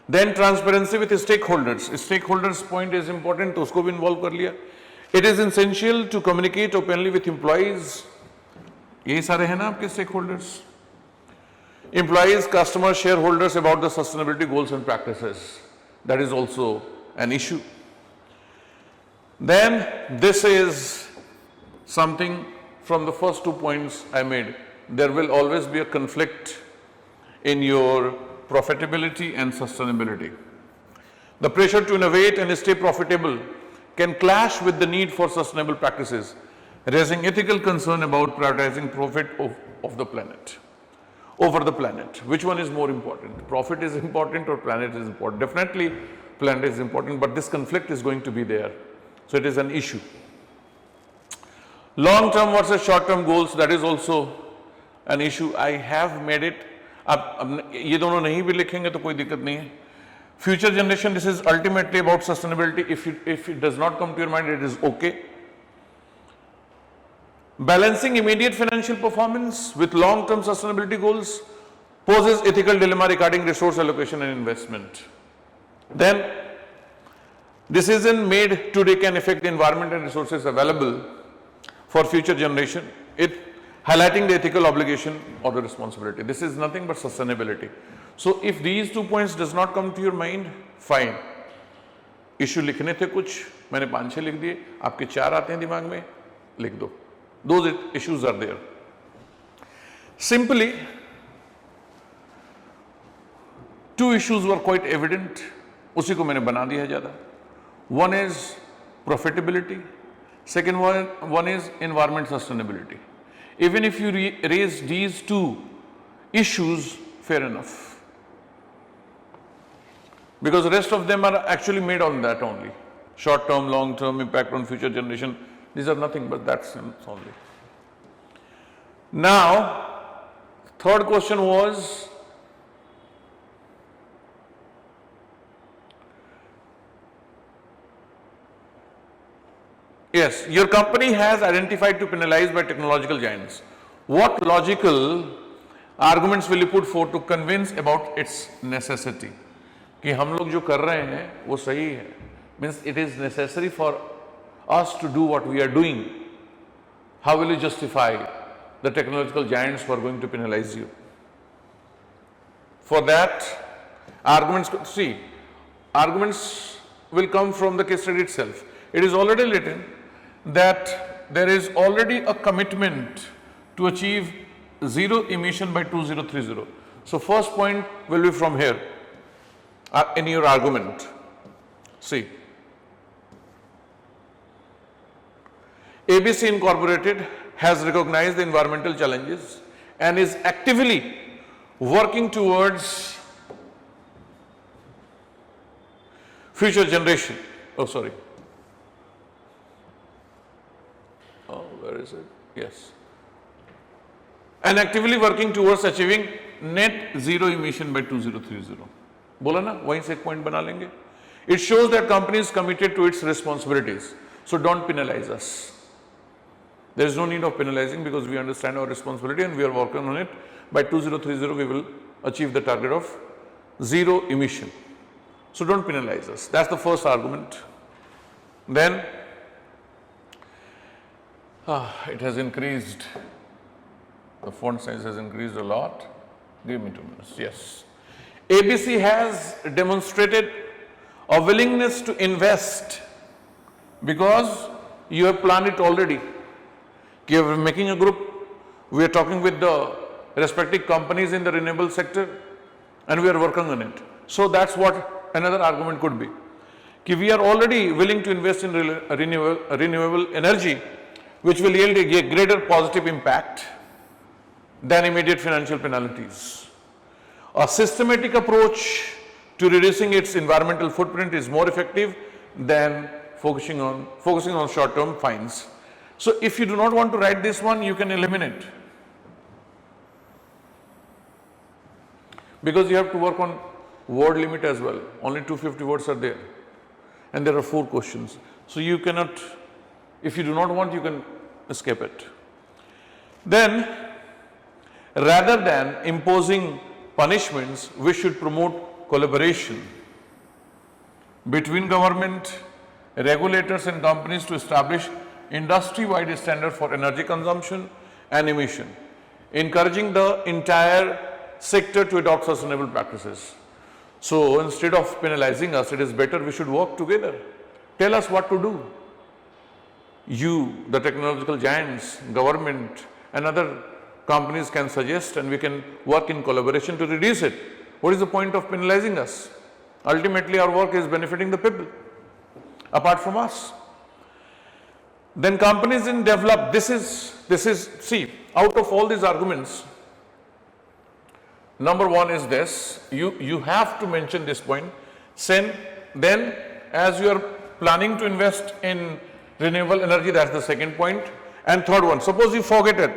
Then transparency with stakeholders. Stakeholders point is important, to usko bhi involve kar liya. It is essential to communicate openly with employees यही सारे हैं ना आपके stakeholders. Employees, customers, shareholders about the sustainability goals and practices. That is also an issue. Then this is something from the first 2 points I made. There will always be a conflict in your profitability and sustainability. The pressure to innovate and stay profitable can clash with the need for sustainable practices, raising ethical concern about prioritizing profit of the planet. Over the planet. Which one is more important? Profit is important or planet is important? Definitely planet is important, but this conflict is going to be there. So it is an issue. Long term versus short term goals, that is also an issue. I have made it. अब ये दोनों नहीं भी लिखेंगे तो कोई दिक्कत नहीं है. Future generation, this is ultimately about sustainability. If it does not come to your mind, it is okay. Balancing immediate financial performance with long-term sustainability goals poses ethical dilemma regarding resource allocation and investment. Then, decision made today can affect the environment and resources available for future generation, highlighting the ethical obligation or the responsibility. This is nothing but sustainability. So, if these 2 points does not come to your mind, fine. Issue लिखने थे कुछ, मैंने 5-6 लिख दिए, आपके 4 आते हैं दिमाग में, लिख दो. Those issues are there. Simply, 2 issues were quite evident. उसी को मैंने बना दिया ज़्यादा. One is profitability. Second one is environment sustainability. Even if you raise these 2 issues, fair enough. Because the rest of them are actually made on that only. Short term, long term, impact on future generation. These are nothing but that's only. Now, third question was, yes, your company has identified to penalize by technological giants. What logical arguments will you put forth to convince about its necessity? कि हम लोग जो कर रहे हैं वो सही है. Means it is necessary for us to do what we are doing. How will you justify the technological giants who are going to penalize you? For that, arguments will come from the case study itself. It is already written that there is already a commitment to achieve zero emission by 2030. So first point will be from here in your argument. See. ABC Incorporated has recognized the environmental challenges and is actively working towards future generation. Oh, sorry. Oh, where is it? Yes. And actively working towards achieving net zero emission by 2030. बोला ना, वहीं से एक point बना लेंगे. It shows that company is committed to its responsibilities. So don't penalize us. There is no need of penalizing because we understand our responsibility and we are working on it. By 2030, we will achieve the target of zero emission. So don't penalize us. That's the first argument. Then, it has increased. The font size has increased a lot. Give me 2 minutes. Yes. ABC has demonstrated a willingness to invest because you have planned it already. We are making a group, we are talking with the respective companies in the renewable sector and we are working on it. So that's what another argument could be. We are already willing to invest in renewable energy, which will yield a greater positive impact than immediate financial penalties. A systematic approach to reducing its environmental footprint is more effective than focusing on short-term fines. So if you do not want to write this one, you can eliminate. Because you have to work on word limit as well. Only 250 words are there. And there are 4 questions. So you cannot, if you do not want, you can escape it. Then, rather than imposing punishments, we should promote collaboration between government, regulators and companies to establish industry-wide standard for energy consumption and emission, encouraging the entire sector to adopt sustainable practices. So instead of penalizing us, it is better we should work together. Tell us what to do. You, the technological giants, government and other companies can suggest, and we can work in collaboration to reduce it. What is the point of penalizing us? Ultimately our work is benefiting the people apart from us. Then companies in develop, this is, see, out of all these arguments, number one is this, you have to mention this point. Then as you are planning to invest in renewable energy, that's the second point. And third one, suppose you forget it,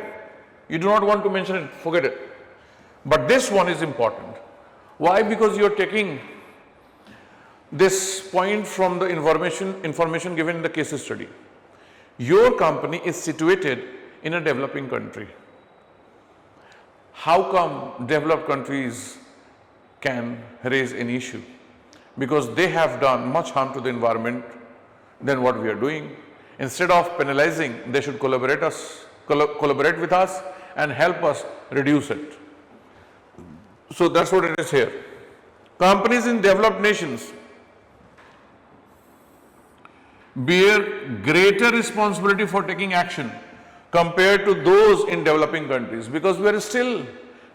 you do not want to mention it, forget it. But this one is important. Why? Because you are taking this point from the information given in the case study. Your company is situated in a developing country. How come developed countries can raise an issue? Because they have done much harm to the environment than what we are doing. Instead of penalizing, they should collaborate with us and help us reduce it. So that's what it is here. Companies in developed nations bear greater responsibility for taking action compared to those in developing countries, because we are still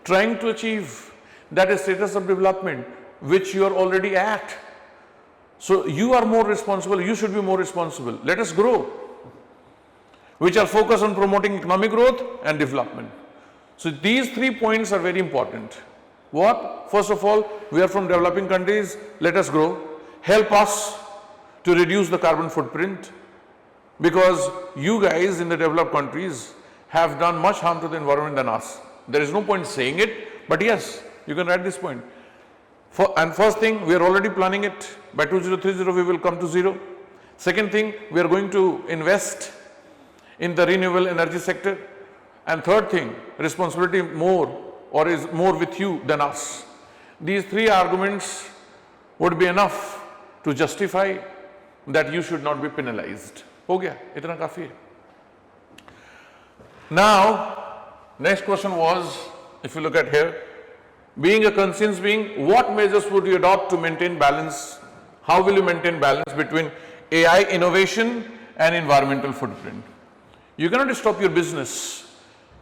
trying to achieve that status of development which you are already at. So you are more responsible, you should be more responsible. Let us grow, which are focused on promoting economic growth and development. So these 3 points are very important. What? First of all, we are from developing countries, let us grow. Help us to reduce the carbon footprint, because you guys in the developed countries have done much harm to the environment than us. There is no point saying it, but yes, you can write this point. And first thing, we are already planning it. By 2030, we will come to zero. Second thing, we are going to invest in the renewable energy sector. And third thing, responsibility is more with you than us. These 3 arguments would be enough to justify that you should not be penalized. Ho gaya, itna kafi hai. Now, next question was, if you look at here, being a conscious being, what measures would you adopt to maintain balance? How will you maintain balance between AI innovation and environmental footprint? You cannot stop your business.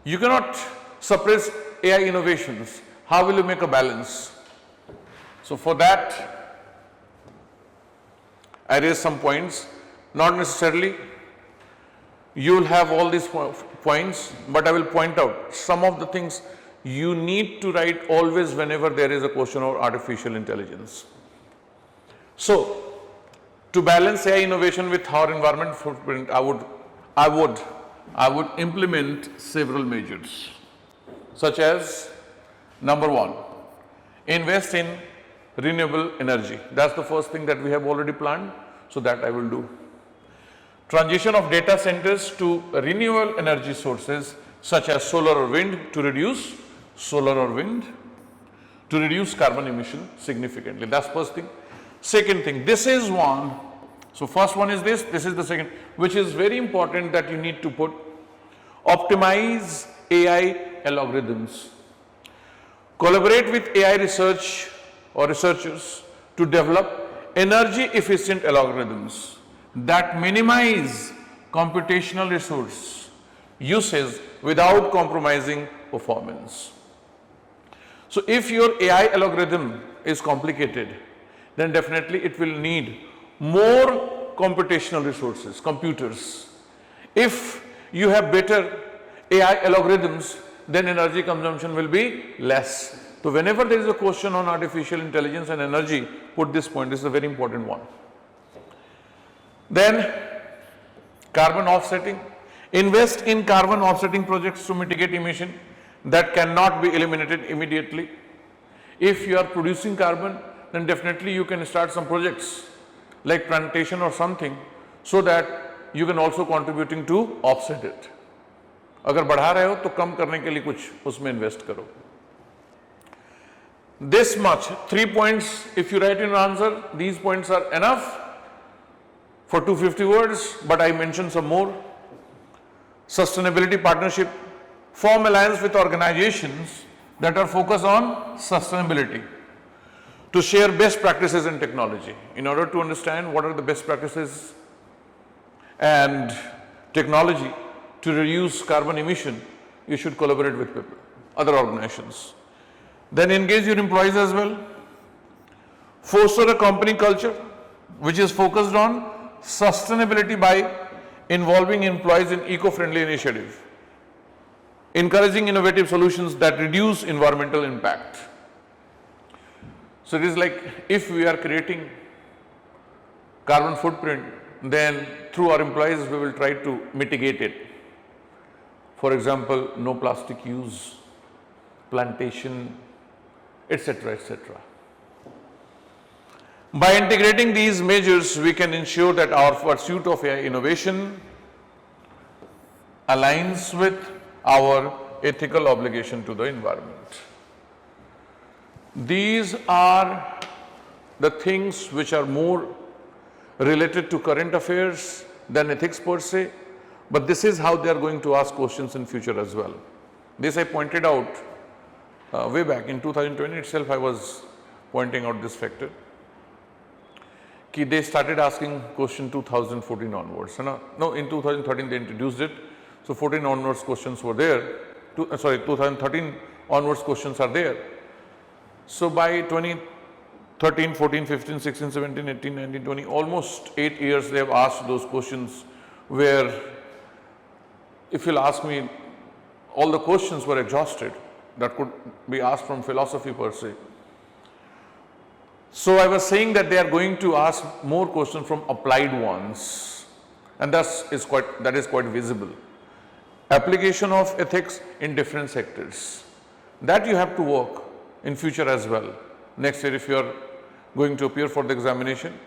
You cannot suppress AI innovations. How will you make a balance? So for that, I raised some points. Not necessarily you will have all these points, but I will point out some of the things you need to write always whenever there is a question of artificial intelligence. So, to balance AI innovation with our environment footprint, I would implement several measures, such as number 1, invest in renewable energy. That's the first thing that we have already planned, so that I will do. Transition of data centers to renewable energy sources such as solar or wind to reduce carbon emission significantly. That's first thing. Second thing, this is one. So first one is this is the second, which is very important that you need to put. Optimize AI algorithms. Collaborate with AI research or researchers to develop energy efficient algorithms that minimize computational resource usage without compromising performance. So if your AI algorithm is complicated, then definitely it will need more computational resources, computers. If you have better AI algorithms, then energy consumption will be less. So whenever there is a question on artificial intelligence and energy, put this point, this is a very important one. Then carbon offsetting. Invest in carbon offsetting projects to mitigate emission that cannot be eliminated immediately. If you are producing carbon, then definitely you can start some projects like plantation or something, so that you can also contributing to offset it. अगर बढ़ा रहे हो तो कम करने के लिए कुछ उसमें invest करो. This much, 3 points, if you write in an answer, these points are enough for 250 words, but I mentioned some more. Sustainability partnership, form alliance with organizations that are focused on sustainability, to share best practices in technology. In order to understand what are the best practices and technology to reduce carbon emission, you should collaborate with people, other organizations. Then engage your employees as well. Foster a company culture which is focused on sustainability by involving employees in eco-friendly initiatives, encouraging innovative solutions that reduce environmental impact. So it is like if we are creating carbon footprint, then through our employees we will try to mitigate it. For example, no plastic use, plantation, etc., etc. By integrating these measures, we can ensure that our pursuit of AI innovation aligns with our ethical obligation to the environment. These are the things which are more related to current affairs than ethics per se, but this is how they are going to ask questions in future as well. This I pointed out way back in 2020 itself. I was pointing out this factor. They started asking question 2014 onwards. No, in 2013 they introduced it. So 14 onwards questions were there. 2013 onwards questions are there. So by 2013, 14, 15, 16, 17, 18, 19, 20, almost 8 years they have asked those questions, where if you'll ask me, all the questions were exhausted that could be asked from philosophy per se. So I was saying that they are going to ask more questions from applied ones, and that is quite visible. Application of ethics in different sectors, that you have to work in future as well. Next year if you are going to appear for the examination,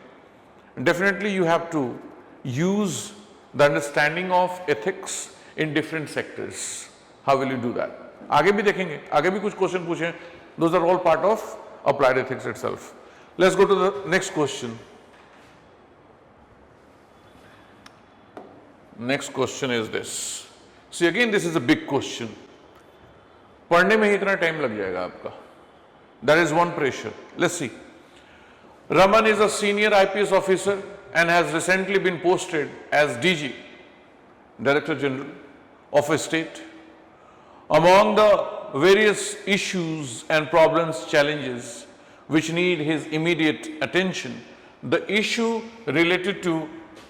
definitely you have to use the understanding of ethics in different sectors. How will you do that? आगे भी देखेंगे, आगे भी कुछ question पूछे. Those are all part of applied ethics itself. Let's go to the next question. Next question is this. See, again this is a big question. पढ़ने में ही इतना टाइम लग जाएगा आपका. That is one pressure. Let's see. Raman is a senior IPS officer and has recently been posted as DG, Director General of a state. Among the various issues and problems, challenges which need his immediate attention, the issue related to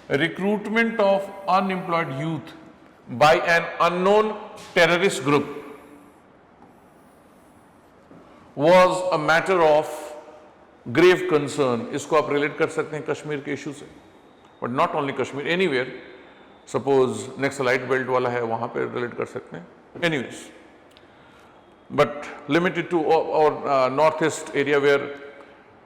recruitment of unemployed youth by an unknown terrorist group was a matter of grave concern. इसको आप relate कर सकते हैं कश्मीर के issue से, but not only Kashmir, anywhere. Suppose Naxalite belt वाला है, वहाँ पे relate कर सकते हैं. Anyways, but limited to our northeast area where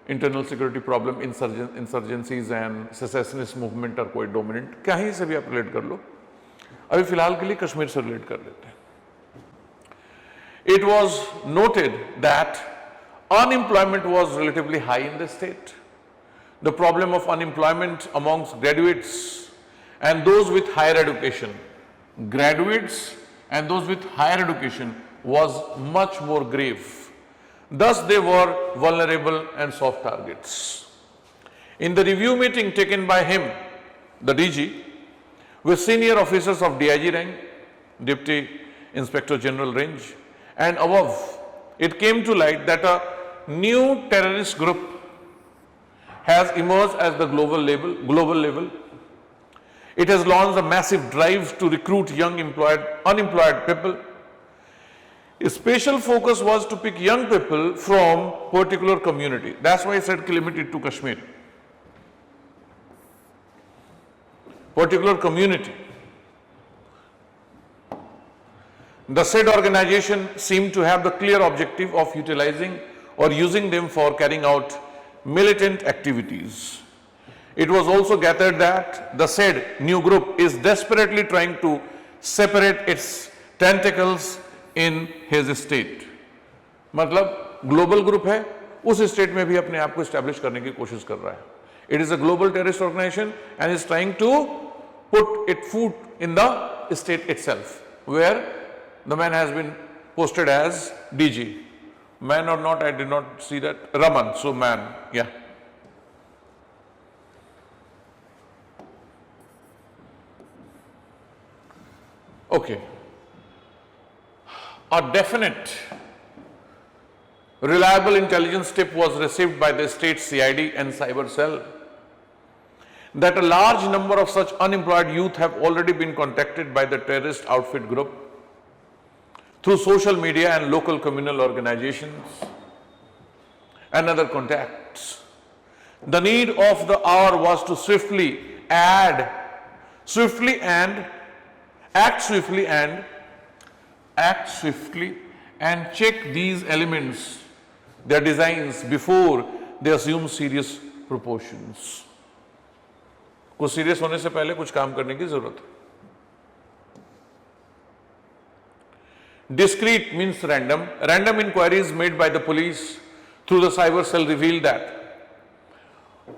internal security problem, insurgencies and secessionist movement are quite dominant. कहीं से भी आप relate कर लो. अभी फिलहाल के लिए कश्मीर से relate कर लेते हैं. It was noted that unemployment was relatively high in the state. The problem of unemployment amongst graduates and those with higher education, was much more grave. Thus, they were vulnerable and soft targets. In the review meeting taken by him, the DG, with senior officers of DIG rank, Deputy Inspector General range, and above, it came to light that a new terrorist group has emerged at the global level. It has launched a massive drive to recruit young unemployed people. A special focus was to pick young people from particular community. That's why I said limited to Kashmir. Particular community. The said organization seemed to have the clear objective of utilizing or using them for carrying out militant activities. It was also gathered that the said new group is desperately trying to separate its tentacles in his state. मतलब global group है, उस state में भी अपने आप को establish करने की कोशिश कर रहा है. It is a global terrorist organization and is trying to put its foot in the state itself, where the man has been posted as DG. Man or not, I did not see that. Raman, so man, yeah. Okay. A definite, reliable intelligence tip was received by the state CID and cyber cell that a large number of such unemployed youth have already been contacted by the terrorist outfit group through social media and local communal organizations and other contacts. The need of the hour was to act swiftly and check these elements, their designs, before they assume serious proportions. कुछ serious होने से पहले कुछ काम करने की जरूरत है. Discrete means random. Random inquiries made by the police through the cyber cell revealed that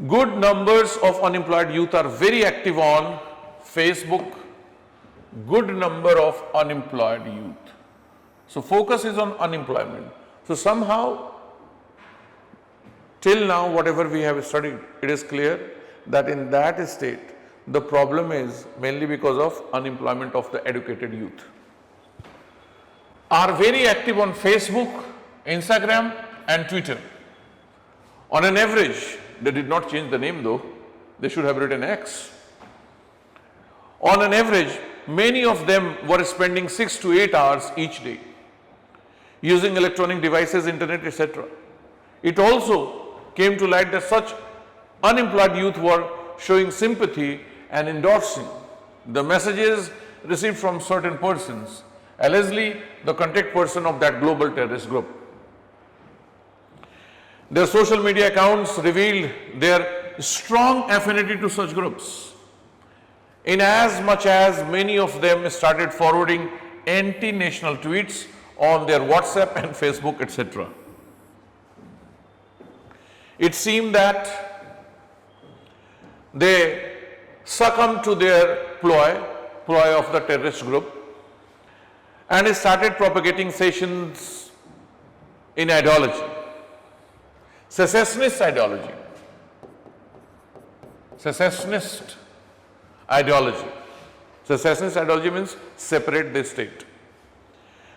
good numbers of unemployed youth are very active on Facebook. Good number of unemployed youth. So focus is on unemployment. So somehow, till now, whatever we have studied, it is clear that in that state, the problem is mainly because of unemployment of the educated youth. Are very active on Facebook, Instagram and Twitter. On an average, they did not change the name though, they should have written X. On an average, many of them were spending 6 to 8 hours each day using electronic devices, internet, etc. It also came to light that such unemployed youth were showing sympathy and endorsing the messages received from certain persons, allegedly the contact person of that global terrorist group. Their social media accounts revealed their strong affinity to such groups, in as much as many of them started forwarding anti-national tweets on their WhatsApp and Facebook, etc. It seemed that they succumbed to their ploy of the terrorist group and started propagating sessions in ideology, secessionist ideology. Secessionist ideology. Secessionist ideology means separate the state.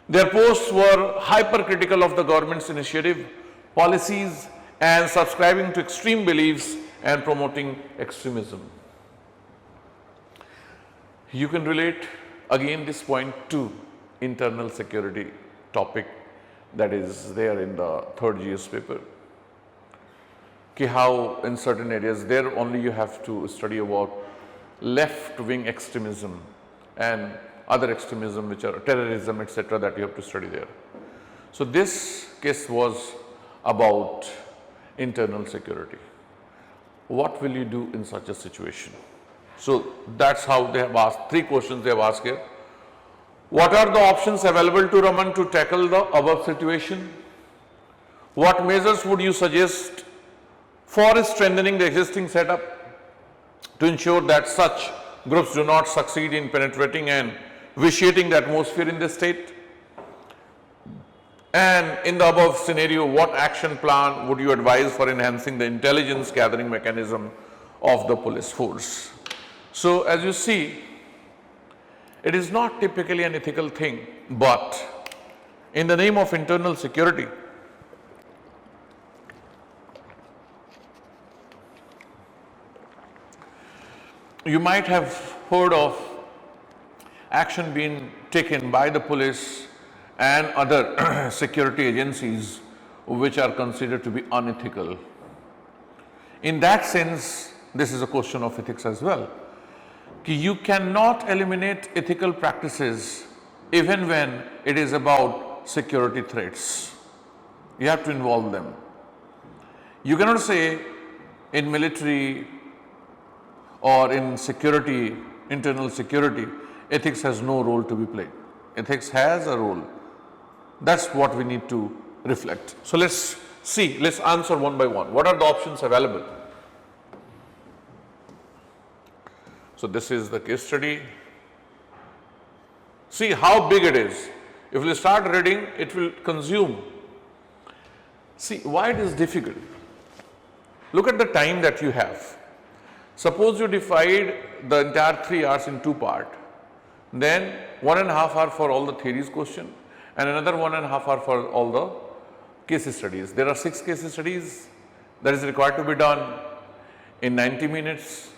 Their posts were hypercritical of the government's initiative, policies, and subscribing to extreme beliefs and promoting extremism. You can relate again this point to internal security topic that is there in the third GS paper. Ki how in certain areas there only you have to study about left-wing extremism and other extremism which are terrorism, etc., that you have to study there. So this case was about internal security. What will you do in such a situation? So that's how they have asked, 3 questions they have asked here. What are the options available to Raman to tackle the above situation? What measures would you suggest for strengthening the existing setup to ensure that such groups do not succeed in penetrating and vitiating the atmosphere in the state? And in the above scenario, what action plan would you advise for enhancing the intelligence gathering mechanism of the police force? So as you see, it is not typically an ethical thing, but in the name of internal security, you might have heard of action being taken by the police and other security agencies which are considered to be unethical. In that sense, this is a question of ethics as well. You cannot eliminate ethical practices even when it is about security threats. You have to involve them. You cannot say in military or in security, internal security, ethics has no role to be played. Ethics has a role. That's what we need to reflect. So let's see, let's answer one by one. What are the options available? So this is the case study. See how big it is. If you start reading, it will consume. See, why it is difficult? Look at the time that you have. Suppose you divide the entire 3 hours in 2 parts, then 1.5 hours for all the theories question and another 1.5 hours for all the case studies. There are 6 case studies that is required to be done in 90 minutes.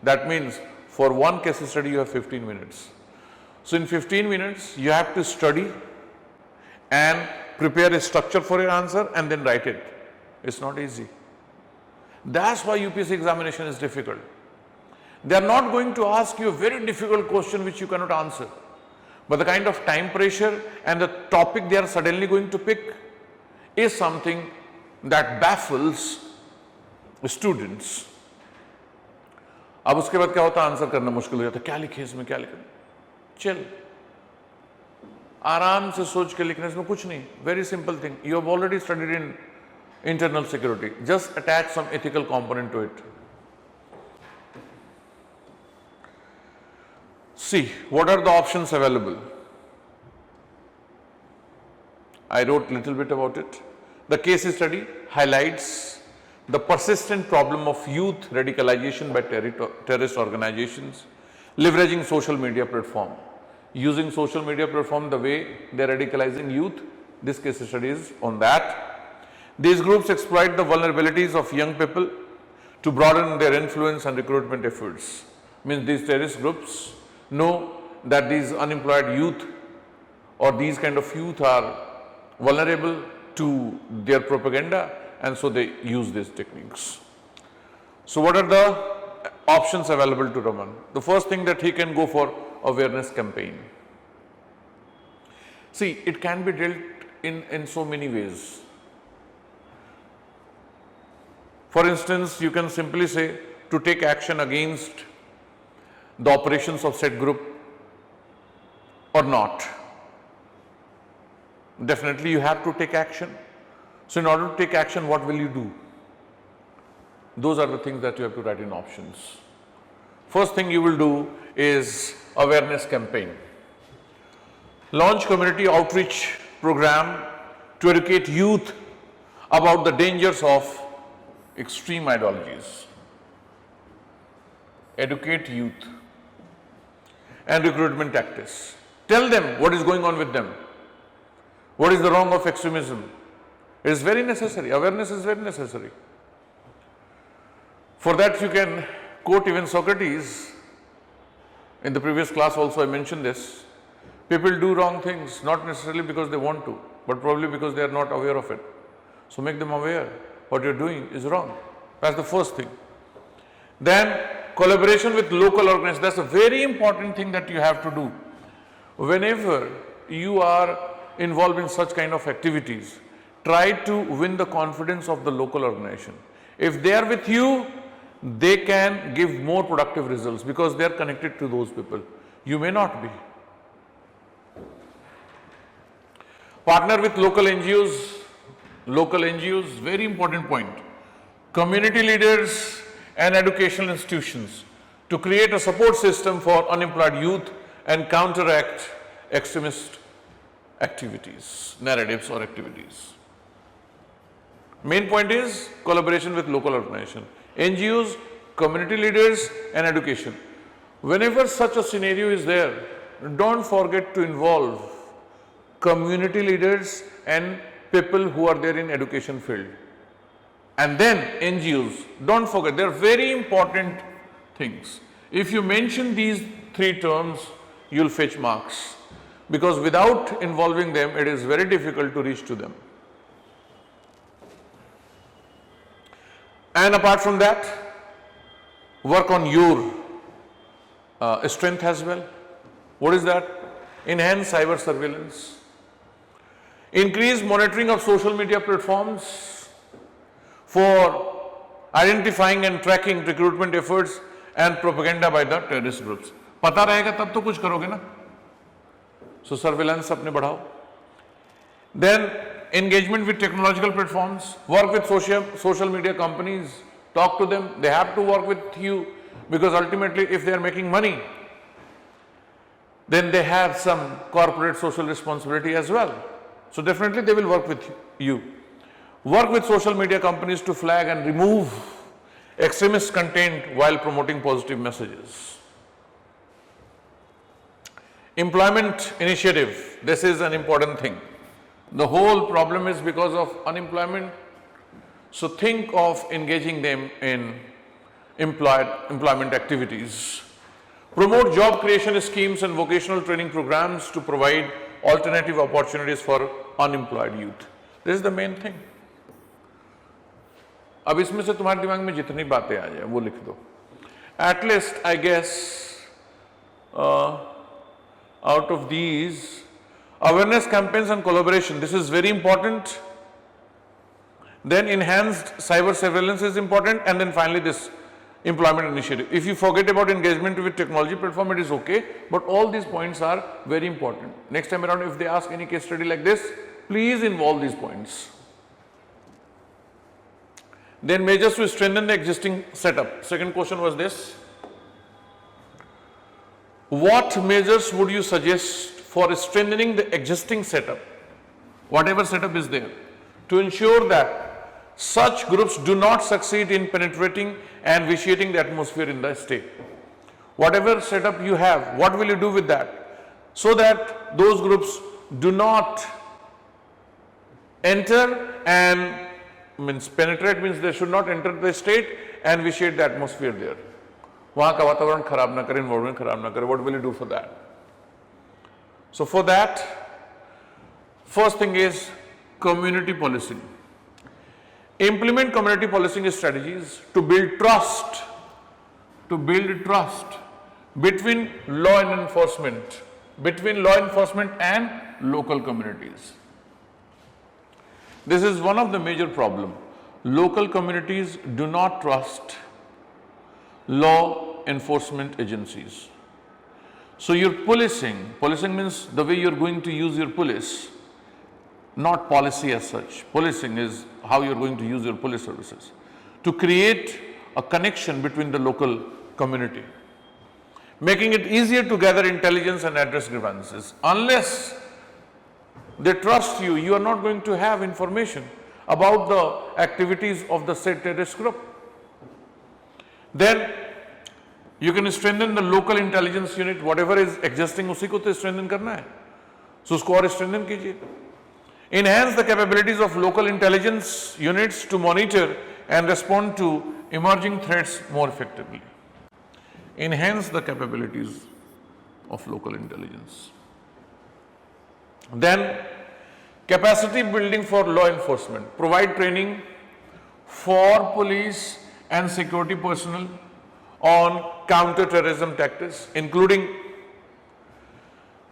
That means for one case study you have 15 minutes. So in 15 minutes you have to study and prepare a structure for your answer and then write it. It's not easy. That's why UPSC examination is difficult. They are not going to ask you a very difficult question which you cannot answer. But the kind of time pressure and the topic they are suddenly going to pick is something that baffles students. अब उसके बाद क्या होता है, answer करना मुश्किल हो जाता है, क्या लिखे इसमें, क्या लिखे, चल आराम से सोच के लिखने, इसमें कुछ नहीं, very simple thing. You have already studied in internal security, just attach some ethical component to it. See, what are the options available? I wrote little bit about it. The case study highlights the persistent problem of youth radicalization by terrorist organizations, leveraging social media platform. Using social media platform the way they are radicalizing youth, this case study is on that. These groups exploit the vulnerabilities of young people to broaden their influence and recruitment efforts. Means these terrorist groups know that these unemployed youth or these kind of youth are vulnerable to their propaganda, and so they use these techniques. So what are the options available to Raman? The first thing that he can go for awareness campaign. See, it can be dealt in so many ways. For instance, you can simply say to take action against the operations of said group or not. Definitely you have to take action. So in order to take action, what will you do? Those are the things that you have to write in options. First thing you will do is awareness campaign. Launch community outreach program to educate youth about the dangers of extreme ideologies. Educate youth and recruitment tactics. Tell them what is going on with them. What is the wrong of extremism? It is very necessary. Awareness is very necessary. For that you can quote even Socrates. In the previous class also I mentioned this. People do wrong things not necessarily because they want to, but probably because they are not aware of it. So make them aware what you are doing is wrong. That's the first thing. Then collaboration with local organizations. That's a very important thing that you have to do. Whenever you are involved in such kind of activities, try to win the confidence of the local organization. If they are with you, they can give more productive results because they are connected to those people. You may not be. Partner with local NGOs. Local NGOs, very important point. Community leaders and educational institutions to create a support system for unemployed youth and counteract extremist activities, narratives or activities. Main point is collaboration with local organization, NGOs, community leaders and education. Whenever such a scenario is there, don't forget to involve community leaders and people who are there in education field. And then NGOs, don't forget, they are very important things. If you mention these 3 terms, you will fetch marks, because without involving them, it is very difficult to reach to them. And apart from that, work on your strength as well. What is that? Enhance cyber surveillance. Increase monitoring of social media platforms for identifying and tracking recruitment efforts and propaganda by the terrorist groups. पता रहेगा तब तो कुछ करोगे ना. So surveillance अपने बढ़ाओ. Then engagement with technological platforms, work with social media companies, talk to them. They have to work with you because ultimately if they are making money, then they have some corporate social responsibility as well. So definitely they will work with you. Work with social media companies to flag and remove extremist content while promoting positive messages. Employment initiative, this is an important thing. The whole problem is because of unemployment. So think of engaging them in employment activities. Promote job creation schemes and vocational training programs to provide alternative opportunities for unemployed youth. This is the main thing. अब इसमें से तुम्हारे दिमाग में जितनी बातें आ जाए वो लिख दो. At least I guess out of these, awareness campaigns and collaboration, this is very important. Then enhanced cyber surveillance is important, and then finally this employment initiative. If you forget about engagement with technology platform, it is okay, but all these points are very important. Next time around, if they ask any case study like this, please involve these points. Then measures to strengthen the existing setup. Second question was this: what measures would you suggest for strengthening the existing setup, whatever setup is there, to ensure that such groups do not succeed in penetrating and vitiating the atmosphere in the state? Whatever setup you have, what will you do with that, so that those groups do not enter and penetrate, means they should not enter the state and vitiate the atmosphere there. वहाँ का वातावरण खराब ना करें, environment खराब ना करें. What will you do for that? So for that, first thing is community policing. Implement community policing strategies to build trust between law enforcement and local communities. This is one of the major problems. Local communities do not trust law enforcement agencies. So your policing means the way you're going to use your police, not policy as such. Policing is how you're going to use your police services to create a connection between the local community, making it easier to gather intelligence and address grievances. Unless they trust you, you are not going to have information about the activities of the said terrorist group. Then you can strengthen the local intelligence unit, whatever is existing उसी को तो strengthen करना है, so उसको और strengthen कीजिए. Enhance the capabilities of local intelligence units to monitor and respond to emerging threats more effectively. Enhance the capabilities of local intelligence. Then capacity building for law enforcement. Provide training for police and security personnel on counter-terrorism tactics, including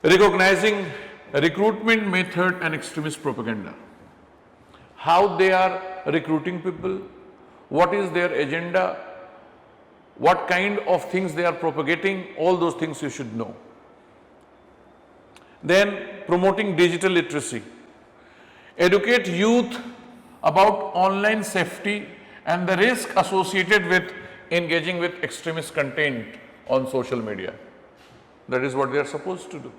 recognizing recruitment method and extremist propaganda. How they are recruiting people, what is their agenda, what kind of things they are propagating, all those things you should know. Then promoting digital literacy. Educate youth about online safety and the risk associated with engaging with extremist content on social media. That is what they are supposed to do.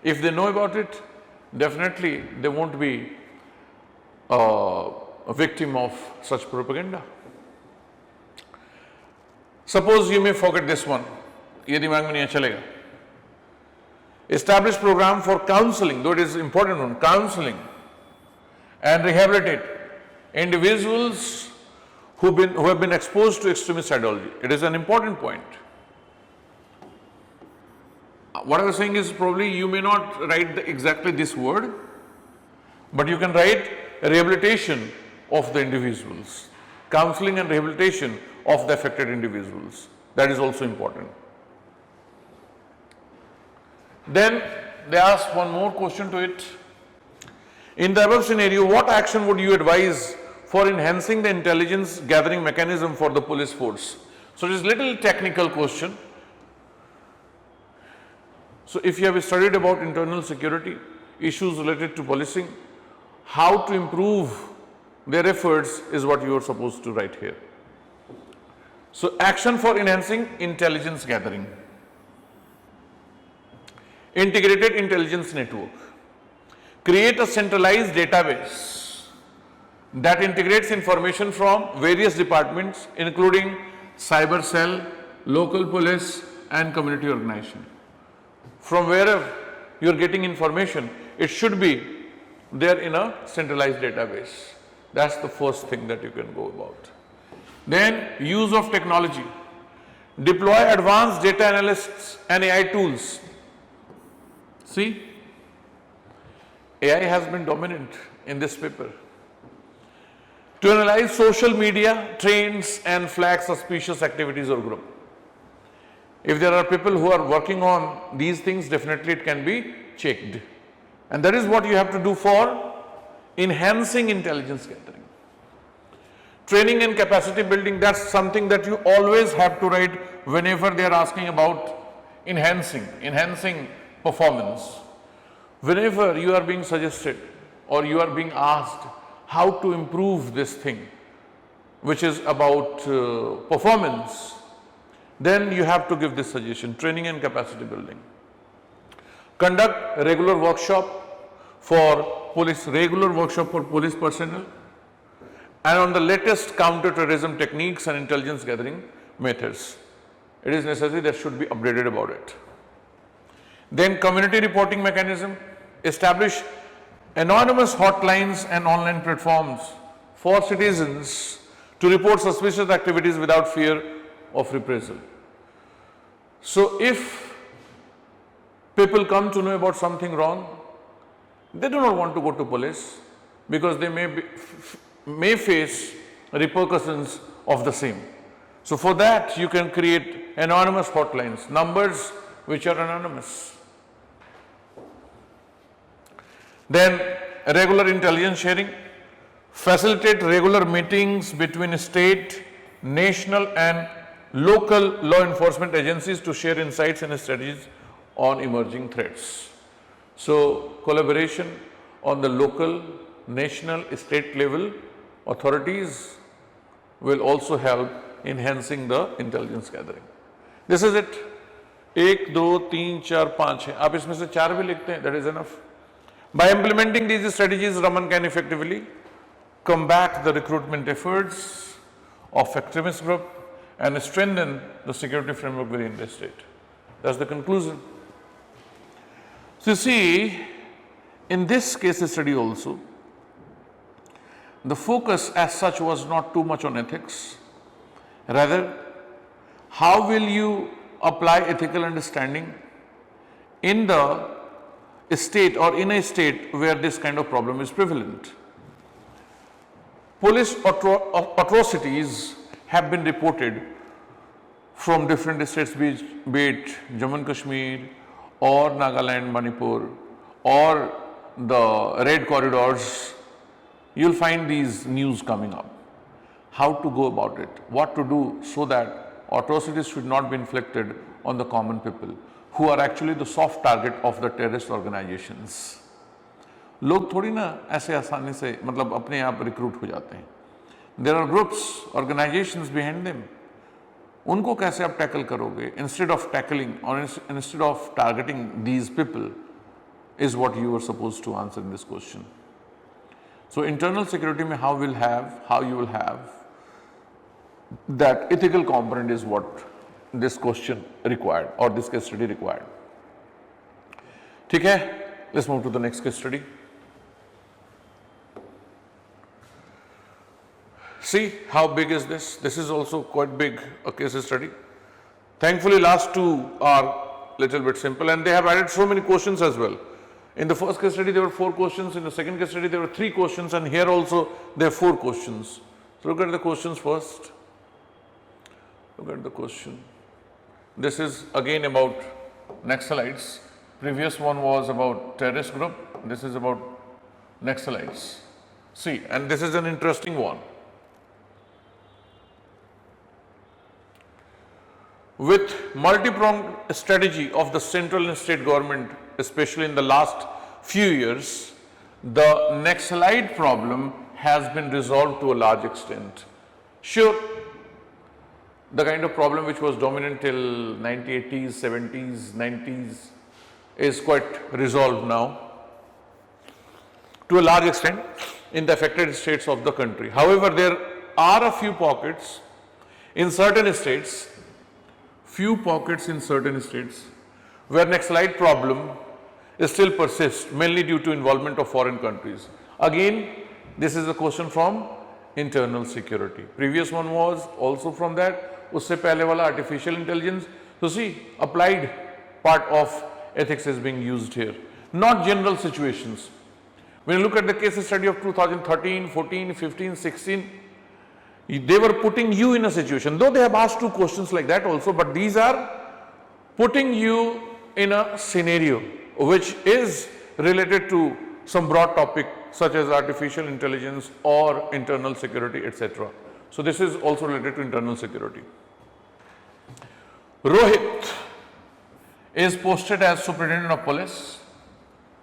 If they know about it, definitely they won't be a victim of such propaganda. Suppose you may forget this one, ये दिमाग में नहीं चलेगा. Establish program for counseling, though it is important one, counseling and rehabilitate individuals who have been exposed to extremist ideology. It is an important point. What I was saying is probably you may not write exactly this word, but you can write rehabilitation of the individuals, counseling and rehabilitation of the affected individuals. That is also important. Then they ask one more question to it. In the above scenario, what action would you advise for enhancing the intelligence gathering mechanism for the police force? So it is a little technical question. So if you have studied about internal security, issues related to policing, how to improve their efforts is what you are supposed to write here. So action for enhancing intelligence gathering. integrated intelligence network. Create a centralized database that integrates information from various departments, including cyber cell, local police, and community organization. From wherever you are getting information, it should be there in a centralized database. That's the first thing that you can go about. Then, use of technology. Deploy advanced data analysts and AI tools. See, AI has been dominant in this paper. To analyze social media trends and flag suspicious activities or group. If there are people who are working on these things, definitely it can be checked. And that is what you have to do for enhancing intelligence gathering. Training and capacity building, that's something that you always have to write whenever they are asking about enhancing performance. Whenever you are being suggested or you are being asked how to improve this thing, which is about performance, then you have to give this suggestion, training and capacity building. Conduct regular workshop for police personnel, and on the latest counter-terrorism techniques and intelligence gathering methods. It is necessary that should be updated about it. Then community reporting mechanism, establish anonymous hotlines and online platforms for citizens to report suspicious activities without fear of reprisal. So if people come to know about something wrong, they do not want to go to police because they may face repercussions of the same. So for that you can create anonymous hotlines, numbers which are anonymous. Then regular intelligence sharing, facilitate regular meetings between state, national and local law enforcement agencies to share insights and strategies on emerging threats. So collaboration on the local, national, state level authorities will also help enhancing the intelligence gathering. This is it. 1, 2, 3, 4, 5 है. आप इसमें से 4 भी लिखते हैं, that is enough. By implementing these strategies, Raman can effectively combat the recruitment efforts of extremist group and strengthen the security framework within the state. That's the conclusion. So you see, in this case study also, the focus as such was not too much on ethics. Rather, how will you apply ethical understanding in the state or in a state where this kind of problem is prevalent? Police atrocities have been reported from different states, be it Jammu and Kashmir or Nagaland, Manipur, or the red corridors. You'll find these news coming up. How to go about it, what to do so that atrocities should not be inflicted on the common people who are actually the soft target of the terrorist organizations. लोग थोड़ी ना ऐसे आसानी से मतलब अपने आप recruit हो जाते हैं. There are groups, organizations behind them. उनको कैसे आप टैकल करोगे? Instead of tackling or instead of targeting these people is what you were supposed to answer in this question. So internal security में how you will have that ethical component is what this question required or this case study required. ठीक है? Let's move to the next case study. See how big is this? This is also quite big, a case study. Thankfully last two are little bit simple and they have added so many questions as well. In the first case study there were 4 questions, in the second case study there were 3 questions, and here also there are 4 questions. So look at the questions first. Look at the question. This is again about Naxalites. Previous one was about terrorist group. This is about Naxalites. See, and this is an interesting one. With multi-pronged strategy of the central and state government, especially in the last few years, the Naxalite problem has been resolved to a large extent. Sure, the kind of problem which was dominant till 1980s, 70s, 90s is quite resolved now to a large extent in the affected states of the country. However, there are a few pockets in certain states, where Naxalite problem still persists, mainly due to involvement of foreign countries. Again, this is a question from internal security. Previous one was also from that. Usse pehle wala artificial intelligence. So see, applied part of ethics is being used here, not general situations. When you look at the case study of 2013, 14, 15, 16, they were putting you in a situation, though they have asked 2 questions like that also, but these are putting you in a scenario which is related to some broad topic such as artificial intelligence or internal security, etc. So this is also related to internal security. Rohit is posted as Superintendent of Police,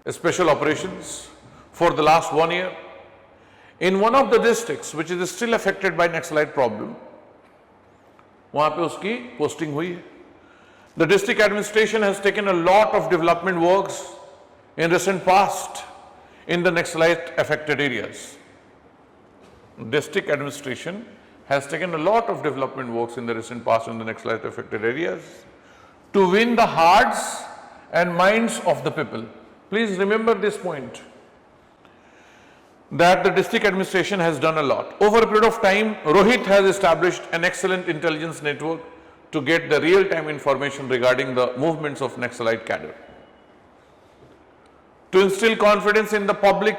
Special Operations for the last 1 year in one of the districts which is still affected by Naxalite problem. वहाँ पे उसकी posting हुई है. The district administration has taken a lot of development works in recent past in the Naxalite affected areas. District administration has taken a lot of development works in the recent past in the Naxalite affected areas to win the hearts and minds of the people. Please remember this point, that the district administration has done a lot. Over a period of time, Rohit has established an excellent intelligence network to get the real-time information regarding the movements of Naxalite cadre. To instill confidence in the public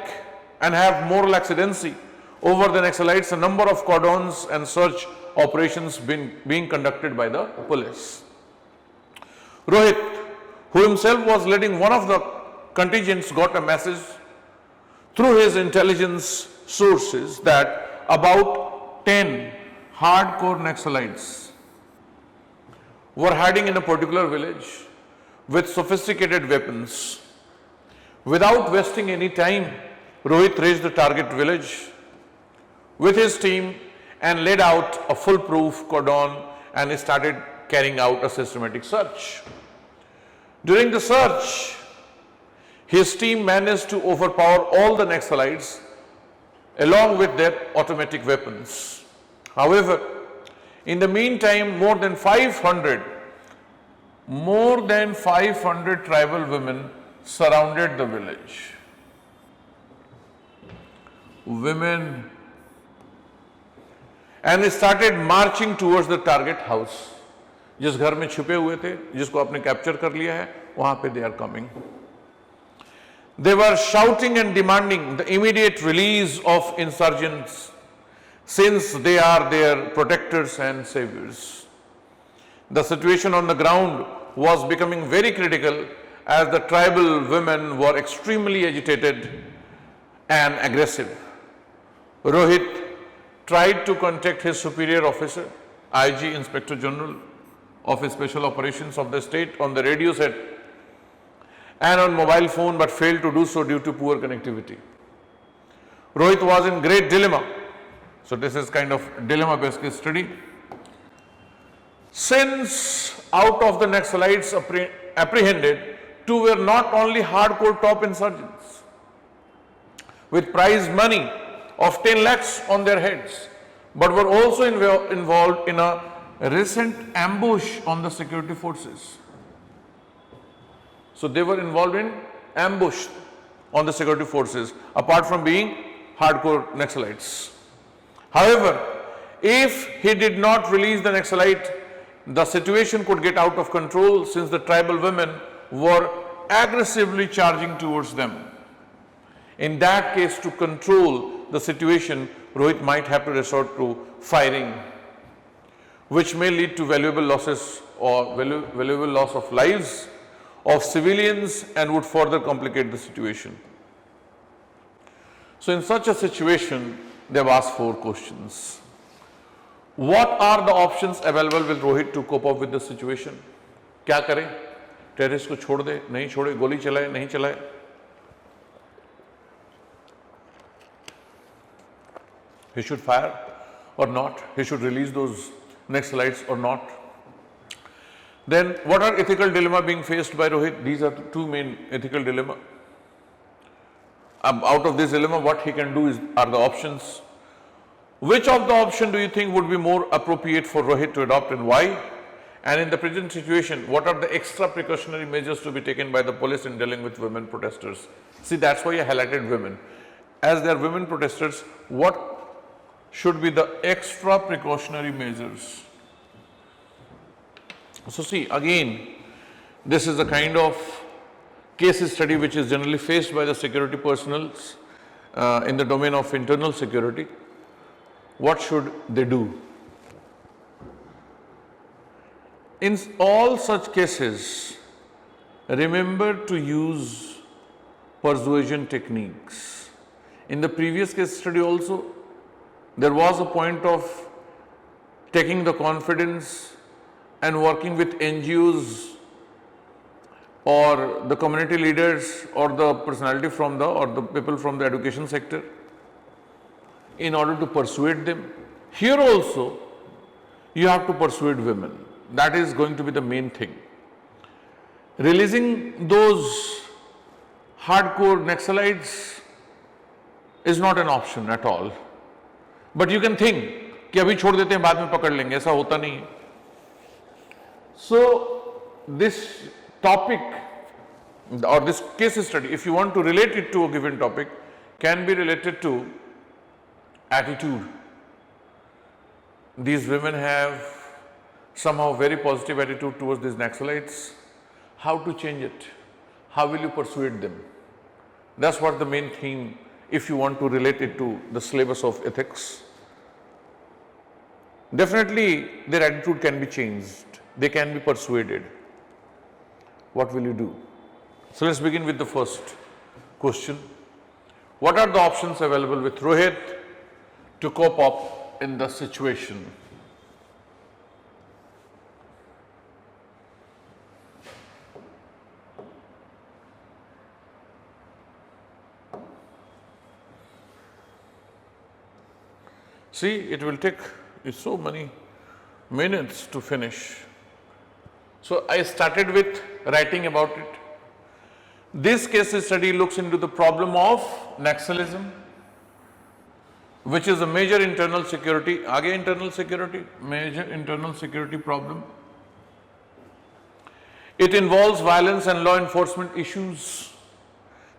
and have moral ascendancy over the Naxalites, a number of cordons and search operations being conducted by the police. Rohit, who himself was leading one of the contingents, got a message through his intelligence sources that about 10 hardcore Naxalites were hiding in a particular village with sophisticated weapons. Without wasting any time, Rohit reached the target village with his team and laid out a foolproof cordon and started carrying out a systematic search. During the search, his team managed to overpower all the Naxalites along with their automatic weapons. However, in the meantime, more than 500 tribal women surrounded the village. Women, and started marching towards the target house. जिस घर में छुपे हुए थे, जिसको आपने capture कर लिया है, वहां पे they are coming. They were shouting and demanding the immediate release of insurgents, since they are their protectors and saviors. The situation on the ground was becoming very critical as the tribal women were extremely agitated and aggressive. Rohit tried to contact his superior officer, IG Inspector General of Special Operations of the state, on the radio set and on mobile phone, but failed to do so due to poor connectivity. Rohit was in great dilemma. So this is kind of dilemma based case study. Since out of the Naxalites apprehended, 2 were not only hardcore top insurgents with prize money of 10 lakhs on their heads, but were also involved in a recent ambush on the security forces. So they were involved in ambush on the security forces, apart from being hardcore Naxalites. However, if he did not release the Naxalite, the situation could get out of control, since the tribal women were aggressively charging towards them. In that case, to control the situation, Rohit might have to resort to firing, which may lead to valuable losses or valuable loss of lives of civilians and would further complicate the situation. So in such a situation, they have asked 4 questions. What are the options available with Rohit to cope up with the situation? क्या करे? Terrorist को छोड़ दे, नहीं छोड़े, गोली चलाए, नहीं चलाए? He should fire or not? He should release those Naxalites or not? Then what are ethical dilemma being faced by Rohit? These are the two main ethical dilemma. Out of this dilemma, what he can do are the options. Which of the option do you think would be more appropriate for Rohit to adopt and why? And in the present situation, what are the extra precautionary measures to be taken by the police in dealing with women protesters? See, that's why I highlighted women. As they are women protesters, what should be the extra precautionary measures? So see, again, this is a kind of case study which is generally faced by the security personnel in the domain of internal security. What should they do? In all such cases, remember to use persuasion techniques. In the previous case study also, there was a point of taking the confidence and working with NGOs or the community leaders or the personality from the people from the education sector in order to persuade them. Here also, you have to persuade women. That is going to be the main thing. Releasing those hardcore Naxalites is not an option at all. But you can think कि अभी छोड़ देते हैं बाद में पकड़ लेंगे, ऐसा होता नहीं है. So this topic or this case study, if you want to relate it to a given topic, can be related to attitude. These women have somehow very positive attitude towards these Naxalites. How to change it? How will you persuade them? That's what the main theme, if you want to relate it to the syllabus of ethics. Definitely their attitude can be changed. They can be persuaded. What will you do? So let's begin with the first question. What are the options available with Rohit to cope up in the situation? See, it will take so many minutes to finish. So I started with writing about it. This case study looks into the problem of Naxalism, which is a major internal security, major internal security problem. It involves violence and law enforcement issues.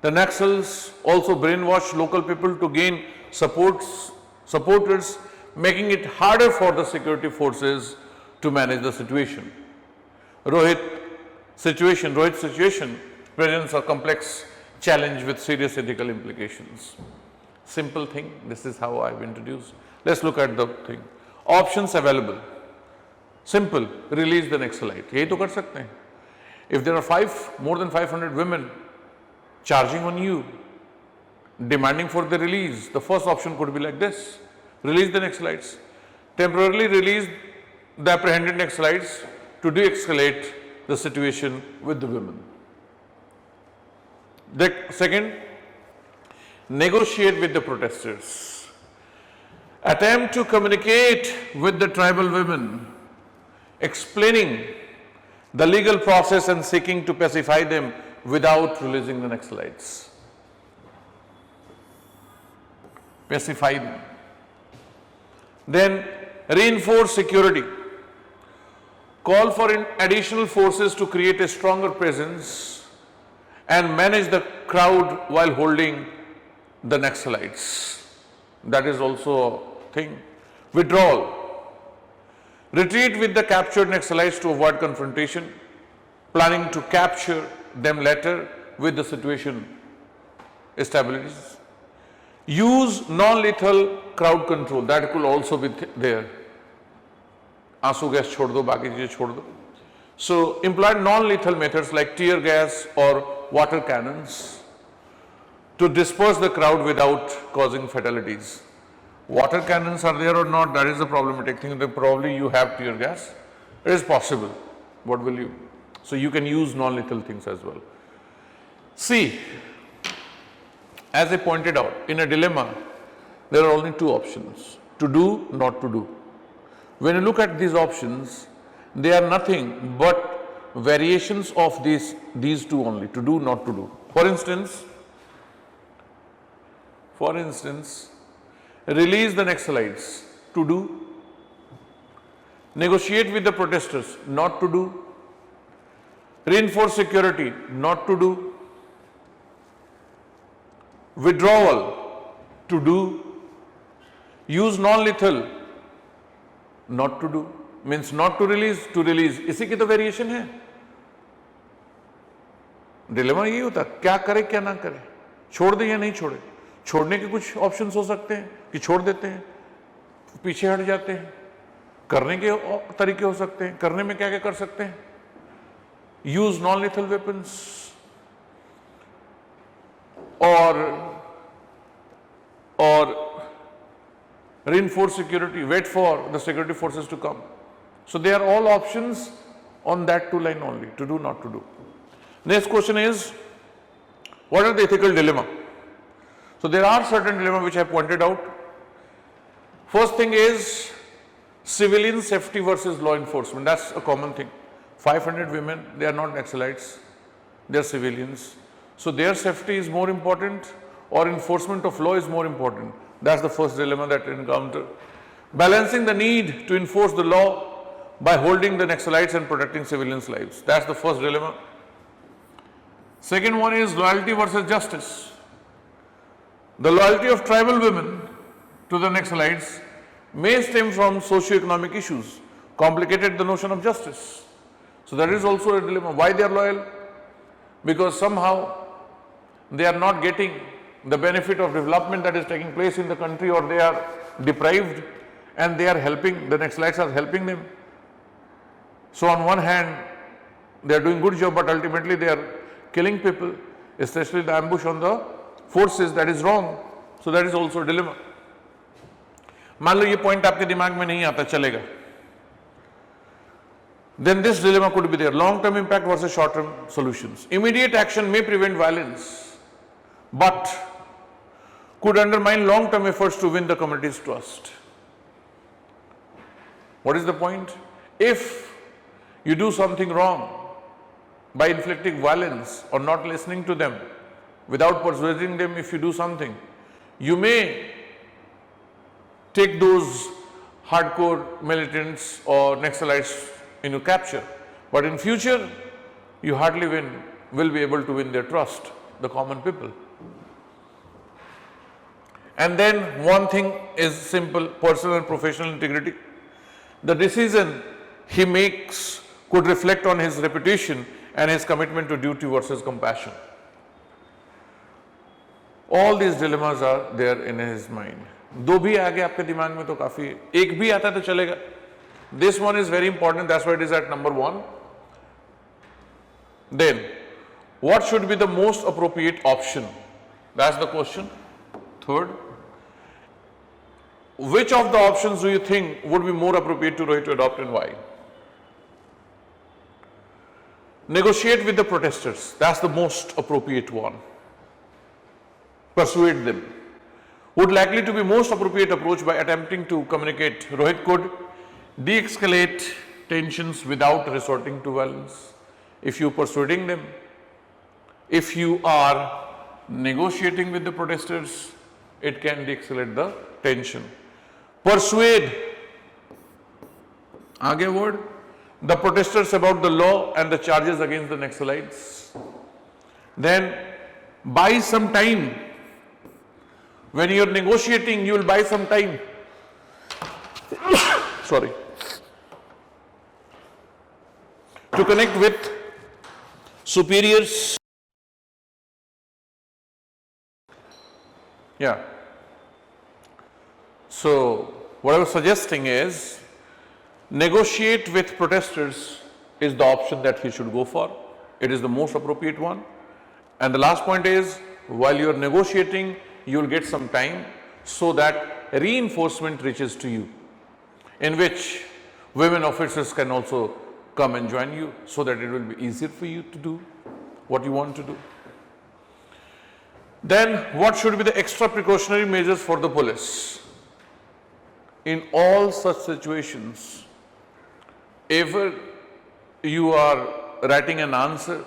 The Naxals also brainwash local people to gain supporters, making it harder for the security forces to manage the situation. Rohit's situation presents a complex challenge with serious ethical implications. Simple thing, this is how I've introduced. Let's look at the thing. Options available. Simple, release the Naxalite. यही तो कर सकते हैं. If there are more than 500 women charging on you, demanding for the release, the first option could be like this. Release the Naxalites. Temporarily release the apprehended Naxalites to de-escalate the situation with the women. The second, negotiate with the protesters. Attempt to communicate with the tribal women, explaining the legal process and seeking to pacify them without releasing the Naxalites. Pacify them. Then reinforce security. Call for additional forces to create a stronger presence and manage the crowd while holding the Naxalites. That is also a thing. Withdrawal. Retreat with the captured Naxalites to avoid confrontation, planning to capture them later with the situation stabilities. Use non-lethal crowd control, that could also be there. आंसू gas छोड़ दो, बाकी चीजें छोड़ दो. So employ non-lethal methods like tear gas or water cannons to disperse the crowd without causing fatalities. Water cannons are there or not, that is the problematic thing. That probably you have tear gas. It is possible. What will you? So you can use non-lethal things as well. See, as I pointed out, in a dilemma, there are only two options: to do, not to do. When you look at these options, they are nothing but variations of these two only, to do, not to do. For instance, release the Naxalites, to do. Negotiate with the protesters, not to do. Reinforce security, not to do. Withdrawal, to do. Use non-lethal, not to do. Means not to release, to release. इसी की तो variation है. Dilemma यही होता, क्या करे क्या ना करे, छोड़ दे या नहीं छोड़े. छोड़ने के कुछ ऑप्शंस हो सकते हैं कि छोड़ देते हैं, पीछे हट जाते हैं. करने के तरीके हो सकते हैं. करने में क्या क्या कर सकते हैं? यूज नॉन लिथल वेपन्स, और reinforce security, wait for the security forces to come. So they are all options on that two line only, to do, not to do. Next question is, what are the ethical dilemma? So there are certain dilemma which I pointed out. First thing is civilian safety versus law enforcement. That's a common thing. 500 women, they are not Naxalites, they are civilians. So their safety is more important, or enforcement of law is more important. That's the first dilemma that I encounter. Balancing the need to enforce the law by holding the Naxalites and protecting civilians' lives. That's the first dilemma. Second one is loyalty versus justice. The loyalty of tribal women to the Naxalites may stem from socio-economic issues, complicated the notion of justice. So that is also a dilemma. Why they are loyal? Because somehow they are not getting the benefit of development that is taking place in the country, or they are deprived and they are helping, the Naxalites are helping them. So on one hand, they are doing good job, but ultimately they are killing people, especially the ambush on the forces, that is wrong. So that is also a dilemma. मान लो ये point आपके दिमाग में नहीं आता, चलेगा. Then this dilemma could be there. Long term impact versus short term solutions. Immediate action may prevent violence, but could undermine long term efforts to win the community's trust. What is the point? If you do something wrong by inflicting violence or not listening to them, without persuading them, if you do something, you may take those hardcore militants or Naxalites into capture, but in future you hardly will be able to win their trust, the common people. And then one thing is simple: personal and professional integrity. The decision he makes could reflect on his reputation and his commitment to duty versus compassion. All these dilemmas are there in his mind. दो भी आ गए आपके दिमाग में तो काफी, एक भी आता तो चलेगा. This one is very important, that's why it is at number 1. Then, what should be the most appropriate option? That's the question. Third, which of the options do you think would be more appropriate to Rohit to adopt, and why? Negotiate with the protesters. That's the most appropriate one. Persuade them. Would likely to be most appropriate approach by attempting to communicate. Rohit could de-escalate tensions without resorting to violence. If you persuading them, if you are negotiating with the protesters, it can de-escalate the tension. Persuade, आगे word, the protesters about the law and the charges against the Naxalites. Then buy some time. When you are negotiating, you will buy some time. Sorry. To connect with superiors. Yeah. So what I was suggesting is, negotiate with protesters is the option that he should go for. It is the most appropriate one. And the last point is, while you are negotiating, you will get some time so that reinforcement reaches to you, in which women officers can also come and join you, so that it will be easier for you to do what you want to do. Then what should be the extra precautionary measures for the police? In all such situations, if you are writing an answer,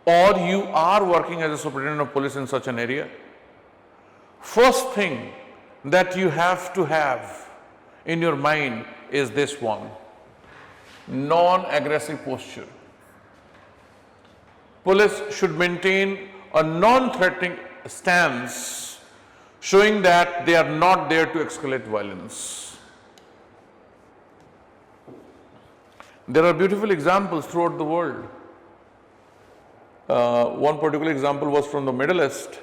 or you are working as a superintendent of police in such an area, first thing that you have to have in your mind is this one: non-aggressive posture. Police should maintain a non-threatening stance, showing that they are not there to escalate violence. There are beautiful examples throughout the world. One particular example was from the Middle East,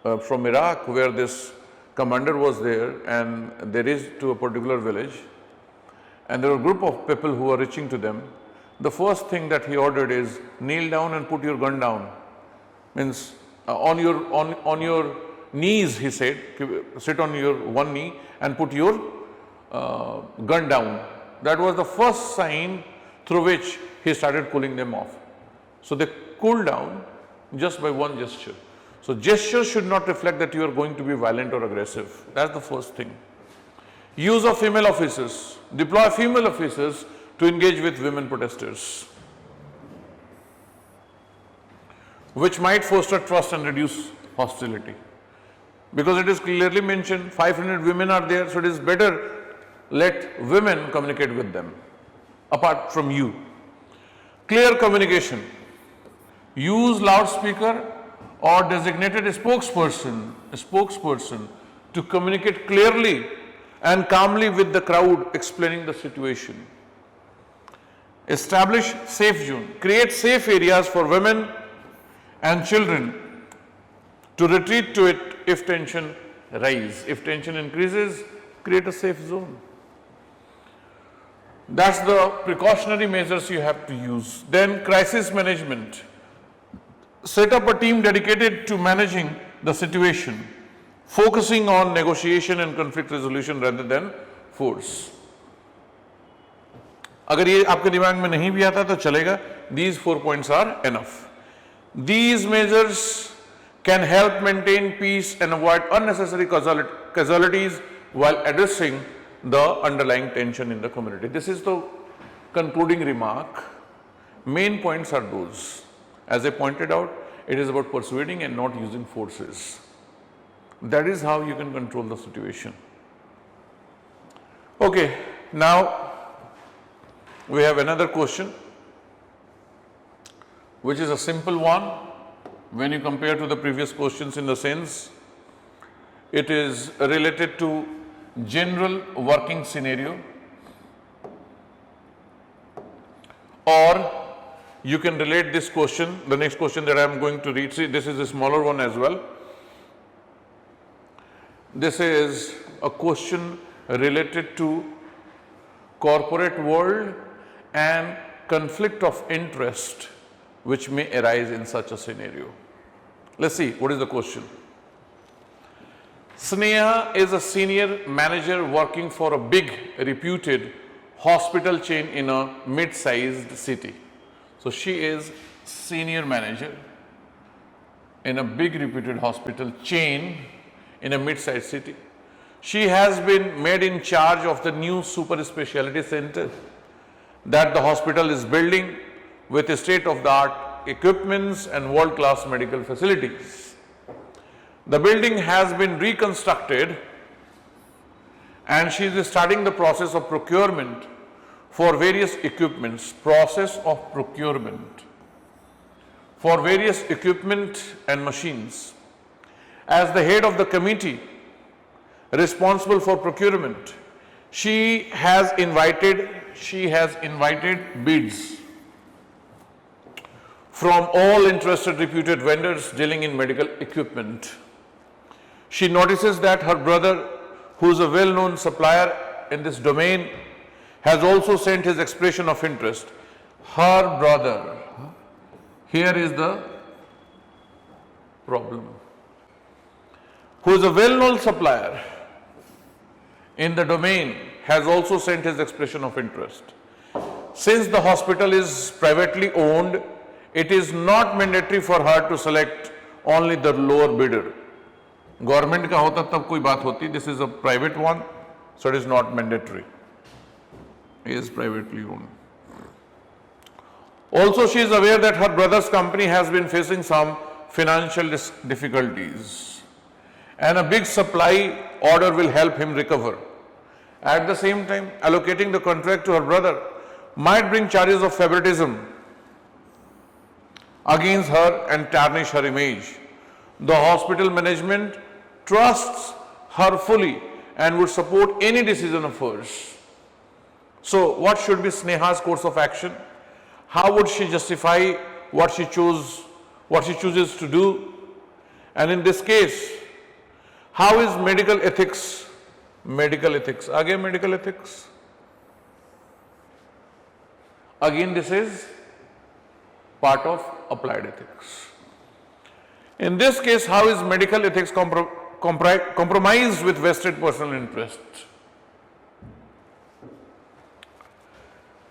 from Iraq, where this commander was there and they reached to a particular village, and there were a group of people who were reaching to them. The first thing that he ordered is, kneel down and put your gun down. Means on your knees, he said, sit on your one knee and put your gun down. That was the first sign through which he started cooling them off. So they cooled down just by one gesture. So gesture should not reflect that you are going to be violent or aggressive. That's the first thing. Use of female officers. Deploy female officers to engage with women protesters, which might foster trust and reduce hostility. Because it is clearly mentioned 500 women are there, so it is better let women communicate with them apart from you. Clear communication. Use loudspeaker or designated spokesperson to communicate clearly and calmly with the crowd, explaining the situation. Establish safe zone. Create safe areas for women and children to retreat to it if tension rises. If tension increases, create a safe zone. That's the precautionary measures you have to use. Then crisis management. Set up a team dedicated to managing the situation, focusing on negotiation and conflict resolution rather than force. अगर ये आपके दिमाग में नहीं भी आता तो चलेगा. These 4 points are enough. These measures can help maintain peace and avoid unnecessary casualties while addressing the underlying tension in the community. This is the concluding remark. Main points are those. As I pointed out, it is about persuading and not using forces. That is how you can control the situation. Okay, now we have another question, which is a simple one when you compare to the previous questions, in the sense it is related to general working scenario, or you can relate this question, the next question that I am going to read. See, this is a smaller one as well. This is a question related to corporate world and conflict of interest which may arise in such a scenario. Let's see, what is the question? Sneha is a senior manager working for a big reputed hospital chain in a mid-sized city. So she is senior manager in a big reputed hospital chain in a mid-sized city. She has been made in charge of the new super specialty center that the hospital is building with state-of-the-art equipments and world-class medical facilities. The building has been reconstructed and she is starting the process of procurement for various equipments, for various equipment and machines. As the head of the committee responsible for procurement, she has invited bids from all interested reputed vendors dealing in medical equipment. She notices that her brother, who is a well-known supplier in this domain, has also sent his expression of interest. Her brother, here is the problem, who is a well-known supplier in the domain, has also sent his expression of interest. Since the hospital is privately owned, it is not mandatory for her to select only the lower bidder. Government का होता तब कोई बात होती. This is a private one, so it is not mandatory. It is privately owned. Also, she is aware that her brother's company has been facing some financial difficulties and a big supply order will help him recover. At the same time, allocating the contract to her brother might bring charges of favoritism against her and tarnish her image. The hospital management trusts her fully and would support any decision of hers. So, what should be Sneha's course of action? How would she justify what she chooses to do? And in this case, how is medical ethics? Medical ethics. Again, medical ethics. Again, this is part of applied ethics. In this case, how is medical ethics compromised with vested personal interest?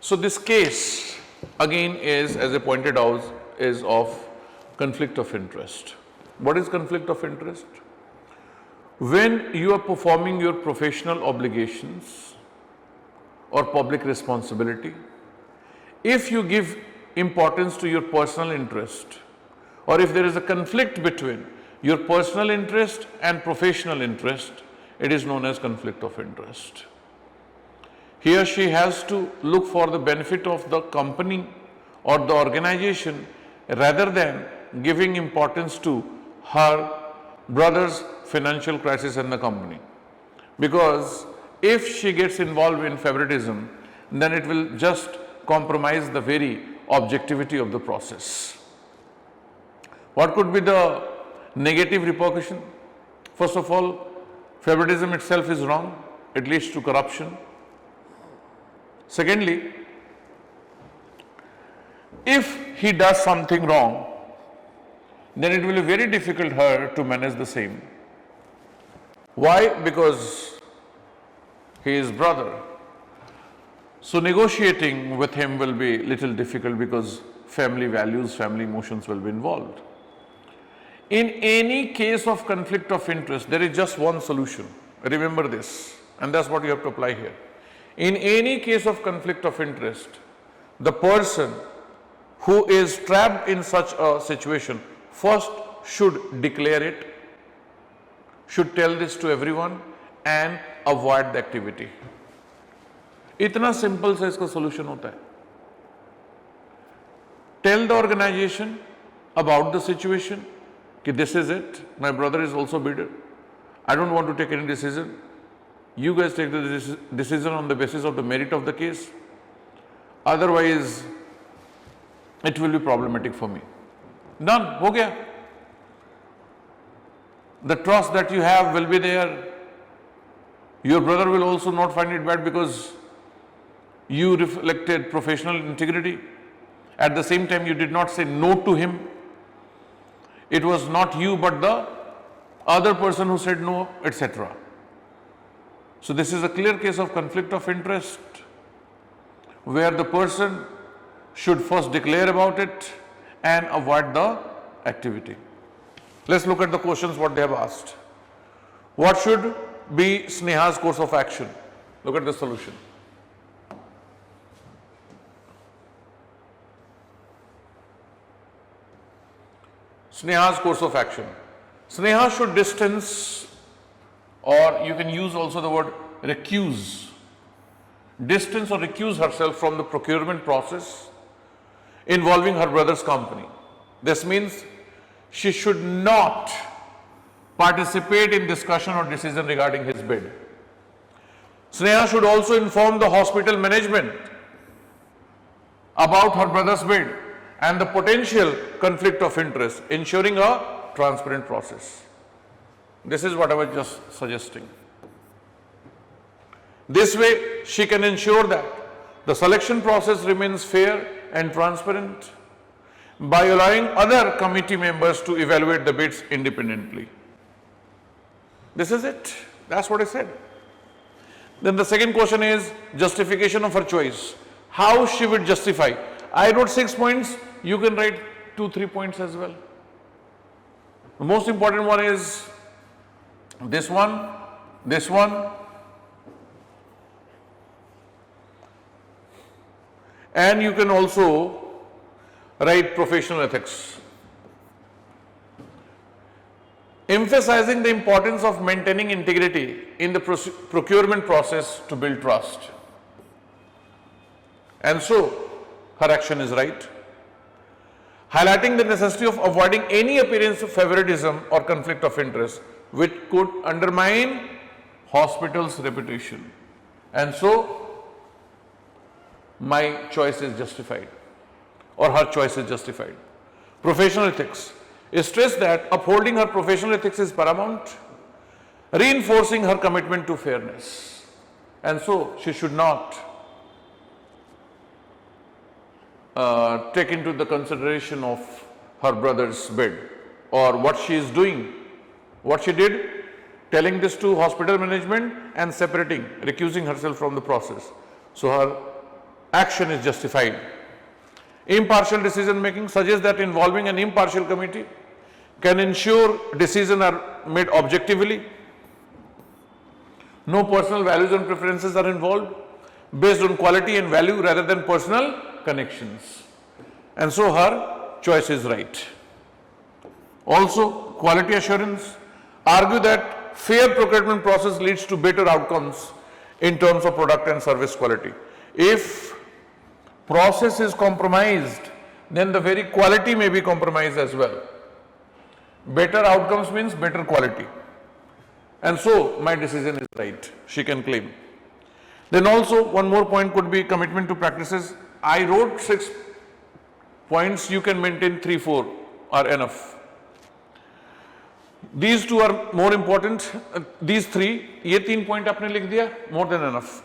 So this case again is, as I pointed out, is of conflict of interest. What is conflict of interest? When you are performing your professional obligations or public responsibility, if you give importance to your personal interest, or if there is a conflict between your personal interest and professional interest, it is known as conflict of interest. Here she has to look for the benefit of the company or the organization rather than giving importance to her brother's financial crisis in the company. Because if she gets involved in favoritism, then it will just compromise the very objectivity of the process. What could be the negative repercussion? First of all, favoritism itself is wrong. It leads to corruption. Secondly, if he does something wrong, then it will be very difficult for her to manage the same. Why? Because he is brother. So negotiating with him will be little difficult because family values, family emotions will be involved. In any case of conflict of interest, there is just one solution. Remember this, and that's what you have to apply here. In any case of conflict of interest, the person who is trapped in such a situation first should declare it, should tell this to everyone and avoid the activity. इतना simple से इसका solution होता है. Tell the organization about the situation कि this is it, my brother is also bidder. I don't want to take any decision. You guys take the decision on the basis of the merit of the case. Otherwise, it will be problematic for me. Done. हो गया. The trust that you have will be there. Your brother will also not find it bad because you reflected professional integrity. At the same time, you did not say no to him. It was not you but the other person who said no, etc. So this is a clear case of conflict of interest where the person should first declare about it and avoid the activity. Let's look at the questions what they have asked. What should be Sneha's course of action? Look at the solution. Sneha's course of action. Sneha should distance, or you can use also the word recuse. Distance or recuse herself from the procurement process involving her brother's company. This means she should not participate in discussion or decision regarding his bid. Sneha should also inform the hospital management about her brother's bid and the potential conflict of interest, ensuring a transparent process. This is what I was just suggesting. This way, she can ensure that the selection process remains fair and transparent by allowing other committee members to evaluate the bids independently. This is it. That's what I said. Then the second question is justification of her choice. How she would justify. I wrote 6 points. You can write 2-3 points as well. The most important one is this one, and you can also write professional ethics. Emphasizing the importance of maintaining integrity in the procurement process to build trust. And so, her action is right. Highlighting the necessity of avoiding any appearance of favoritism or conflict of interest which could undermine hospital's reputation. And so, my choice is justified, or her choice is justified. Professional ethics. Stress that upholding her professional ethics is paramount, reinforcing her commitment to fairness. And so, she should not take into the consideration of her brother's bid or what she is doing. What she did, telling this to hospital management and separating, recusing herself from the process. So her action is justified. Impartial decision making suggests that involving an impartial committee can ensure decisions are made objectively. No personal values and preferences are involved, based on quality and value rather than personal connections. And so her choice is right. Also, quality assurance. Argue that fair procurement process leads to better outcomes in terms of product and service quality. If process is compromised, then the very quality may be compromised as well. Better outcomes means better quality. And so my decision is right, she can claim. Then also one more point could be commitment to practices. I wrote 6 points, you can maintain 3, 4 are enough. These 2 are more important, these 3, ये 3 point आपने लिख दिया, more than enough.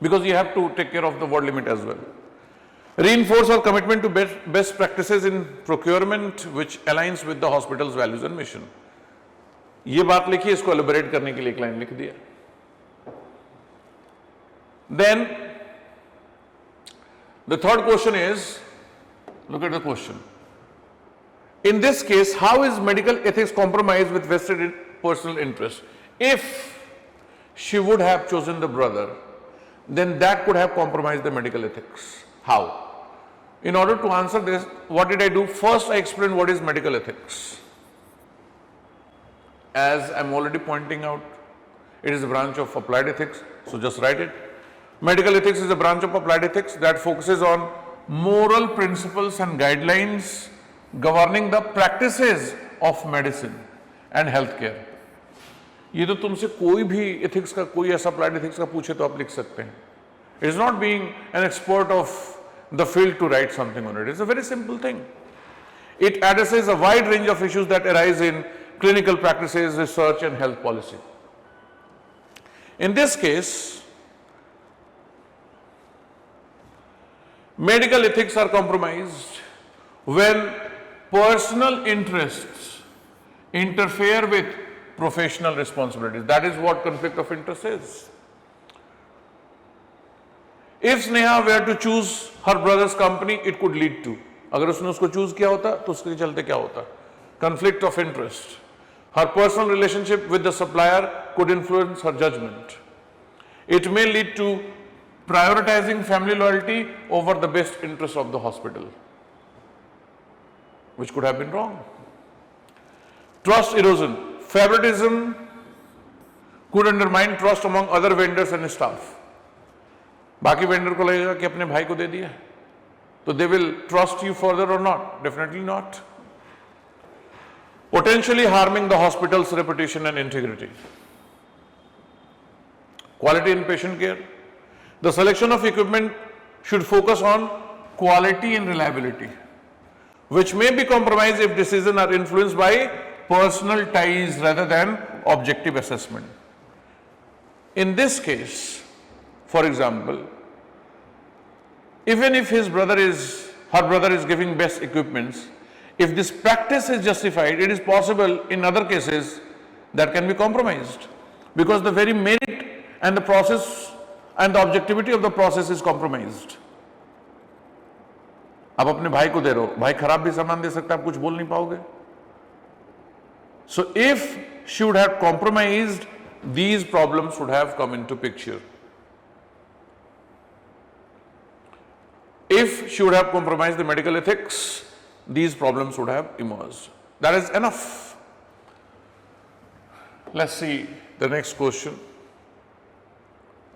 Because you have to take care of the word limit as well. Reinforce our commitment to best practices in procurement which aligns with the hospital's values and mission. ये बात लिखी, इसको elaborate करने के लिए एक line लिख दिया. Then the third question is, look at the question. In this case, how is medical ethics compromised with vested personal interest? If she would have chosen the brother, then that could have compromised the medical ethics. How? In order to answer this, what did I do? First, I explained what is medical ethics. As I'm already pointing out, it is a branch of applied ethics, so just write it. Medical ethics is a branch of applied ethics that focuses on moral principles and guidelines governing the practices of medicine and healthcare. ये तो तुमसे कोई भी ethics का, कोई ऐसा applied ethics का पूछे तो आप लिख सकते हैं. It is not being an expert of the field to write something on it. It's a very simple thing. It addresses a wide range of issues that arise in clinical practices, research and health policy. In this case, medical ethics are compromised when personal interests interfere with professional responsibilities. That is what conflict of interest is. If Sneha were to choose her brother's company, it could lead to, अगर उसने उसको choose किया होता तो उसके चलते क्या होता? Conflict of interest. Her personal relationship with the supplier could influence her judgment. It may lead to prioritizing family loyalty over the best interests of the hospital, which could have been wrong. Trust erosion. Favoritism could undermine trust among other vendors and staff. बाकी vendor को लगेगा कि अपने भाई को दे दिया, तो they will trust you further or not? Definitely not. Potentially harming the hospital's reputation and integrity. Quality in patient care. The selection of equipment should focus on quality and reliability, which may be compromised if decisions are influenced by personal ties rather than objective assessment. In this case, for example, even if her brother is giving best equipments, if this practice is justified, it is possible in other cases that can be compromised because the very merit and the process and the objectivity of the process is compromised. आप अपने भाई को दे रहे हो, भाई खराब भी सामान दे सकता है, आप कुछ बोल नहीं पाओगे. So if she would have compromised, these problems would have come into picture. If she would have compromised the medical ethics, these problems would have emerged. That is enough. Let's see the next question.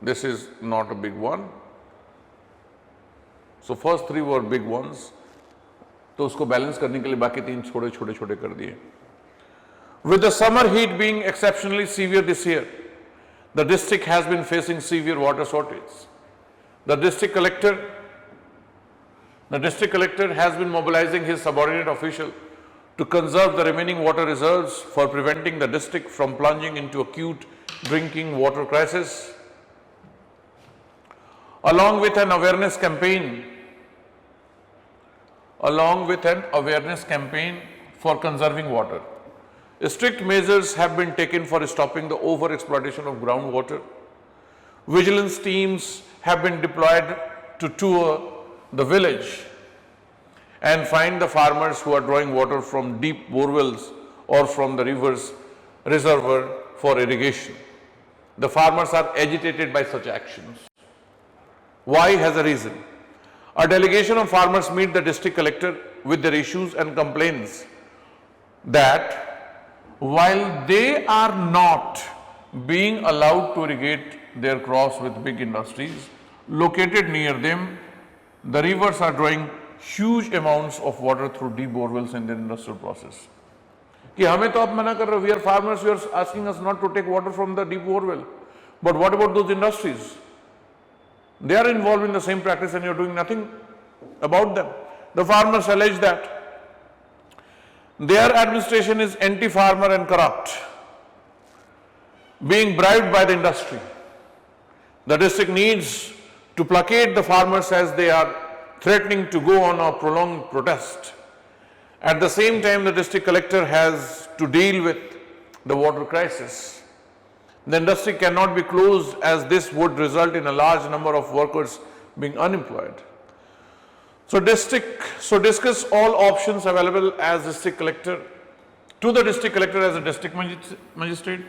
This is not a big one. So first three were big ones. तो उसको balance करने के लिए बाकी तीन छोटे छोटे छोटे कर दिए. With the summer heat being exceptionally severe this year, the district has been facing severe water shortage. The district collector has been mobilizing his subordinate official to conserve the remaining water reserves for preventing the district from plunging into acute drinking water crisis. Along with an awareness campaign for conserving water, strict measures have been taken for stopping the over-exploitation of groundwater. Vigilance teams have been deployed to tour the village and find the farmers who are drawing water from deep borewells or from the river's reservoir for irrigation. The farmers are agitated by such actions. Why has a reason? A delegation of farmers meet the district collector with their issues and complaints that while they are not being allowed to irrigate their crops with big industries located near them, the rivers are drawing huge amounts of water through deep borewells in their industrial process. कि हमें तो आप मना कर रहे हो, we are farmers, you are asking us not to take water from the deep borewell. But what about those industries? They are involved in the same practice and you are doing nothing about them. The farmers allege that their administration is anti-farmer and corrupt, being bribed by the industry. The district needs to placate the farmers as they are threatening to go on a prolonged protest. At the same time, the district collector has to deal with the water crisis. The industry cannot be closed as this would result in a large number of workers being unemployed. So discuss all options available as district collector to the district collector as a district magistrate.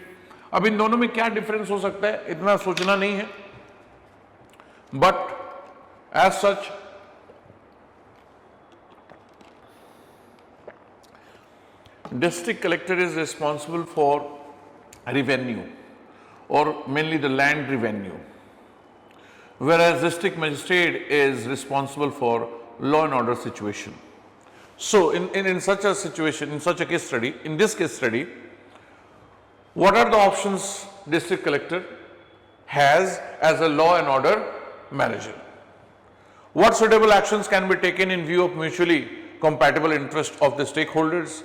अब इन दोनों में क्या difference हो सकता है इतना सोचना नहीं है. But as such, district collector is responsible for revenue, or mainly the land revenue, whereas district magistrate is responsible for law and order situation. So in such a situation, in such a case study, in this case study, what are the options district collector has as a law and order manager? What suitable actions can be taken in view of mutually compatible interest of the stakeholders?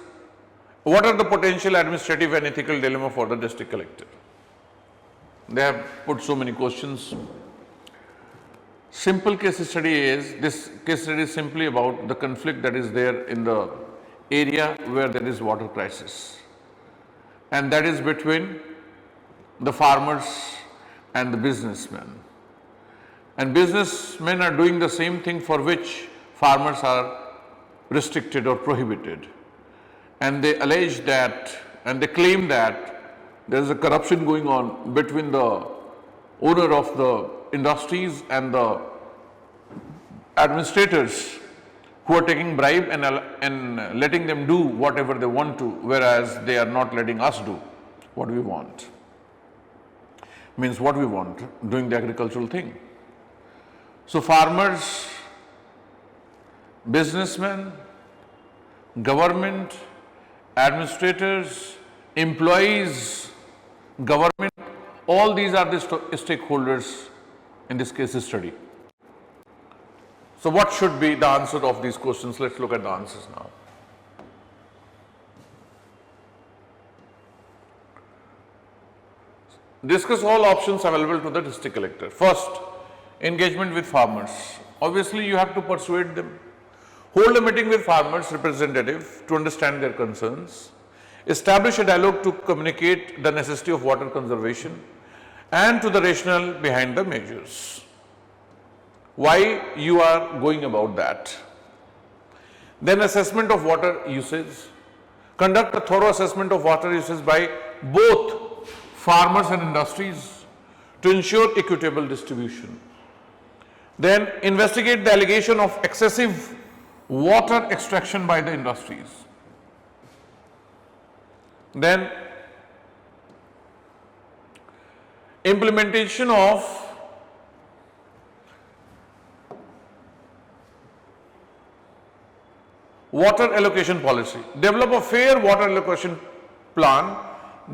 What are the potential administrative and ethical dilemma for the district collector? They have put so many questions. Simple case study is, this case study is simply about the conflict that is there in the area where there is water crisis. And that is between the farmers and the businessmen. And businessmen are doing the same thing for which farmers are restricted or prohibited. And they allege that, and they claim that there is a corruption going on between the owner of the industries and the administrators who are taking bribe and letting them do whatever they want to, whereas they are not letting us do what we want. Means what we want, doing the agricultural thing. So farmers, businessmen, government, administrators, employees, government, all these are the stakeholders in this case study. So what should be the answer of these questions? Let's look at the answers now. Discuss all options available to the district collector. First, engagement with farmers. Obviously, you have to persuade them. Hold a meeting with farmers representative to understand their concerns. Establish a dialogue to communicate the necessity of water conservation and to the rationale behind the measures. Why you are going about that. Then assessment of water usage. Conduct a thorough assessment of water usage by both farmers and industries to ensure equitable distribution. Then investigate the allegation of excessive water extraction by the industries. Then implementation of water allocation policy. Develop a fair water allocation plan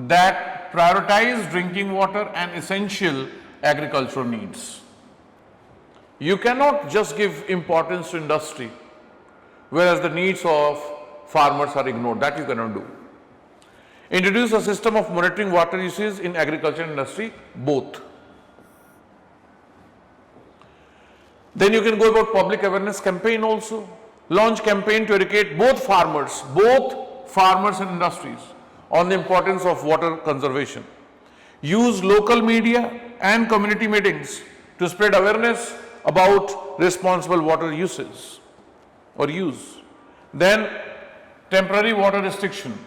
that prioritize drinking water and essential agricultural needs. You cannot just give importance to industry, whereas the needs of farmers are ignored. That you cannot do. Introduce a system of monitoring water usage in agriculture industry, both. Then you can go about public awareness campaign also. Launch campaign to educate both farmers and industries on the importance of water conservation. Use local media and community meetings to spread awareness about responsible water usage or use. Then temporary water restriction.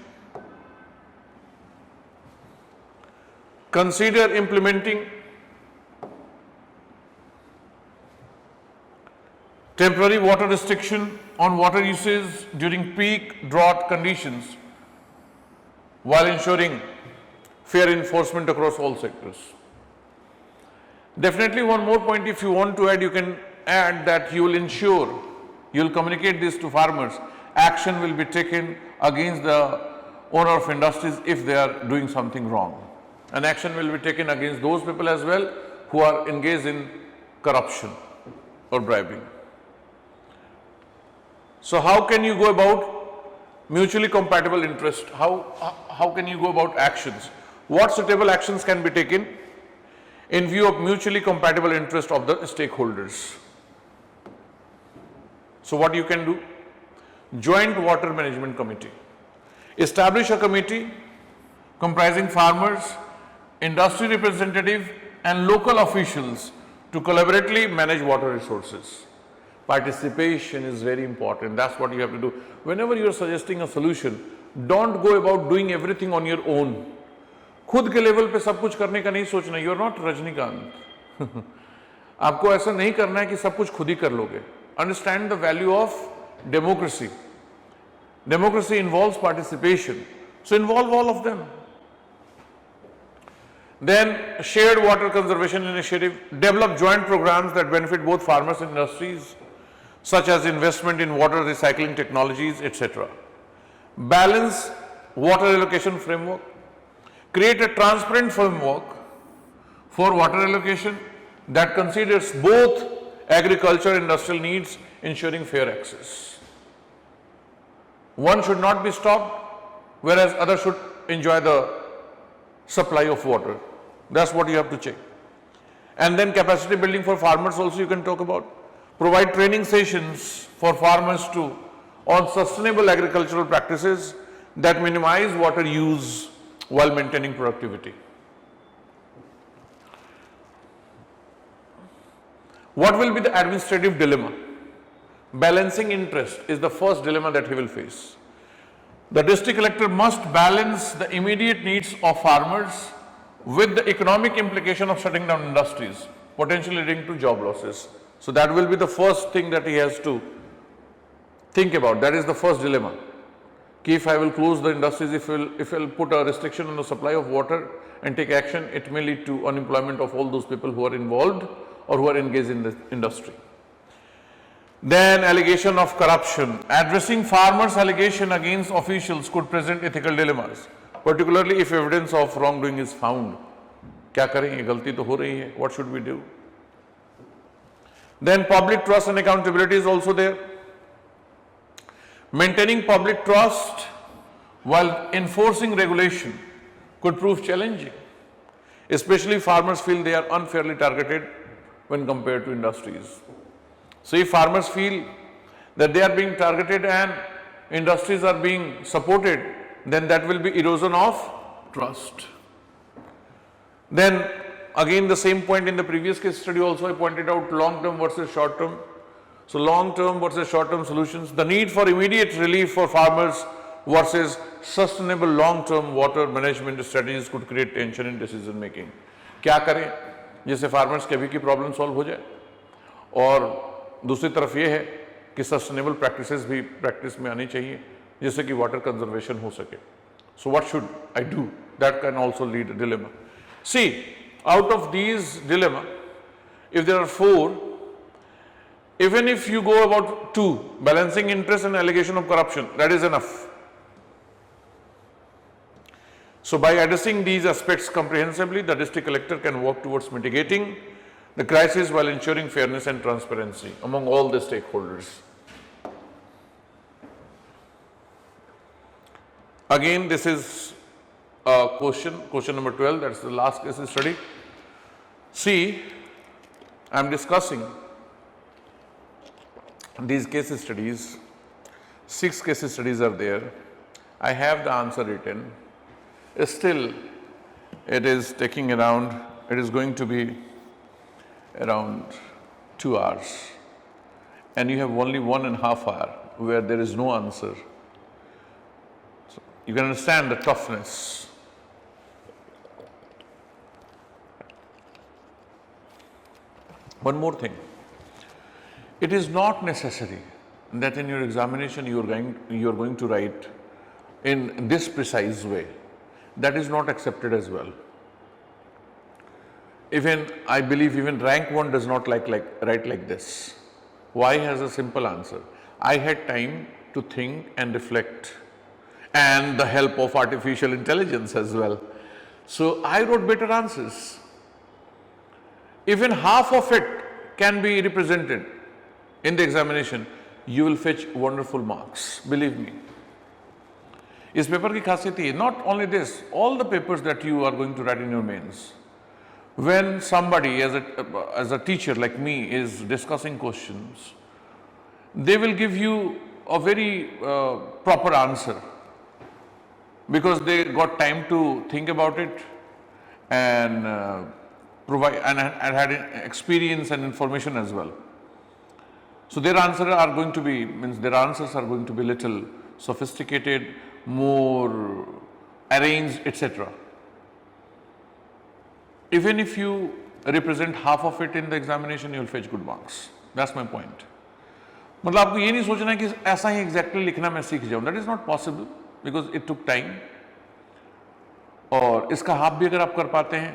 Consider implementing temporary water restriction on water usage during peak drought conditions while ensuring fair enforcement across all sectors. Definitely one more point if you want to add, you can add that you will ensure, you will communicate this to farmers, action will be taken against the owner of industries if they are doing something wrong. And action will be taken against those people as well who are engaged in corruption or bribing. So how can you go about mutually compatible interest? How can you go about actions? What suitable actions can be taken in view of mutually compatible interest of the stakeholders? So what you can do? Joint Water Management Committee. Establish a committee comprising farmers, industry representative and local officials to collaboratively manage water resources. Participation is very important. That's what you have to do. Whenever you are suggesting a solution, don't go about doing everything on your own. खुद के level पे सब कुछ करने का नहीं सोचना. You are not Rajinikanth. आपको ऐसा नहीं करना है कि सब कुछ खुद ही कर लोगे. Understand the value of democracy. Democracy involves participation. So involve all of them. Then shared water conservation initiative. Develop joint programs that benefit both farmers and industries, such as investment in water recycling technologies, etc. Balance water allocation framework. Create a transparent framework for water allocation that considers both agriculture and industrial needs, ensuring fair access. One should not be stopped, whereas others should enjoy the supply of water. That's what you have to check. And then capacity building for farmers also you can talk about. Provide training sessions for farmers on sustainable agricultural practices that minimize water use while maintaining productivity. What will be the administrative dilemma? Balancing interest is the first dilemma that he will face. The district collector must balance the immediate needs of farmers with the economic implication of shutting down industries, potentially leading to job losses. So that will be the first thing that he has to think about. That is the first dilemma. If I will close the industries, if I will put a restriction on the supply of water and take action, it may lead to unemployment of all those people who are involved or who are engaged in the industry. Then allegation of corruption. Addressing farmers' allegation against officials could present ethical dilemmas, particularly if evidence of wrongdoing is found. क्या करें, ये गलती तो हो रही है. What should we do? Then public trust and accountability is also there. Maintaining public trust while enforcing regulation could prove challenging, especially if farmers feel they are unfairly targeted when compared to industries. So if farmers feel that they are being targeted and industries are being supported, then that will be erosion of trust. Then again the same point in the previous case study also I pointed out, long term versus short term. So long term versus short term solutions, the need for immediate relief for farmers versus sustainable long term water management strategies could create tension in decision making. क्या करें जिससे farmers के अभी की problem solve हो जाए और दूसरी तरफ ये है कि सस्टेनेबल प्रैक्टिसेस भी प्रैक्टिस में आनी चाहिए जिससे कि वाटर कंजर्वेशन हो सके. So what should I do? That can also lead dilemma. See, out of these dilemma, if there are 4, even if you go about 2, balancing interest and allegation of corruption, that is enough. So by addressing these aspects comprehensively, the district collector can work towards mitigating the crisis while ensuring fairness and transparency among all the stakeholders. Again, this is question number 12, that's the last case study. See, I am discussing these case studies. 6 case studies are there. I have the answer written. Still, it is taking around, it is going to be around 2 hours. And you have only 1.5 hours where there is no answer. So you can understand the toughness. One more thing, it is not necessary that in your examination you are going to write in this precise way. That is not accepted as well. Even I believe even rank 1 does not write like this. Why? Has a simple answer. I had time to think and reflect, and the help of artificial intelligence as well. So I wrote better answers. Even half of it can be represented in the examination, you will fetch wonderful marks, believe me. इस paper की खासियत है, not only this, all the papers that you are going to write in your mains, when somebody as a teacher like me is discussing questions, they will give you a very proper answer because they got time to think about it and provide and had experience and information as well. So their answers are going to be little sophisticated, more arranged, etc. Even if you represent half of it in the examination, you will fetch good marks. That's my point. मतलब आपको ये नहीं सोचना है कि ऐसा ही exactly लिखना मैं सीख जाऊं. That is not possible because it took time. और इसका हाफ भी अगर आप कर पाते हैं,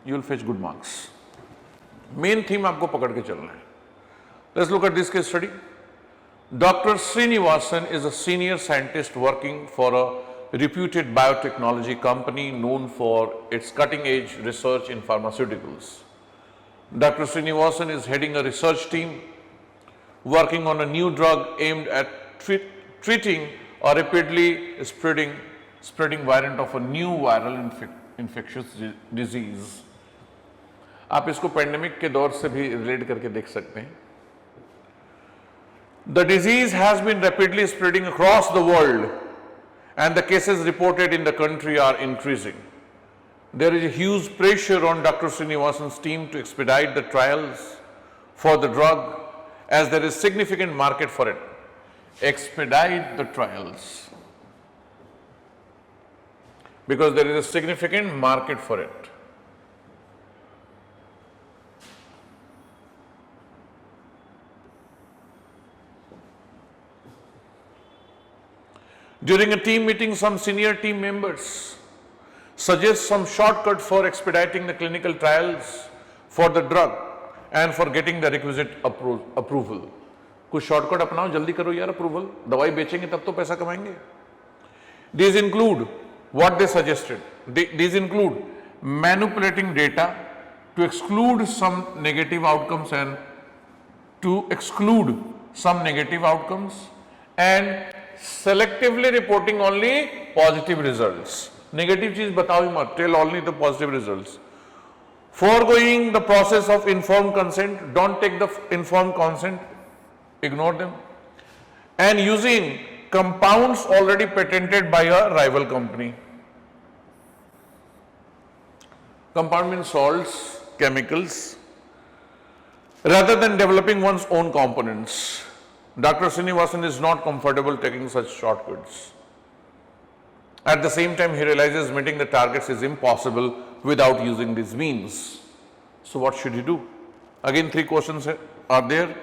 you will fetch good marks. Main theme आपको पकड़ के चलना है. Let's look at this case study. Dr. Srinivasan is a senior scientist working for a reputed biotechnology company known for its cutting-edge research in pharmaceuticals. Dr. Srinivasan is heading a research team working on a new drug aimed at treating a rapidly spreading variant of a new viral infectious disease. आप इसको pandemic के दौर से भी relate करके देख सकते हैं. The disease has been rapidly spreading across the world and the cases reported in the country are increasing. There is a huge pressure on Dr. Srinivasan's team to expedite the trials for the drug as there is significant market for it. Expedite the trials because there is a significant market for it. During a team meeting, some senior team members suggest some shortcut for expediting the clinical trials for the drug and for getting the requisite approval. कुछ shortcut अपनाओ, जल्दी करो यार approval. दवाई बेचेंगे तब तो पैसा कमाएंगे. These include what they suggested. These include manipulating data to exclude some negative outcomes and selectively reporting only positive results. Negative चीज बताओ ही मत, tell only the positive results. Foregoing the process of informed consent, don't take the informed consent, ignore them. And using compounds already patented by a rival company. Compound means salts, chemicals, rather than developing one's own components. Dr. Srinivasan is not comfortable taking such shortcuts. At the same time, he realizes meeting the targets is impossible without using these means. So what should he do? Again, 3 questions are there.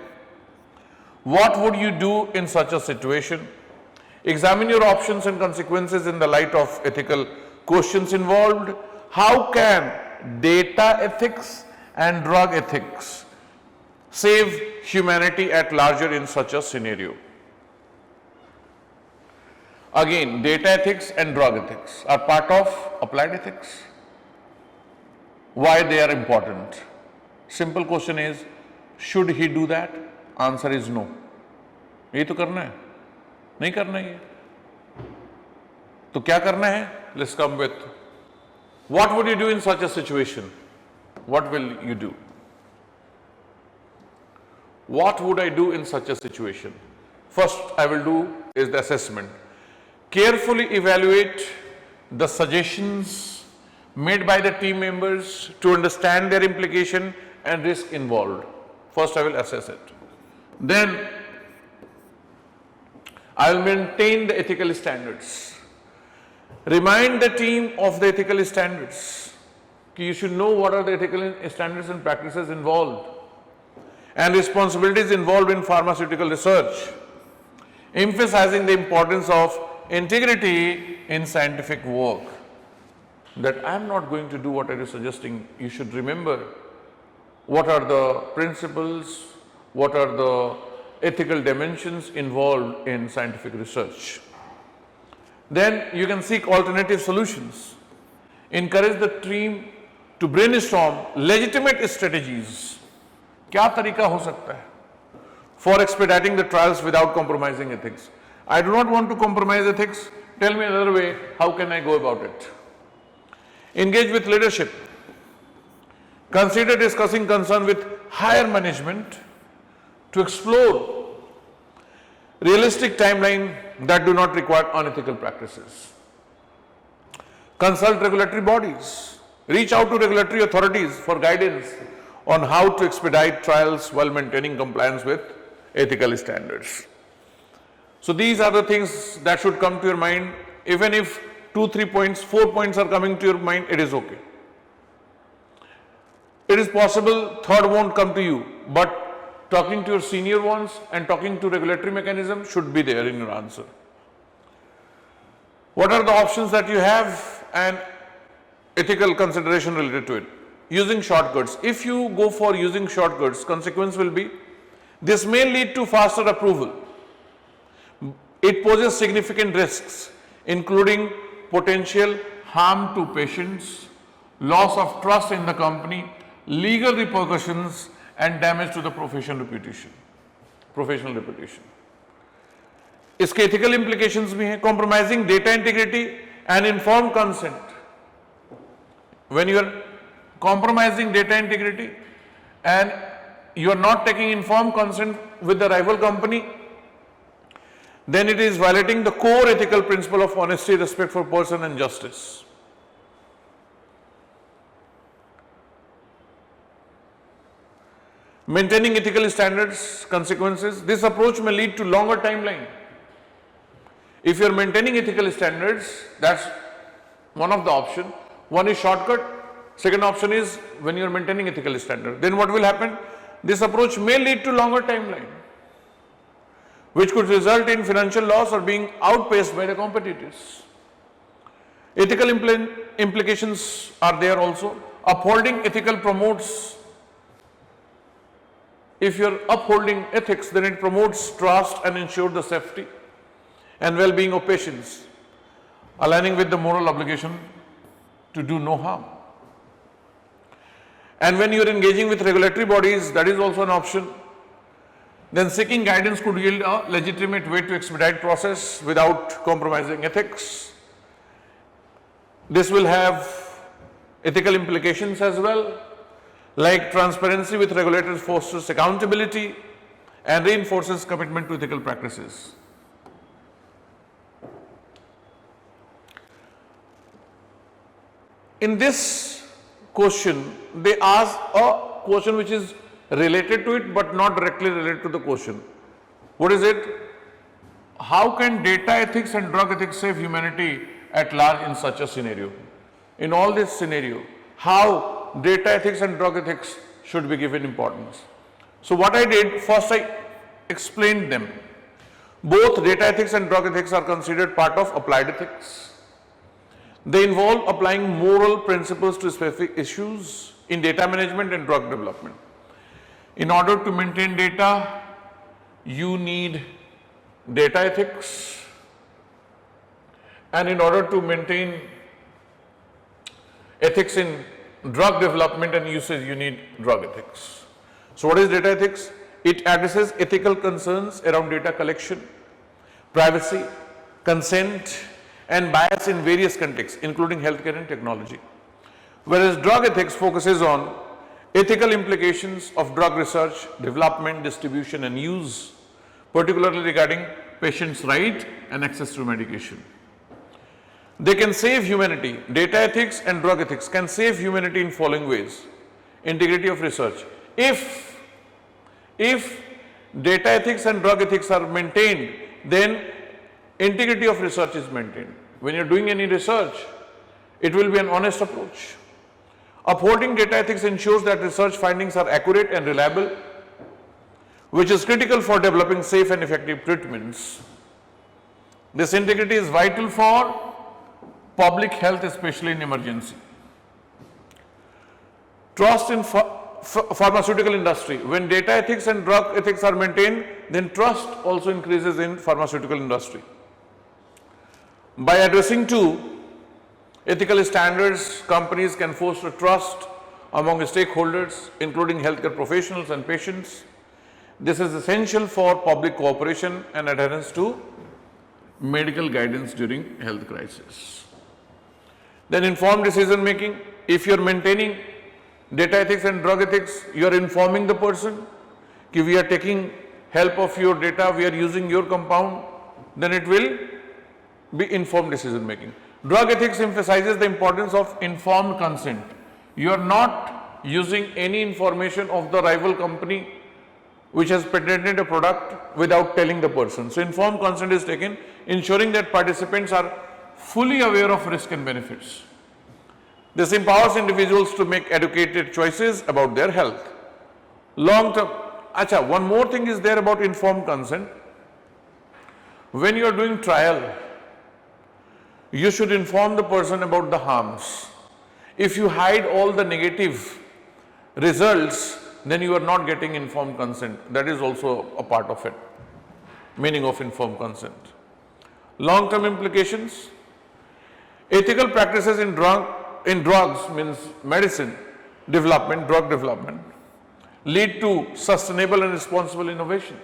What would you do in such a situation? Examine your options and consequences in the light of ethical questions involved. How can data ethics and drug ethics save humanity at larger in such a scenario? Again, data ethics and drug ethics are part of applied ethics. Why they are important? Simple question is, should he do that? Answer is no. ये तो करना है, नहीं करना है, तो क्या करना है? Let's come with what would you do in such a situation? What will you do? What would I do in such a situation? First I will do is the assessment. Carefully evaluate the suggestions made by the team members to understand their implication and risk involved. First I will assess it. Then I will maintain the ethical standards. Remind the team of the ethical standards. You should know what are the ethical standards and practices involved and responsibilities involved in pharmaceutical research, emphasizing the importance of integrity in scientific work. That I am not going to do what I was suggesting. You should remember what are the principles, what are the ethical dimensions involved in scientific research. Then you can seek alternative solutions. Encourage the team to brainstorm legitimate strategies. क्या तरीका हो सकता है for expediting the trials without compromising ethics? I do not want to compromise ethics. Tell me another way, how can I go about it? Engage with leadership. Consider discussing concern with higher management to explore realistic timeline that do not require unethical practices. Consult regulatory bodies. Reach out to regulatory authorities for guidance on how to expedite trials while maintaining compliance with ethical standards. So these are the things that should come to your mind. Even if 2, 3 points, 4 points are coming to your mind, it is okay. It is possible third won't come to you, but talking to your senior ones and talking to regulatory mechanism should be there in your answer. What are the options that you have and ethical consideration related to it? Using shortcuts. If you go for using shortcuts, consequence will be this may lead to faster approval. It poses significant risks, including potential harm to patients, loss of trust in the company, legal repercussions, and damage to the professional reputation. इसके ethical implications भी हैं. Compromising data integrity and informed consent. When you are compromising data integrity and you are not taking informed consent with the rival company, then it is violating the core ethical principle of honesty, respect for person and justice. Maintaining ethical standards, consequences. This approach may lead to longer timeline. If you are maintaining ethical standards, that's one of the options. One is shortcut. Second option is when you are maintaining ethical standard. Then what will happen? This approach may lead to longer timeline, which could result in financial loss or being outpaced by the competitors. Ethical implications are there also. Upholding ethical promotes, if you are upholding ethics, then it promotes trust and ensures the safety and well-being of patients, aligning with the moral obligation to do no harm. And when you are engaging with regulatory bodies, that is also an option. Then seeking guidance could yield a legitimate way to expedite process without compromising ethics. This will have ethical implications as well, like transparency with regulators fosters accountability and reinforces commitment to ethical practices. In this question, they ask a question which is related to it but not directly related to the question. What is it? How can data ethics and drug ethics save humanity at large in such a scenario? In all this scenario, how data ethics and drug ethics should be given importance. So what I did, first I explained them. Both data ethics and drug ethics are considered part of applied ethics. They involve applying moral principles to specific issues in data management and drug development. In order to maintain data, you need data ethics, and in order to maintain ethics in drug development and usage, you need drug ethics. So what is data ethics? It addresses ethical concerns around data collection, privacy, consent, and bias in various contexts, including healthcare and technology. Whereas drug ethics focuses on ethical implications of drug research, development, distribution, and use, particularly regarding patients' right and access to medication. They can save humanity. Data ethics and drug ethics can save humanity in following ways. Integrity of research. If data ethics and drug ethics are maintained, then integrity of research is maintained. When you're doing any research, it will be an honest approach. Upholding data ethics ensures that research findings are accurate and reliable, which is critical for developing safe and effective treatments. This integrity is vital for public health, especially in emergency. Trust in pharmaceutical industry. When data ethics and drug ethics are maintained, then trust also increases in pharmaceutical industry. By addressing two ethical standards, companies can foster trust among stakeholders, including healthcare professionals and patients. This is essential for public cooperation and adherence to medical guidance during health crisis. Then informed decision making. If you are maintaining data ethics and drug ethics, you are informing the person that we are taking help of your data, we are using your compound, then it will be informed decision making. Drug ethics emphasizes the importance of informed consent. You are not using any information of the rival company which has patented a product without telling the person. So informed consent is taken, ensuring that participants are fully aware of risk and benefits. This empowers individuals to make educated choices about their health. Long term, one more thing is there about informed consent. When you are doing trial, you should inform the person about the harms. If you hide all the negative results, then you are not getting informed consent. That is also a part of it, meaning of informed consent. Long-term implications. Ethical practices in drugs means medicine development, drug development, lead to sustainable and responsible innovation,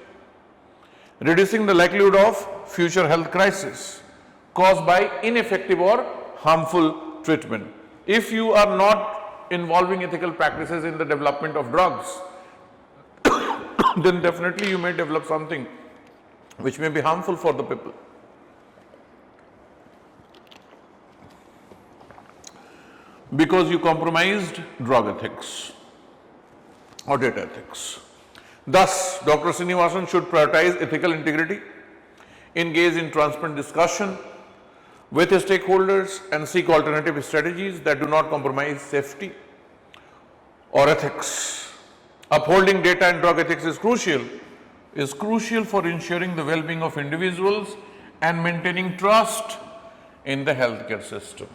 reducing the likelihood of future health crisis caused by ineffective or harmful treatment. If you are not involving ethical practices in the development of drugs, then definitely you may develop something which may be harmful for the people. Because you compromised drug ethics or data ethics. Thus, Dr. Srinivasan should prioritize ethical integrity, engage in transparent discussion with stakeholders, and seek alternative strategies that do not compromise safety or ethics. Upholding data and drug ethics is crucial for ensuring the well-being of individuals and maintaining trust in the healthcare system.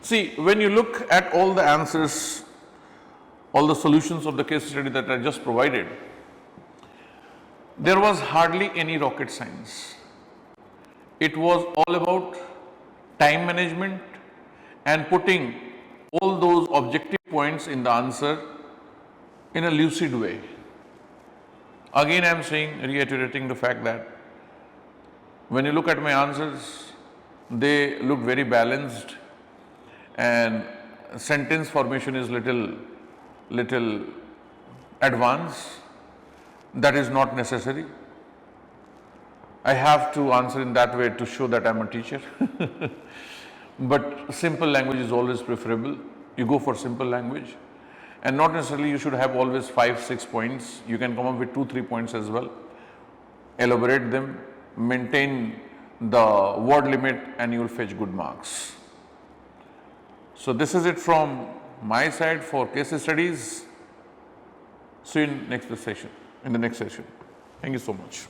See, when you look at all the answers, all the solutions of the case study that I just provided, there was hardly any rocket science. It was all about time management and putting all those objective points in the answer in a lucid way. Again, I am saying, reiterating the fact that when you look at my answers, they look very balanced, and sentence formation is little advanced. That is not necessary. I have to answer in that way to show that I am a teacher. But simple language is always preferable. You go for simple language, and not necessarily you should have always 5-6 points. You can come up with 2-3 points as well. Elaborate them, maintain the word limit, and you will fetch good marks. So this is it from my side for case studies. See you in the next session. Thank you so much.